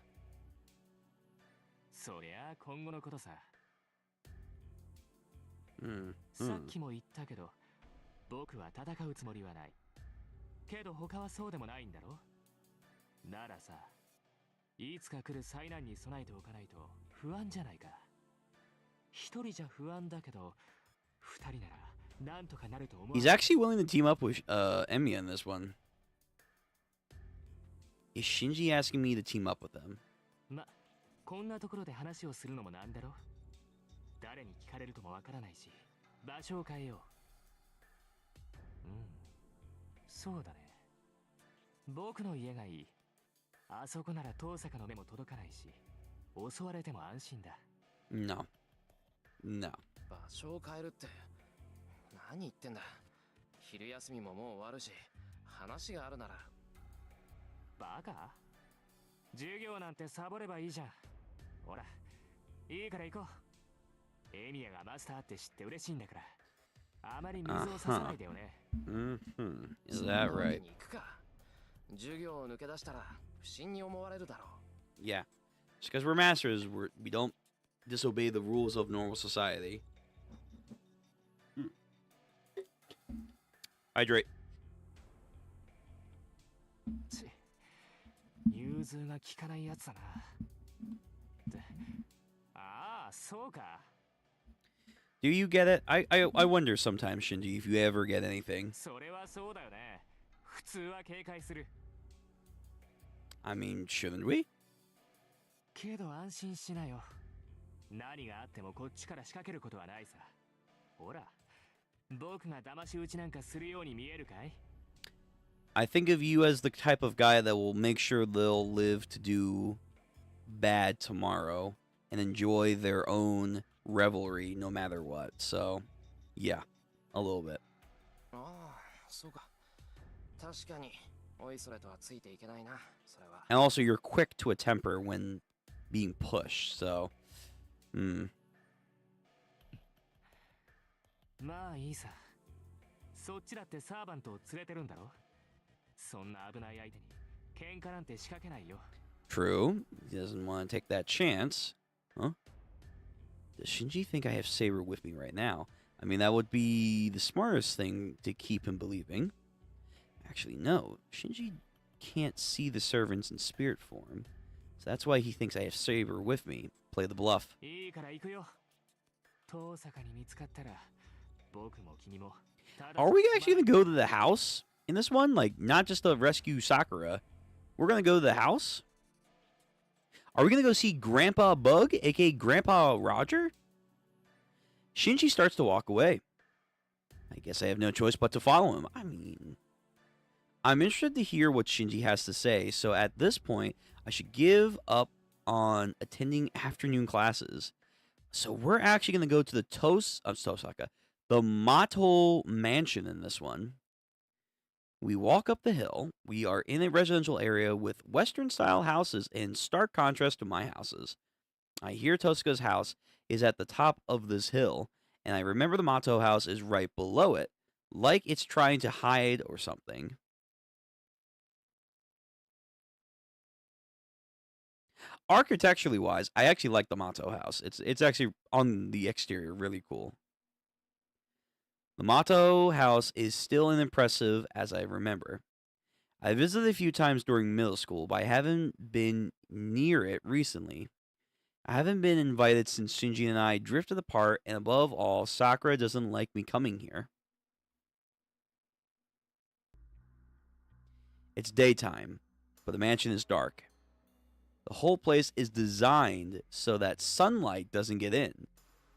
そりゃあ今後のことさ。 hmm, さ hmm. っきも言ったけど、僕は戦うつもりはない。けど他はそうでもないんだろ。ならさ、いつか来る災難に備えておかないと不安じゃないか。一人じゃ不安だけど、二人ならなんとかなると思う。 He's actually willing to team up with Emiya in this one. Is Shinji asking me to team up with them? ま、こんなところで話をするのもなんだろ。誰に聞かれるともわからないし、場所を変えよう。うん、そうだね。僕の家がいい。あそこなら遠坂の目も届かないし、襲われても安心だ。 No. No. 場所を変えるって何言ってんだ。昼休みももう終わるし、話があるなら。バカ？授業なんてサボればいいじゃん。ほら、いいから行こう。エミヤがマスターって知って嬉しいんだから。あまり水を差さないでよね。Mm-hmm. Is that 飲み right? に行くか。授業を抜け出したら不審に思われるだろ Yeah. Just because we're masters, we don't disobey the rules of normal society. Hydrate. ち、融通が効かないやつだな。ってああ、そうか。 Do you get it? I wonder sometimes, Shinji, if you ever get anything. それはそうだよね。普通は警戒する。 I mean, shouldn't we? けど安心しなよ。何があってもこっちから仕掛けることはないさ。ほら、僕が騙し討ちなんかするように見えるかい？ I think of you as the type of guy that will make sure they'll live to do bad tomorrow and enjoy their own revelry no matter what. So, yeah, a little bit. ああ、そうか。確かに、おいそれとはついていけないな、それは。 And also, you're quick to a temper when being pushed. So, まあいいさ。そっちだってサーバントを連れてるんだろ。そんな危ない相手に喧嘩なんて仕掛けないよ。 true. He doesn't want to take that chance. Huh? Does Shinji think I have Saber with me right now? I mean, that would be the smartest thing to keep him believing. Actually, no. Shinji can't see the servants in spirit form. So that's why he thinks I have Saber with me. Play the bluff. いいから行くよ。遠坂に見つかったら、僕も君も Are we actually going to go to the house in this one? Like, not just to rescue Sakura. We're going to go to the house? Are we going to go see Grandpa Bug, a.k.a. Grandpa Roger? Shinji starts to walk away. I guess I have no choice but to follow him. I mean, I'm interested to hear what Shinji has to say, so at this point, I should give up on attending afternoon classes. So we're actually going to go to the Tosaka, the Mato Mansion in this one. We walk up the hill. We are in a residential area with Western-style houses in stark contrast to my houses. I hear Tosaka's house is at the top of this hill, and I remember the Mato house is right below it, like it's trying to hide or something. Architecturally wise, I actually like the Mato house. It's actually on the exterior really cool. The Mato house is still as impressive as I remember. I visited a few times during middle school, but I haven't been near it recently. I haven't been invited since Shinji and I drifted apart, and above all, Sakura doesn't like me coming here. It's daytime, but the mansion is dark. The whole place is designed so that sunlight doesn't get in,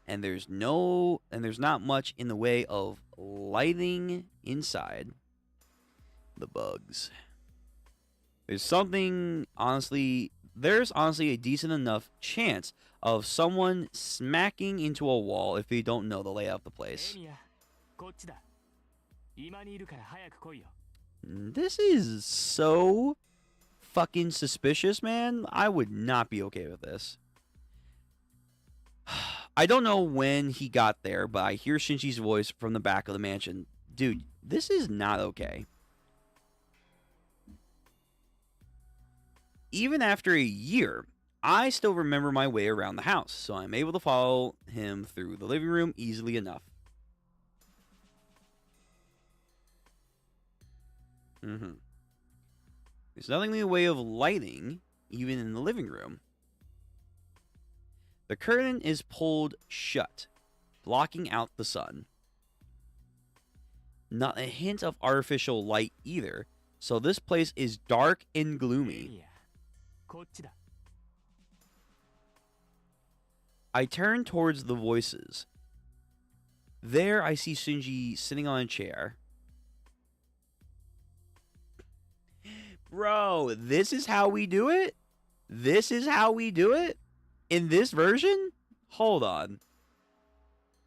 and there's not much in the way of lighting inside. The bugs. There's honestly a decent enough chance of someone smacking into a wall if they don't know the layout of the place. This is so fucking suspicious, man. I would not be okay with this. I don't know when he got there, but I hear Shinji's voice from the back of the mansion. Dude, this is not okay. Even after a year, I still remember my way around the house, so I'm able to follow him through the living room easily enough. There's nothing in the way of lighting, even in the living room. The curtain is pulled shut, blocking out the sun. Not a hint of artificial light either, so this place is dark and gloomy. I turn towards the voices. There I see Shinji sitting on a chair. Bro, this is how we do it? This is how we do it? In this version? Hold on.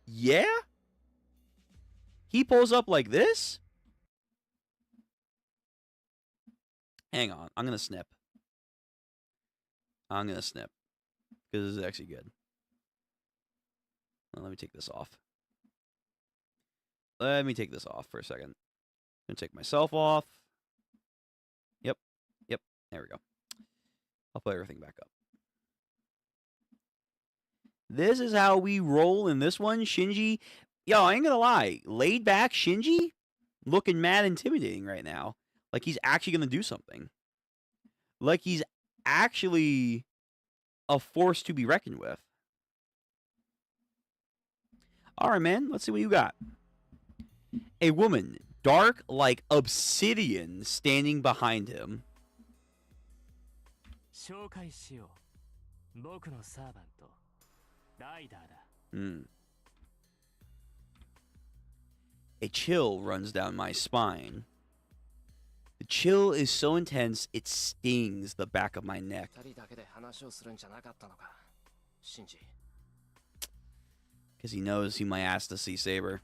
Yeah? He pulls up like this? Hang on. I'm going to snip. Because this is actually good. Well, let me take this off. Let me take this off for a second. I'm going to take myself off. Yep. There we go. I'll put everything back up. This is how we roll in this one, Shinji. Yo, I ain't gonna lie. Laid back Shinji? Looking mad intimidating right now. Like he's actually gonna do something. Like he's actually a force to be reckoned with. Alright, man. Let's see what you got. A woman, dark like obsidian, standing behind him. A chill runs down my spine. The chill is so intense, it stings the back of my neck. Because he knows he might ask to see Saber.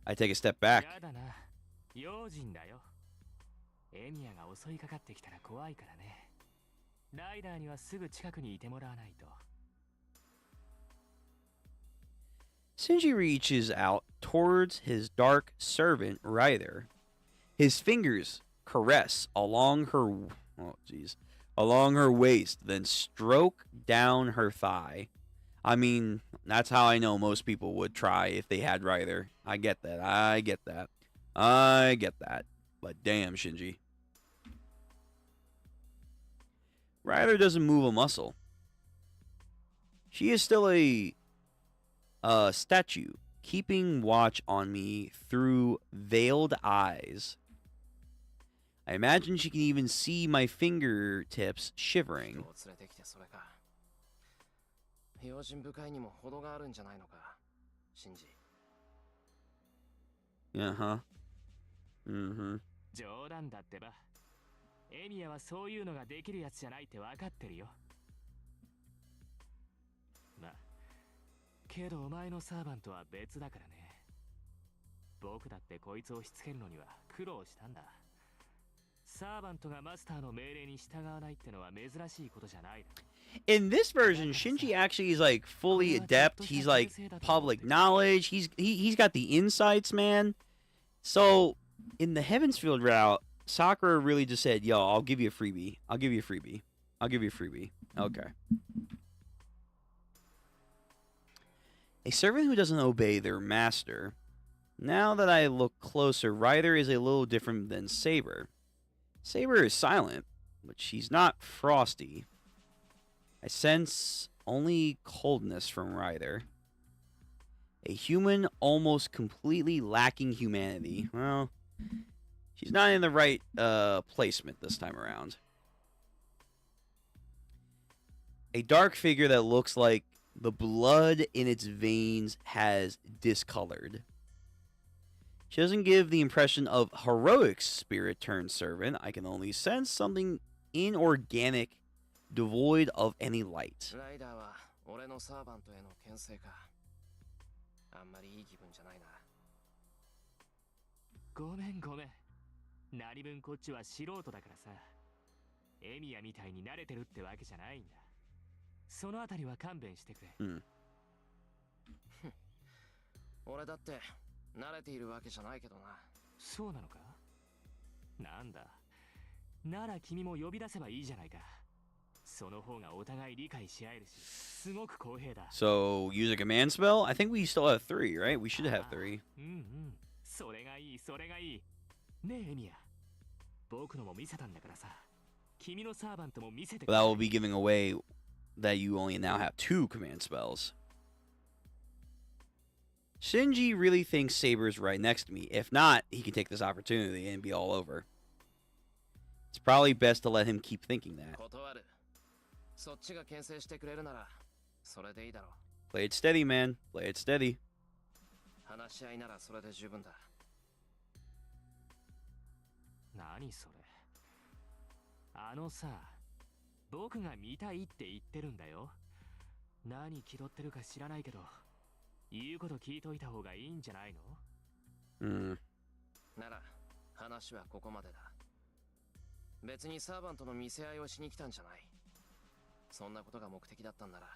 I take a step back. Shinji reaches out towards his dark servant, Ryder. His fingers caress along her waist, then stroke down her thigh. I mean, that's how I know most people would try if they had Ryder. I get that. But damn, Shinji. Ryder doesn't move a muscle. She is still a statue, keeping watch on me through veiled eyes. I imagine she can even see my fingertips 人 shivering. を連れてきてそれか。用心深いにも程があるんじゃないのか、シンジ。Uh-huh. Mm-hmm. 冗談だってば。エミヤはそういうのができるやつじゃないって分かってるよ。まあ、けどお前のサーバントは別だからね。僕だってこいつをしつけるのには苦労したんだ。サーバントがマスターの命令に従わないってのは珍しいことじゃないだろ。In this version, Shinji actually is like fully adept. He's like public knowledge. He's got the insights, man. So in the Heavensfield route, Sakura really just said, "Yo, I'll give you a freebie. I'll give you a freebie. I'll give you a freebie." Okay. A servant who doesn't obey their master. Now that I look closer, Ryder is a little different than Saber. Saber is silent, but she's not frosty. I sense only coldness from Ryder. A human almost completely lacking humanity. Well, she's not in the right placement this time around. A dark figure that looks like the blood in its veins has discolored. She doesn't give the impression of heroic spirit turned servant. I can only sense something inorganic, devoid of any light. ライダーは俺のサーバントへの牽制か。あんまりいい気分じゃないな。ごめんごめん。何分こっちは素人だからさ。エミヤみたいに慣れてるってわけじゃないんだ。そのあたりは勘弁してくれ。俺だって慣れているわけじゃないけどな。そうなのか？なんだ。なら君も呼び出せばいいじゃないか。その方がお互い理解し合えるし、すごく公平だ。So, use a command spell? I think we still have 3, right? We should have 3. うんうん。それがいい、それがいい。ねえ、エミヤ。僕のも見せたんだからさ。君のサーバントも見せてく But れ。 that will be giving away that you only now have 2 command spells. Shinji really thinks Saber's right next to me. If not, he can take this opportunity and be all over. It's probably best to let him keep thinking that. 断る。そっちが牽制してくれるならそれでいいだろう。 Play it steady, man. Play it steady. 話し合いならそれで十分だ。何それ。あのさ、僕が見たいって言ってるんだよ。何気取ってるか知らないけど、言うこと聞いといた方がいいんじゃないの？なら話はここまでだ。別にサーバントの見せ合いをしに来たんじゃない。そんなことが目的だったんなら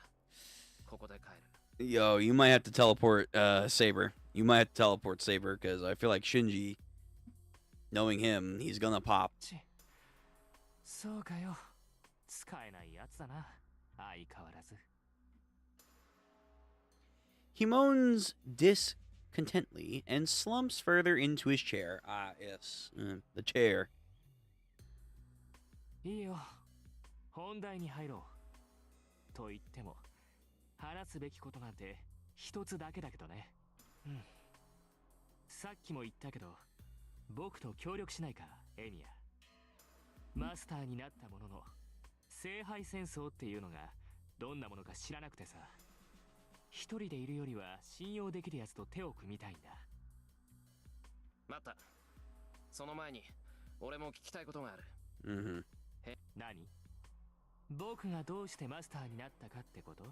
ここで帰る。 Yo, you might have to teleport Saber. You might have to teleport Saber because I feel like Shinji, knowing him, he's gonna pop. そうかよ。使えないやつだな。相変わらず。He moans discontently and slumps further into his chair. Ah, yes. The chair. いいよ。本題に入ろう。と言っても、話すべきことなんて一つだけだけどね。さっきも言ったけど、僕と協力しないか、エミヤ。マスターになったものの、聖杯戦争っていうのがどんなものか知らなくてさ。一人でいるよりは信用できるやつと手を組みたいんだ。待った。その前に俺も聞きたいことがある。何？僕がどうしてマスターになったかってこと？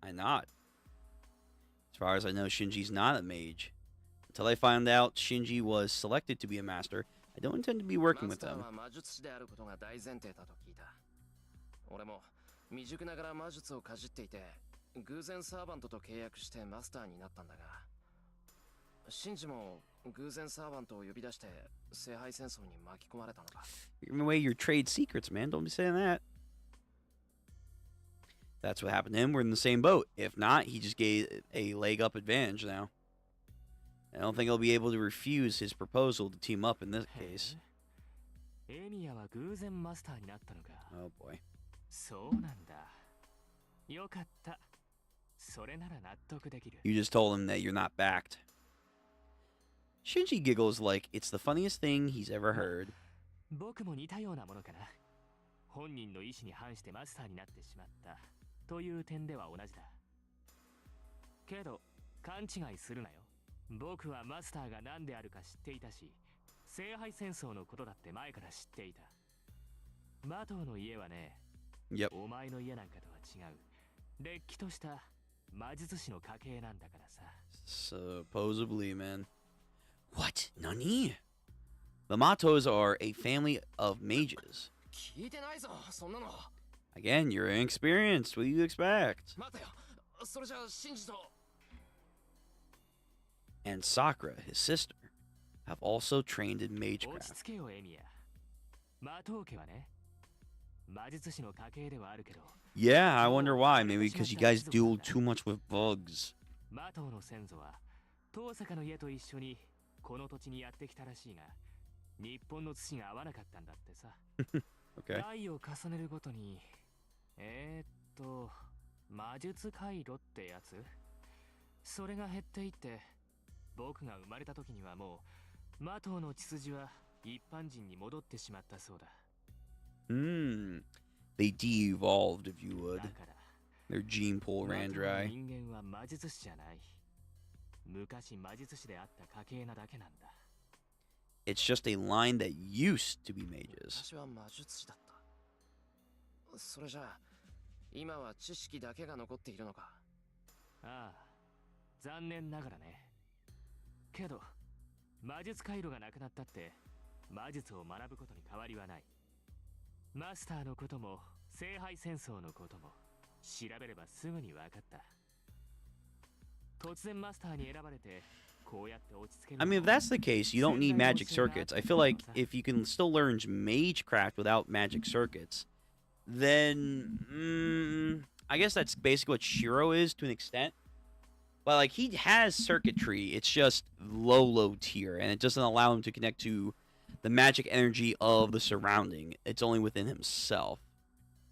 I nod. As far as I know, Shinji's not a mage. Until I find out Shinji was selected to be a master, I don't intend to be working マ with スター them. は魔術師であることが大前提だと聞いた。俺も未熟ながら魔術をかじっていて、偶然サーバントと契約してマスターになったんだが、シンジも偶然サーバントを呼び出して聖杯戦争に巻き込まれたのか。 You're giving away your trade secrets, man. Don't be saying that. That's what happened to him. We're in the same boat. If not, he just gave a leg up advantage now. I don't think he'll be able to refuse his proposal to team up in this case. エミヤは偶然マスターになったのか。 Oh boy. そうなんだ。よかった。それなら納得できる。 You just told him that you're not backed. Shinji giggles like it's the funniest thing he's ever heard. 僕も似たようなものかな。本人の意思に反してマスターになってしまったという点では同じだ。けど勘違いするなよ。僕はマスターが何であるか知っていたし、聖杯戦争のことだって前から知っていた。マトウの家はね、Yep. お前の家なんかとは違う、れっきとした魔術師の家系なんだからさ。 Supposedly, man. What? Nani? The Matos are a family of mages. 聞いてないぞ、そんなの。 Again, you're inexperienced. What do you expect? 待てよ、それじゃあシンジと。 And Sakura, his sister, have also trained in 落ち magecraft. 着けよエミヤ。マトウ家はね、魔術師の家系ではあるけど、 Yeah, I wonder why. Maybe because you guys duel too much with bugs. マトウの先祖は遠坂の家と一緒にこの土地にやってきたらしいが、日本の土が合わなかったんだってさ。 Okay. 代を重ねるごとに、魔術回路ってやつ、それが減っていって、僕が生まれた時にはもうマトウの血筋は一般人に戻ってしまったそうだ。 Hmm. They de-evolved, if you だ would. から Their gene pool マ ran トウの dry. 人間は魔術師じゃない。昔魔術師であった家系なだけなんだ。 It's just a line that used to be mages. 私は魔術師だった。それじゃあ今は知識だけが残っているのか。ああ、残念ながらね。けど魔術回路がなくなったって魔術を学ぶことに変わりはない。マスターのことも聖杯戦争のことも調べればすぐに分かった。突然マスターに選ばれてこうやって落ち着ける。 I mean, if that's the case, you don't need magic circuits. I feel like if you can still learn magecraft without magic circuits, then I guess that's basically what Shiro is to an extent. But like he has circuitry, it's just low tier, and it doesn't allow him to connect to the magic energy of the surrounding. It's only within himself,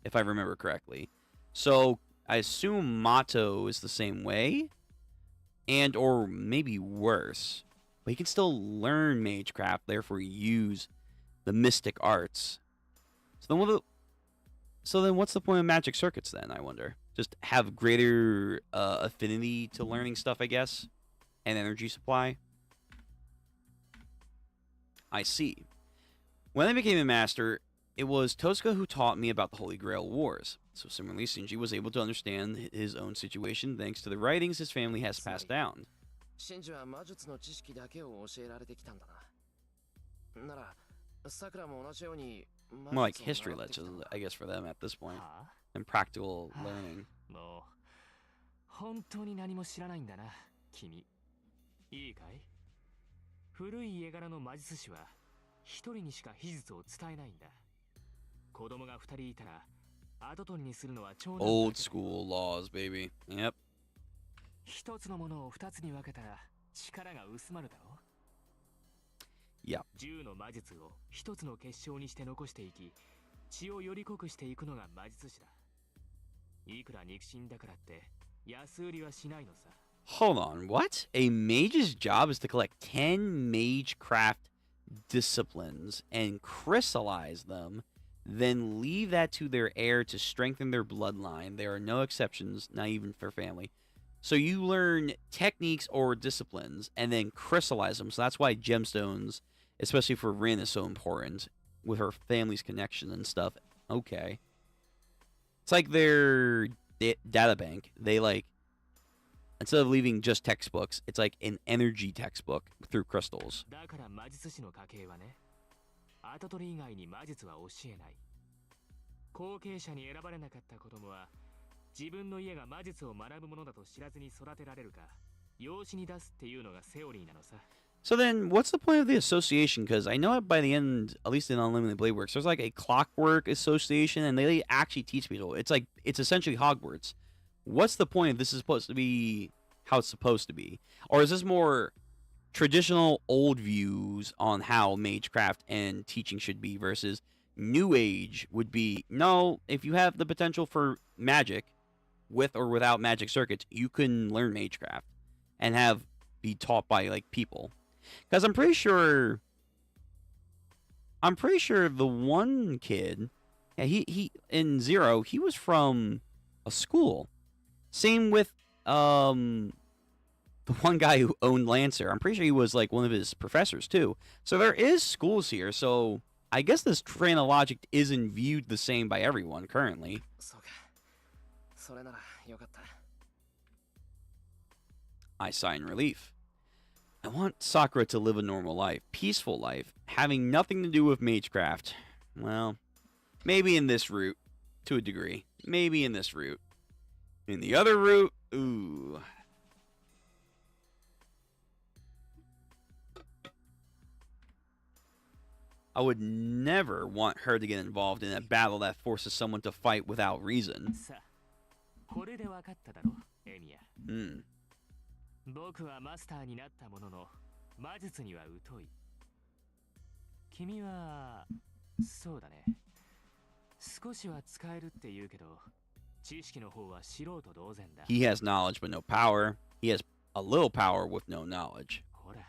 if I remember correctly. So I assume Mato is the same way, and or maybe worse. But he can still learn magecraft, therefore use the mystic arts. So then what's the point of magic circuits then, I wonder? Just have greater affinity to learning stuff, I guess, and energy supply. I see. When I became a master, it was Tosca who taught me about the Holy Grail Wars. So similarly, Shinji was able to understand his own situation thanks to the writings his family has passed down. シンジは魔術の知識だけを教えられてきたんだな。なら、さくらも同じように。 More like history lessons, I guess, for them at this point. はあ And practical learning. もう本当に何も知らないんだな君。いいかい？古い家柄の魔術師は一人にしか秘術を伝えないんだ。子供が二人いたら跡取りにするのは長男だけだ。 Old school laws, baby. Yep. 一つのものを二つに分けたら力が薄まるだろう。 Yeah. 10の魔術を一つの結晶にして残していき、血をより濃くしていくのが魔術師だ。いくら肉親だからって安売りはしないのさ。 Hold on, what? A mage's job is to collect 10 magecraft disciplines and crystallize them, then leave that to their heir to strengthen their bloodline. There are no exceptions, not even for family. So you learn techniques or disciplines and then crystallize them. So that's why gemstones, especially for Rin, is so important with her family's connection and stuff. Okay. It's like their data bank. They like, instead of leaving just textbooks, it's like an energy textbook through crystals. だから魔術師の家系はね、跡取り以外に魔術は教えない。後継者に選ばれなかった子供は、自分の家が魔術を学ぶものだと知らずに育てられるか、養子に出すっていうのがセオリーなのさ。 So then, what's the point of the association? Because I know by the end, at least in Unlimited Blade Works, there's like a clockwork association, and they actually teach people. It's like, it's essentially Hogwarts. What's the point if this is supposed to be how it's supposed to be? Or is this more traditional old views on how magecraft and teaching should be versus new age would be, no, if you have the potential for magic, with or without magic circuits, you can learn magecraft and be taught by like people. Because I'm pretty sure the one kid, yeah, he in Zero, he was from a school. Same with the one guy who owned Lancer. I'm pretty sure he was like one of his professors too. So there is schools here. So I guess this train of logic isn't viewed the same by everyone currently. そうか。それならよかった。 I sigh in relief. I want Sakura to live a normal life, peaceful life, having nothing to do with magecraft. Well, maybe in this route, to a degree. Maybe in this route. In the other route, ooh. I would never want her to get involved in a battle that forces someone to fight without reason. さあ、これでわかっただろ、エミヤ。 Hmm. 僕はマスターになったものの、魔術には疎い。君は、そうだね。少しは使えるって言うけど、知識の方は素人同然だ。 He has knowledge but no power. He has a little power with no knowledge. ほら、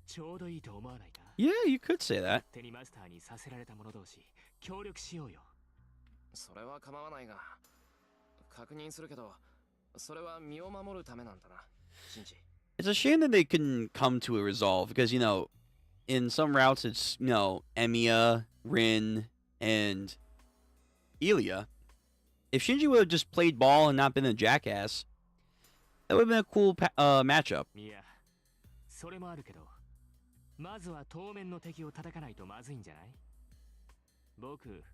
ちょうどいいと思わないか。 Yeah, you could say that. 手にマスターにさせられた者同士、協力しようよ。それは構わないが、確認するけど、それは身を守るためなんだな、シンジ。 It's a shame that they couldn't come to a resolve because, you know, in some routes it's, you know, Emiya, Rin, and Ilya. If Shinji would have just played ball and not been a jackass, that would have been a cool matchup. いや、それもあるけど、まずは当面の敵を叩かないとまずいんじゃない？僕、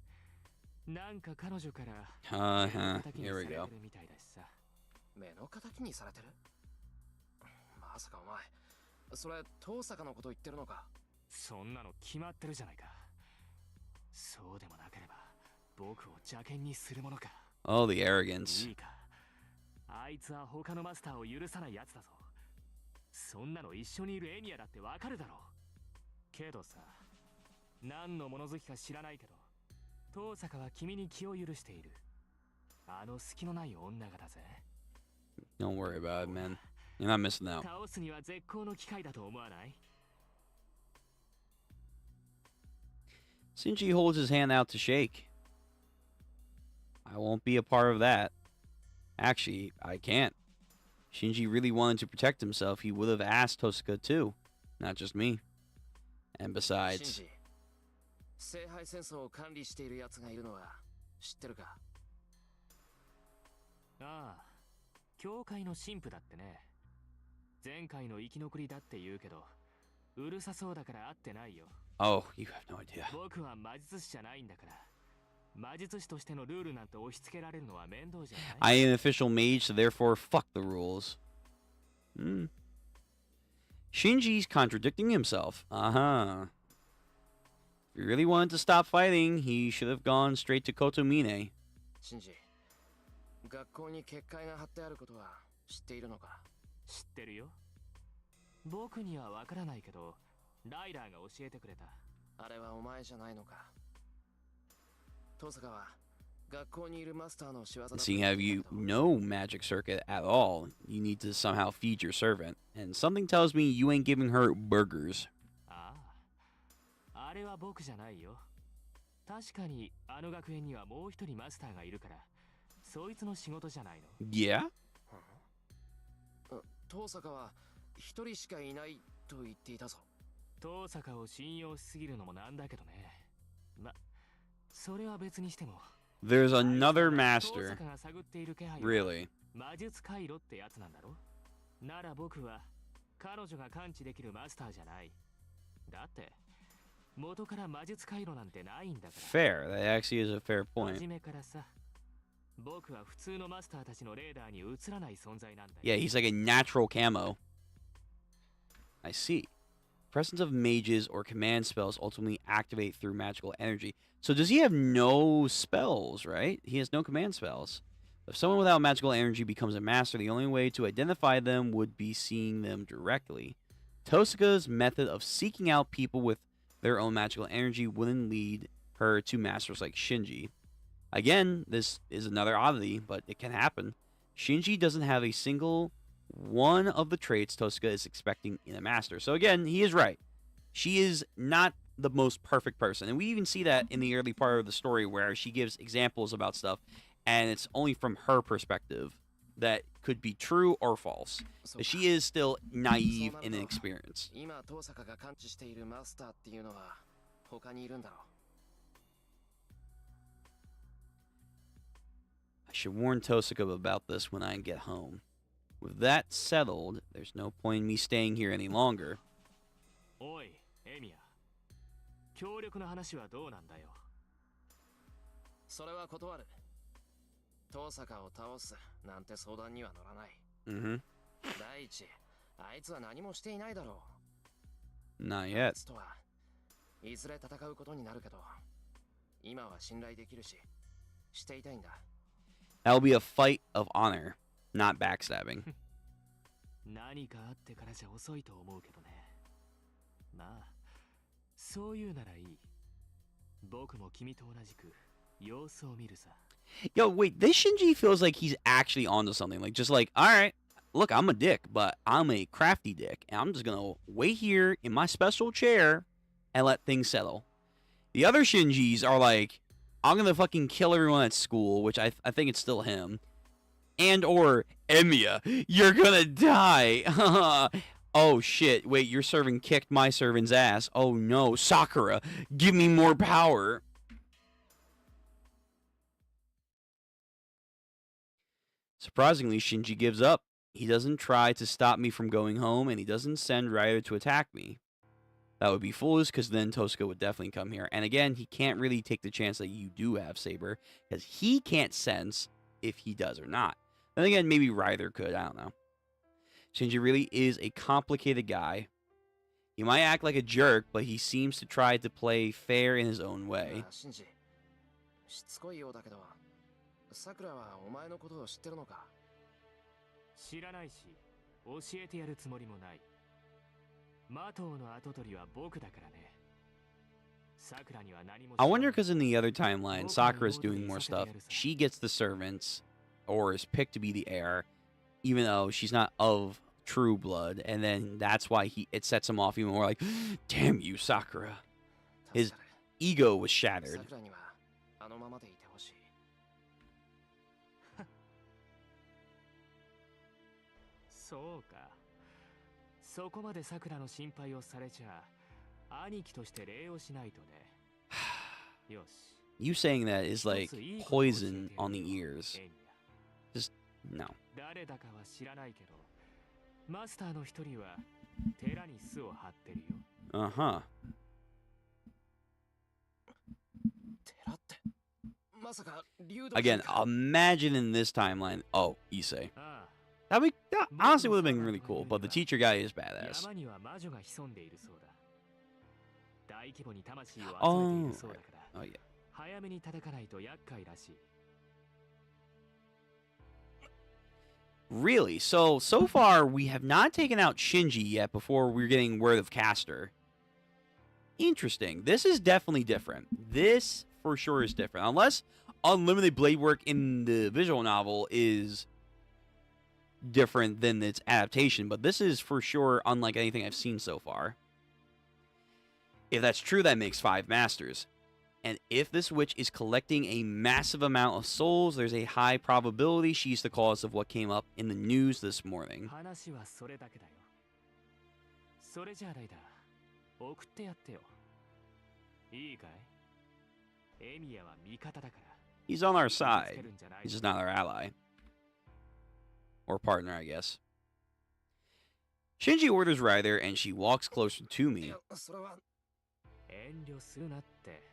なんか彼女から Here we go. みたいだしさ。目の敵にされてる？まさかお前、それ遠坂のこと言ってるのか？そんなの決まってるじゃないか。そうでもなければ、僕を邪険にするものか。 Oh, the arrogance. いいか。あいつは他のマスターを許さないやつだぞ。そんなの一緒にいるエミヤだってわかるだろう。けどさ、何の物好きか知らないけど、遠坂は君に気を許している。あの隙のない女がだぜ。 Don't worry about it, man. You're not missing out. 倒すには絶好の機会だと思わない？ Shinji holds his hand out to shake. I won't be a part of that. Actually, I can't. Shinji really wanted to protect himself. He would have asked Tosuka too, not just me. And シン besides, ジ、聖杯戦争を管理している奴がいるのは知ってるか？ああ、教会の神父だってね。前回の生き残りだって言うけど、うるさそうだから会ってないよ。 oh, you have no idea. 僕は魔術師じゃないんだから。魔術師としてのルールなんて押し付けられるのは面倒じゃない。 I am an official mage, so therefore fuck the rules. Hmm. Shinji's contradicting himself. Uh-huh. If he really wanted to stop fighting, he should have gone straight to Kotomine. シンジ、学校に結界が貼ってあることは知っているのか？知ってるよ。僕にはわからないけど、ライダーが教えてくれた。あれはお前じゃないのか？遠坂は学校にいるマスターの仕業だと Seeing how you know magic circuit at all, you need to somehow feed your servant. And something tells me you ain't giving her burgers. ああ、あれは僕じゃないよ。確かにあの学園にはもう一人マスターがいるから、そいつの仕事じゃないの。 Yeah? 遠坂は一人しかいないと言っていたぞ。遠坂を信用しすぎるのもなんだけどね。ま、それは別にしても。 There's another 遠 master. 坂が探っている気配は Really? 魔術回路ってやつなんだろ？なら僕は彼女が感知できるマスターじゃない。だって元から魔術回路なんてないんだから。 Fair. That actually is a fair 初 point. めからさ、僕は普通のマスターたちのレーダーに映らない存在なんだよ。 Yeah, he's like a natural camo. I see. Presence of mages or command spells ultimately activate through magical energy. So does he have no spells, right? He has no command spells. If someone without magical energy becomes a master, the only way to identify them would be seeing them directly. Tosuka's method of seeking out people with their own magical energy wouldn't lead her to masters like Shinji. Again, this is another oddity, but it can happen. Shinji doesn't have a single one of the traits Tosuka is expecting in a master. So again, he is right. She is not the most perfect person. And we even see that in the early part of the story where she gives examples about stuff, and it's only from her perspective that could be true or false. そうか She is still そう naive なる and と inexperienced. 今遠坂が感知しているマスターっていうのは他にいるんだろ I should warn Tosuka about this when I get home. With that settled, there's no point in me staying here any longer. おいエミヤ協力の話はどうなんだよそれは断る遠坂を倒すなんて相談には乗らない Mm-hmm. 第一あいつは何もしていないだろ Not う yet. あいつとはいずれ戦うことになるけど今は信頼できるししていたいんだ That'll be a fight of honor, not backstabbing. 何かあってからじゃ遅いと思うけどねまあそういうならいい僕も君と同じく様子を見るさ Yo, wait, this Shinji feels like he's actually onto something. Like, just like, all right, look, I'm a dick, but I'm a crafty dick, and I'm just gonna wait here in my special chair and let things settle. The other Shinjis are like, I'm gonna fucking kill everyone at school, which I think it's still him. And or Emiya, you're gonna die. Oh shit, wait, your servant kicked my servant's ass. Oh no, Sakura, give me more power. Surprisingly, Shinji gives up. He doesn't try to stop me from going home, and he doesn't send Ryder to attack me. That would be foolish, because then Tosuka would definitely come here. And again, he can't really take the chance that you do have Saber, because he can't sense if he does or not. Then again, maybe Ryder could, I don't know. Shinji really is a complicated guy. He might act like a jerk, but he seems to try to play fair in his own way. ああシンジしつこいようだけどさくらはお前のことを知ってるのか知らないし教えてやるつもりもないマトウの跡取りは僕だからね I wonder because in the other timeline, Sakura's doing more stuff. She gets the servants, or is picked to be the heir, even though she's not of true blood. And then that's why it sets him off even more like, damn you, Sakura. His 助かる ego was shattered. さくらにはあのままでいてほしいそうかそこまでさくらの心配をされちゃ兄貴として礼をしないとねよし You saying that is like poison on the ears. エミヤ Just, no. 誰だかは知らないけどマスターの一人は寺に巣を張ってるよ Uh-huh. 寺ってまさか竜道 Again, imagine in this timeline. Oh, Issei. ああ That honestly would have been really cool, but the teacher guy is badass. 山には魔女が潜んでいるそうだ大規模に魂を集めているそうだから Oh, yeah. 早めに叩かないと厄介らしい Really? So far, we have not taken out Shinji yet before we're getting word of Caster. Interesting. This is definitely different. This, for sure, is different. Unless Unlimited Blade Work in the visual novel is different than its adaptation. But this is, for sure, unlike anything I've seen so far. If that's true, that makes 5 Masters. And if this witch is collecting a massive amount of souls, there's a high probability she's the cause of what came up in the news this morning. 話はそれだけだよそれじゃあライダー送ってやってよいいかいエミヤは味方だから He's on our side. He's just not our ally. Or partner, I guess. Shinji orders Ryder, and she walks closer to い me. やそれは遠慮するなって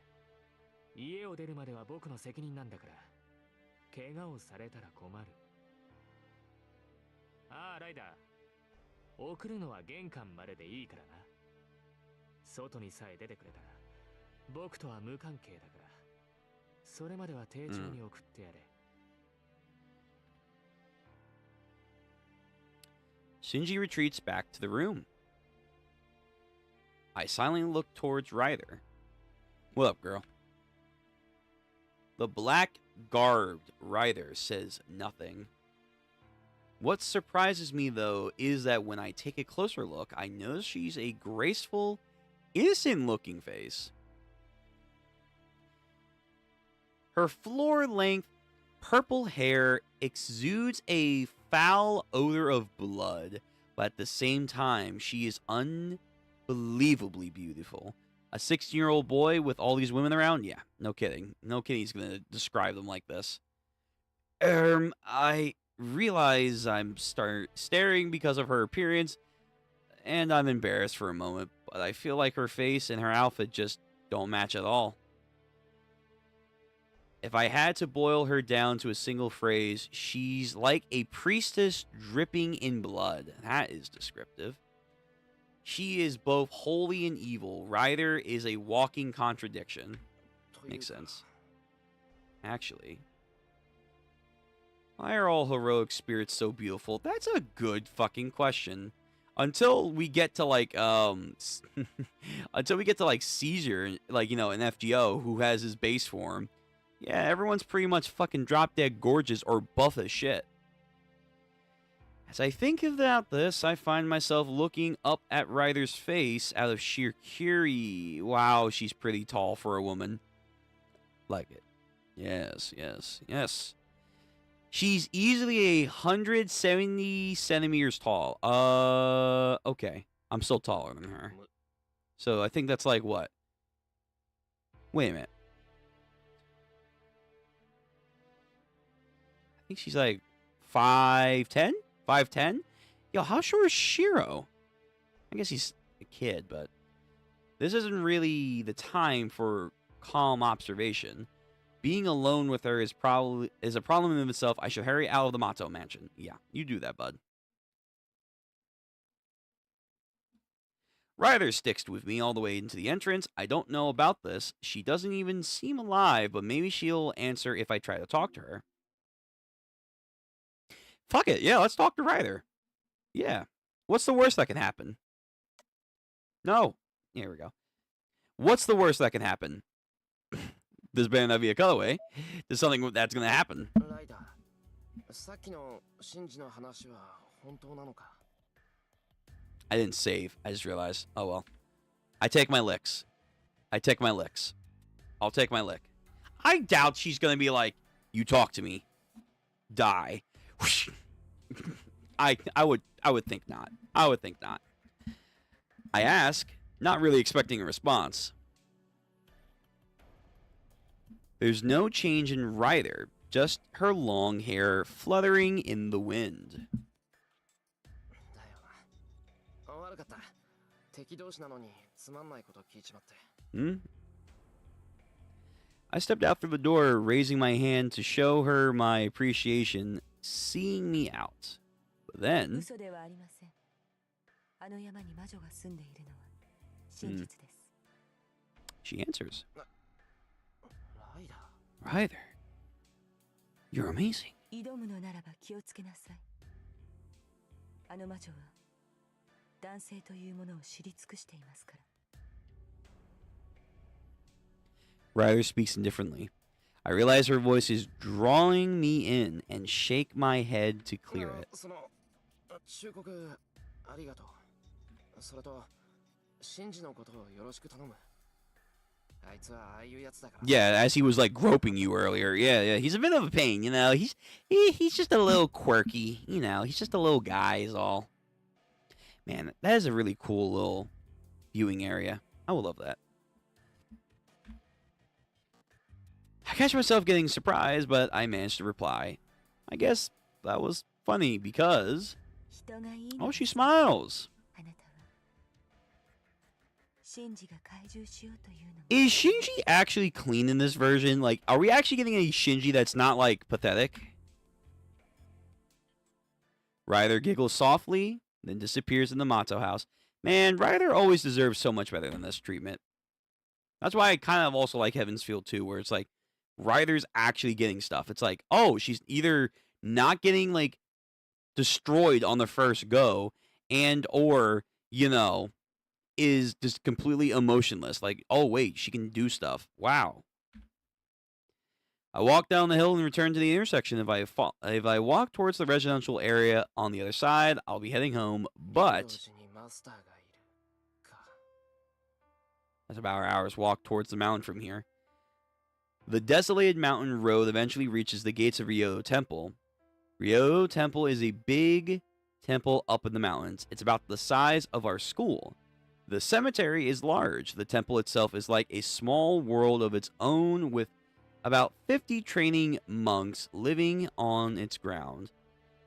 家を出るまでは僕の責任なんだから怪我をされたら困るああライダー送るのは玄関まででいいからな外にさえ出てくれたら僕とは無関係だからそれまでは丁重に送ってやれ、Shinji retreats back to the room. I silently look towards Ryder. What up, girl? The black garbed. Ryder says nothing. What surprises me, though, is that when I take a closer look, I notice she's a graceful, innocent-looking face. Her floor-length purple hair exudes a foul odor of blood, but at the same time, she is unbelievably beautiful. A 16-year-old boy with all these women around? Yeah, no kidding. No kidding he's going to describe them like this. I realize I'm staring because of her appearance, and I'm embarrassed for a moment, but I feel like her face and her outfit just don't match at all. If I had to boil her down to a single phrase, she's like a priestess dripping in blood. That is descriptive. She is both holy and evil. Ryder is a walking contradiction. Makes sense. Actually, why are all heroic spirits so beautiful? That's a good fucking question. Until we get to like until we get to like Caesar, like, you know, an FGO who has his base form. Yeah, everyone's pretty much fucking drop dead gorgeous or buff as shit. As I think about this, I find myself looking up at Ryder's face out of sheer curiosity. Wow, she's pretty tall for a woman. Like it. Yes, yes, yes. She's easily 170 centimeters tall. Okay. I'm still taller than her. So I think that's like what? Wait a minute. I think she's like 5'10"? 5'10"? Yo, how short is Shiro? I guess he's a kid, but this isn't really the time for calm observation. Being alone with her is a problem in itself. I should hurry out of the Mato mansion. Yeah, you do that, bud. Ryder sticks with me all the way into the entrance. I don't know about this. She doesn't even seem alive, but maybe she'll answer if I try to talk to her. Fuck it. Yeah, let's talk to Ryder. Yeah. What's the worst that can happen? No. Here we go. What's the worst that can happen? This better not be a colorway. There's something that's going to happen. I didn't save. I just realized. Oh, well. I take my licks. I take my licks. I'll take my lick. I doubt she's going to be like, you talk to me. Die. I would think not. I would think not. I ask, not really expecting a response. There's no change in Ryder, just her long hair fluttering in the wind. I stepped out through the door, raising my hand to show her my appreciation, seeing me out. But then... She answers. Ryder, you're amazing. Ryder speaks indifferently. I realize her voice is drawing me in and shake my head to clear it. Yeah, as he was like groping you earlier. Yeah. He's a bit of a pain, you know. He's just a little quirky, you know. He's just a little guy is all. Man, that is a really cool little viewing area. I would love that. I catch myself getting surprised, but I managed to reply. I guess that was funny because... Oh, she smiles. Is Shinji actually clean in this version? Like, are we actually getting a Shinji that's not, like, pathetic? Ryder giggles softly, then disappears in the Mato house. Man, Ryder always deserves so much better than this treatment. That's why I kind of also like Heaven's Feel too, where it's like, Ryder's actually getting stuff. It's like, oh, she's either not getting, like, destroyed on the first go, and or, you know, is just completely emotionless. Like, oh, wait, she can do stuff. Wow. I walk down the hill and return to the intersection. If I walk towards the residential area on the other side, I'll be heading home. 竜 But 道寺にマスターがいるか。 that's about an hour's walk towards the mountain from here. The desolated mountain road eventually reaches the gates of Ryoto Temple. Ryoto Temple is a big temple up in the mountains. It's about the size of our school. The cemetery is large. The temple itself is like a small world of its own with about 50 training monks living on its ground.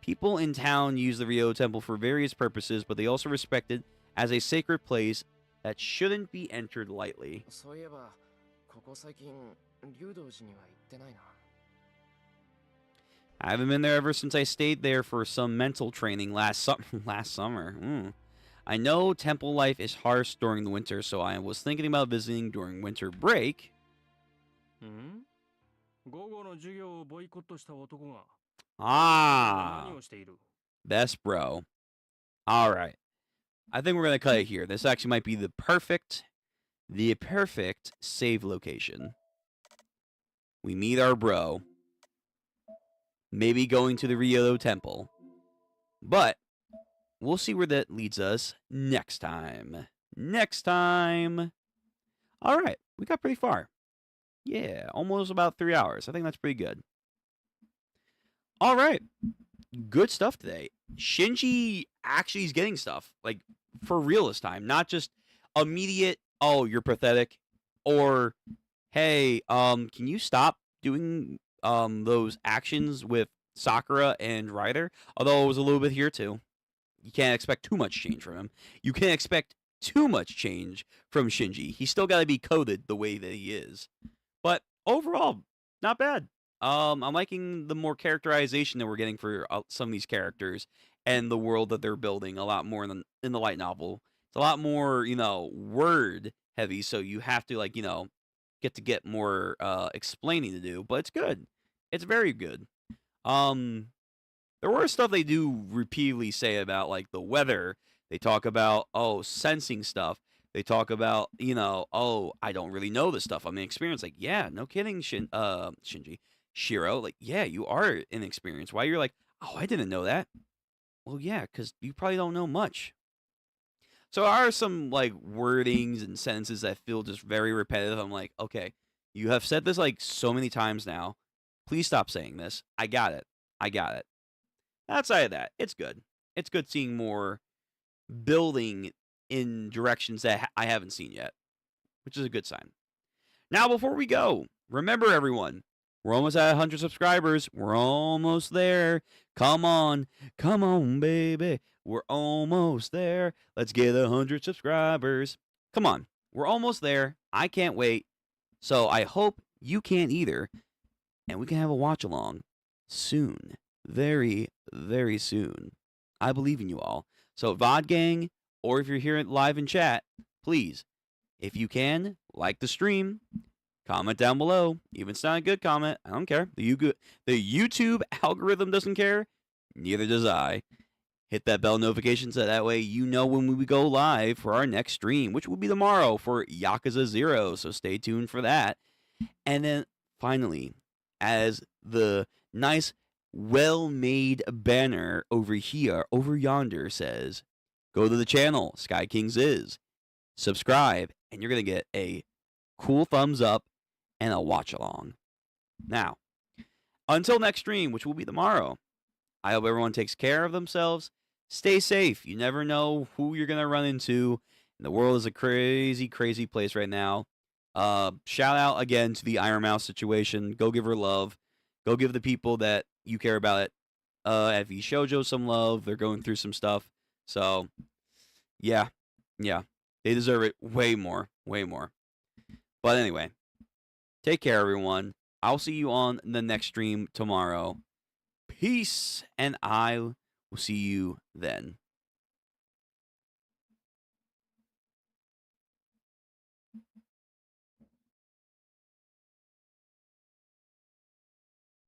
People in town use the Ryoto Temple for various purposes, but they also respect it as a sacred place that shouldn't be entered lightly. そういえば、ここ最近、竜道寺には行ってないな。 I haven't been there ever since I stayed there for some mental training last summer. I know temple life is harsh during the winter, so I was thinking about visiting during winter break. 午後の授業をボイコットした男が Ah, 何をしている best bro. All right. I think we're going to cut it here. This actually might be the perfect save location. We meet our bro. Maybe going to the Ryoto Temple. But we'll see where that leads us next time. All right. We got pretty far. Yeah, almost about 3 hours. I think that's pretty good. All right. Good stuff today. Shinji actually is getting stuff. Like, for real this time. Not just immediate, oh, you're pathetic. Or, hey, can you stop doing those actions with Sakura and Ryder? Although it was a little bit here too. You can't expect too much change from him. You can't expect too much change from Shinji. He's still got to be coded the way that he is. But overall, not bad. I'm liking the more characterization that we're getting for some of these characters and the world that they're building a lot more than in the light novel. It's a lot more, word heavy, so you have to get more explaining to do, but it's good. It's very good. There were stuff they do repeatedly say about like the weather. They talk about sensing stuff. They talk about I don't really know this stuff. I'm inexperienced. Like, yeah, no kidding, Shinji. Shiro, like, yeah, you are inexperienced. Why you're like, oh, I didn't know that. Well, yeah, because you probably don't know much. So there are some like wordings and sentences that feel just very repetitive. I'm like, okay, you have said this like so many times now. Please stop saying this. I got it. Outside of that, it's good. It's good seeing more building in directions that I haven't seen yet, which is a good sign. Now, before we go, remember everyone, we're almost at 100 subscribers. We're almost there. Come on, baby. We're almost there. Let's get 100 subscribers. Come on, we're almost there. I can't wait. So I hope you can't either. And we can have a watch along soon. Very, very soon. I believe in you all. So VOD gang, or if you're here live in chat, please, if you can, like the stream, comment down below. Even if it's not a good comment, I don't care. The YouTube algorithm doesn't care. Neither does I. Hit that bell notification so that way you know when we go live for our next stream, which will be tomorrow for Yakuza 0. So stay tuned for that. And then finally, as the nice, well-made banner over yonder says, go to the channel, Sky Kings is. Subscribe, and you're going to get a cool thumbs up and a watch along. Now, until next stream, which will be tomorrow, I hope everyone takes care of themselves. Stay safe. You never know who you're going to run into. And the world is a crazy, crazy place right now. Shout out again to the Iron Mouse situation. Go give her love. Go give the people that you care about it at V Shoujo some love. They're going through some stuff. So, yeah. They deserve it way more. But anyway, take care, everyone. I'll see you on the next stream tomorrow. Peace, and I will see you then.